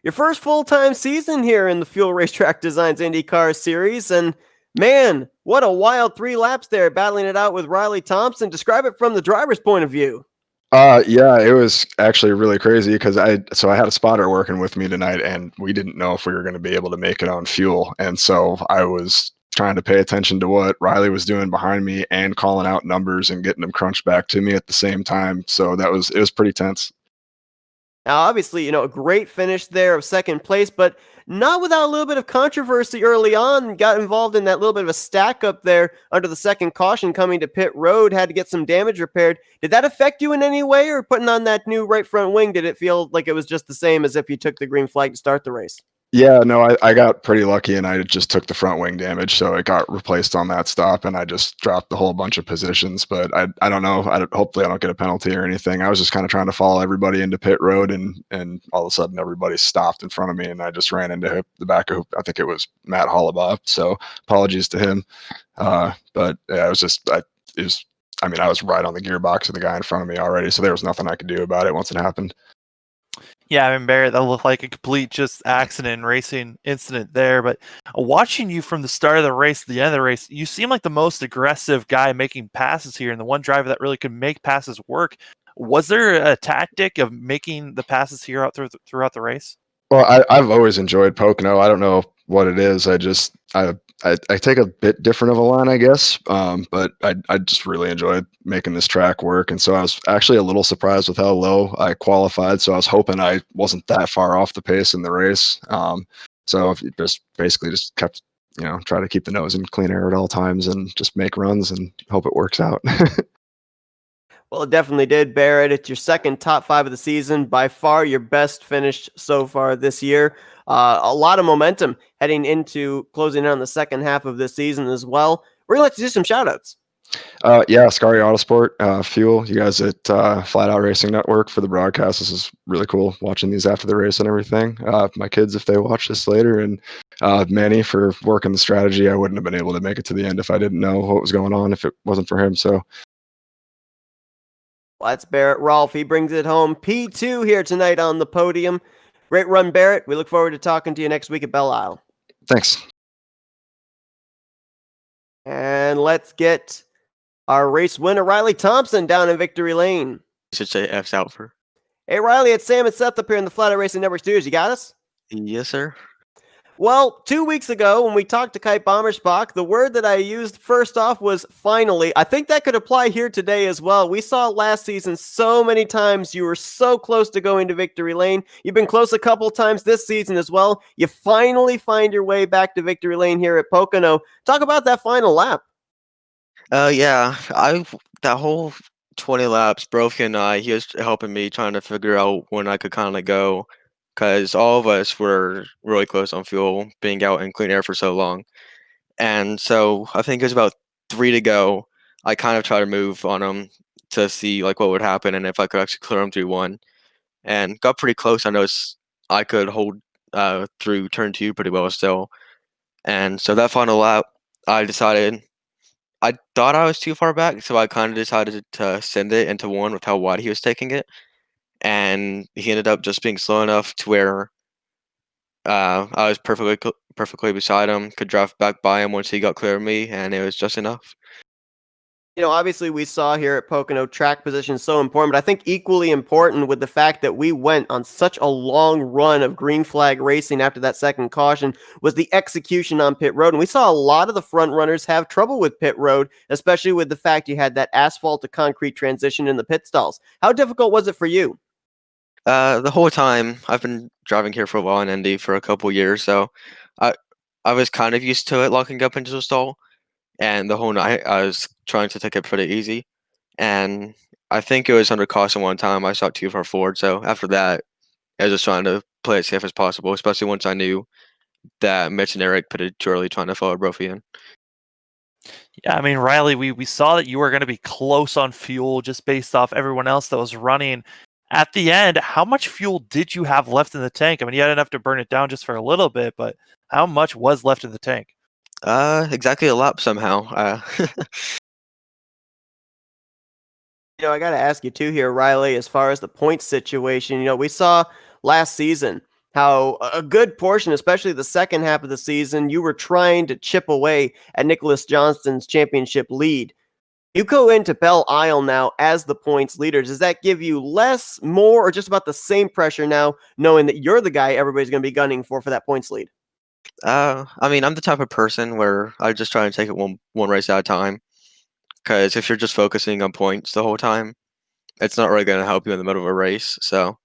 A: Your first full-time season here in the Fuel RaceTrackDesigns IndyCar series, and man, what a wild 3 laps there, battling it out with Riley Thompson. Describe it from the driver's point of view.
D: Yeah, it was actually really crazy because I had a spotter working with me tonight, and we didn't know if we were going to be able to make it on fuel, and so I was trying to pay attention to what Riley was doing behind me and calling out numbers and getting them crunched back to me at the same time. So it was pretty tense.
A: Now, obviously, a great finish there of second place, but not without a little bit of controversy early on. Got involved in that little bit of a stack up there under the second caution coming to pit road, had to get some damage repaired. Did that affect you in any way, or putting on that new right front wing, did it feel like it was just the same as if you took the green flag to start the race?
D: Yeah, no, I got pretty lucky and I just took the front wing damage, so it got replaced on that stop, and I just dropped a whole bunch of positions. But I don't know. Hopefully, I don't get a penalty or anything. I was just kind of trying to follow everybody into pit road, and all of a sudden, everybody stopped in front of me, and I just ran into the back of, I think it was Matt Hollabaugh. So apologies to him. But yeah, it was. I mean, I was right on the gearbox of the guy in front of me already, so there was nothing I could do about it once it happened.
B: Yeah, I mean, Barrett, that looked like a complete just accident racing incident there. But watching you from the start of the race to the end of the race, you seem like the most aggressive guy making passes here and the one driver that really could make passes work. Was there a tactic of making the passes here out throughout the race?
D: Well, I've always enjoyed Pocono. I don't know what it is. I take a bit different of a line, I guess. But I just really enjoyed making this track work. And so I was actually a little surprised with how low I qualified. So I was hoping I wasn't that far off the pace in the race. So if you just basically just kept, try to keep the nose in clean air at all times and just make runs and hope it works out.
A: Well, it definitely did, Barrett. It's your second top 5 of the season, by far your best finish so far this year. A lot of momentum heading into closing in on the second half of this season as well. We're going to like to do some shout-outs.
D: Yeah, Scary Autosport, Fuel, you guys at Flatout Racing Network for the broadcast. This is really cool watching these after the race and everything. My kids, if they watch this later, and Manny for working the strategy. I wouldn't have been able to make it to the end if I didn't know what was going on if it wasn't for him. So
A: Well, that's Barrett Rolfe. He brings it home. P2 here tonight on the podium. Great run, Barrett. We look forward to talking to you next week at Belle Isle.
D: thanks.
A: And let's get our race winner, Riley Thompson, down in Victory Lane.
E: Should say F's out for.
A: Hey, Riley, it's Sam and Seth up here in the Flatout Racing Network studios. You got us?
E: Yes, sir.
A: Well, 2 weeks ago when we talked to Kite Bommersbach, the word that I used first off was finally. I think that could apply here today as well. We saw last season so many times you were so close to going to victory lane. You've been close a couple times this season as well. You finally find your way back to victory lane here at Pocono. Talk about that final lap.
E: Yeah, that whole 20 laps, Brophy and he was helping me trying to figure out when I could kind of go, because all of us were really close on fuel, being out in clean air for so long. And so I think it was about 3 to go. I kind of tried to move on him to see like what would happen and if I could actually clear him through 1, and got pretty close. I noticed I could hold through turn 2 pretty well still. And so that final lap, I thought I was too far back, so I kind of decided to send it into 1 with how wide he was taking it, and he ended up just being slow enough to where I was perfectly beside him, could drive back by him once he got clear of me, and it was just enough.
A: You know, obviously we saw here at Pocono track position is so important, but I think equally important with the fact that we went on such a long run of green flag racing after that second caution was the execution on pit road. And we saw a lot of the front runners have trouble with pit road, especially with the fact you had that asphalt to concrete transition in the pit stalls. How difficult was it for you?
E: The whole time I've been driving here for a while in Indy for a couple years, so I I was kind of used to it locking up into a stall, and the whole night I was trying to take it pretty easy. And I think it was under caution one time I shot too far forward, so after that I was just trying to play it safe as possible, especially once I knew that Mitch and Eric pitted too early trying to follow Brophy in.
B: Yeah, I mean, Riley, we saw that you were going to be close on fuel just based off everyone else that was running. At the end, how much fuel did you have left in the tank? I mean, you had enough to burn it down just for a little bit, but how much was left in the tank?
E: Exactly a lap somehow.
A: You know, I got to ask you too here, Riley, as far as the points situation. You know, we saw last season how a good portion, especially the second half of the season, you were trying to chip away at Nicholas Johnston's championship lead. You go into Belle Isle now as the points leader. Does that give you less, more, or just about the same pressure now, knowing that you're the guy everybody's going to be gunning for that points lead?
E: I mean, I'm the type of person where I just try and take it one race at a time. Because if you're just focusing on points the whole time, it's not really going to help you in the middle of a race. So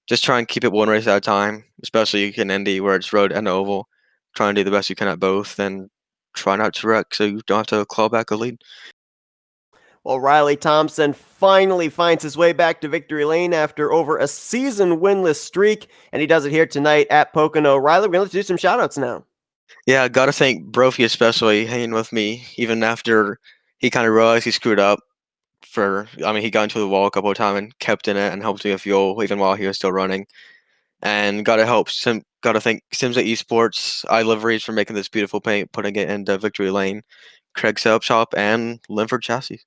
E: just try and keep it one race at a time, especially in Indy where it's road and oval. Try and do the best you can at both, and try not to wreck so you don't have to claw back a lead.
A: Well, Riley Thompson finally finds his way back to victory lane after over a season winless streak, and he does it here tonight at Pocono. Riley, we're going to do some shout-outs now.
E: Yeah, gotta thank Brophy especially hanging with me even after he kind of realized he screwed up. He got into the wall a couple of times and kept in it and helped me with fuel even while he was still running. And gotta thank Sims at Esports, iLiveries for making this beautiful paint, putting it into victory lane, Craig Setup Shop, and Linford Chassis.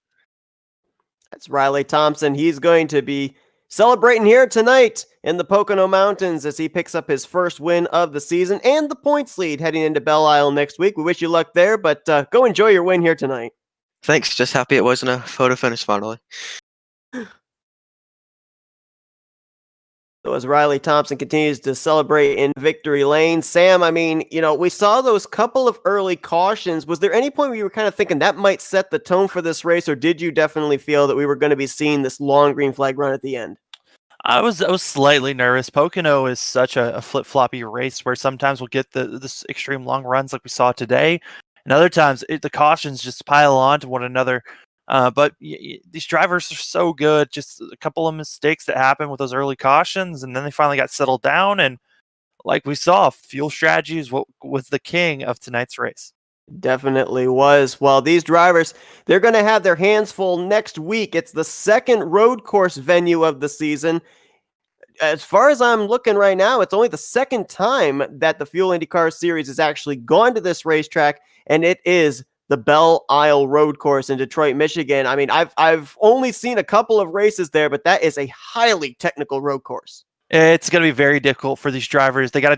A: That's Riley Thompson. He's going to be celebrating here tonight in the Pocono Mountains as he picks up his first win of the season and the points lead heading into Belle Isle next week. We wish you luck there, but go enjoy your win here tonight.
E: Thanks, just happy it wasn't a photo finish finally.
A: So as Riley Thompson continues to celebrate in victory lane, Sam, I mean, we saw those couple of early cautions. Was there any point where you were kind of thinking that might set the tone for this race, or did you definitely feel that we were going to be seeing this long green flag run at the end?
B: I was slightly nervous. Pocono is such a flip-floppy race where sometimes we'll get this extreme long runs like we saw today, and other times the cautions just pile on to one another. But these drivers are so good. Just a couple of mistakes that happened with those early cautions, and then they finally got settled down. And like we saw, fuel strategy is what was the king of tonight's race.
A: Definitely was. Well, these drivers, they're going to have their hands full next week. It's the second road course venue of the season. As far as I'm looking right now, it's only the second time that the Fuel IndyCar Series has actually gone to this racetrack, and it is the Belle Isle Road Course in Detroit, Michigan. I mean, I've only seen a couple of races there, but that is a highly technical road course.
B: It's going to be very difficult for these drivers. They got to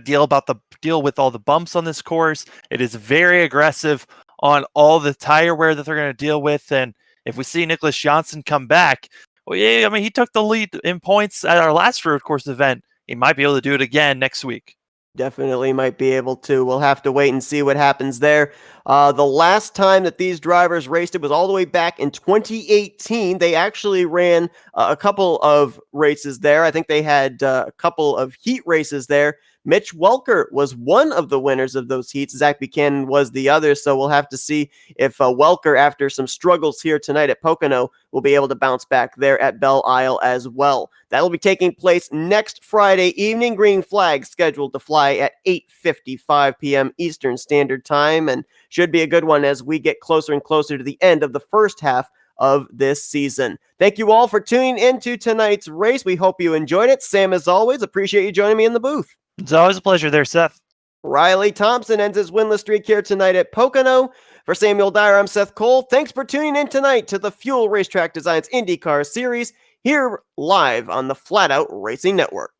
B: deal with all the bumps on this course. It is very aggressive on all the tire wear that they're going to deal with. And if we see Nicholas Johnson come back, well, yeah, I mean, he took the lead in points at our last road course event. He might be able to do it again next week.
A: Definitely might be able to. We'll have to wait and see what happens there. The last time that these drivers raced, it was all the way back in 2018. They actually ran a couple of races there. I think they had a couple of heat races there. Mitch Welker was one of the winners of those heats. Zach Buchanan was the other. So we'll have to see if Welker, after some struggles here tonight at Pocono, will be able to bounce back there at Belle Isle as well. That'll be taking place next Friday evening. Green flag scheduled to fly at 8:55 p.m. Eastern Standard Time, and should be a good one as we get closer and closer to the end of the first half of this season. Thank you all for tuning into tonight's race. We hope you enjoyed it. Sam, as always, appreciate you joining me in the booth.
B: It's always a pleasure there, Seth.
A: Riley Thompson ends his winless streak here tonight at Pocono. For Samuel Dyer, I'm Seth Cole. Thanks for tuning in tonight to the Fuel Racetrack Designs IndyCar Series here live on the Flatout Racing Network.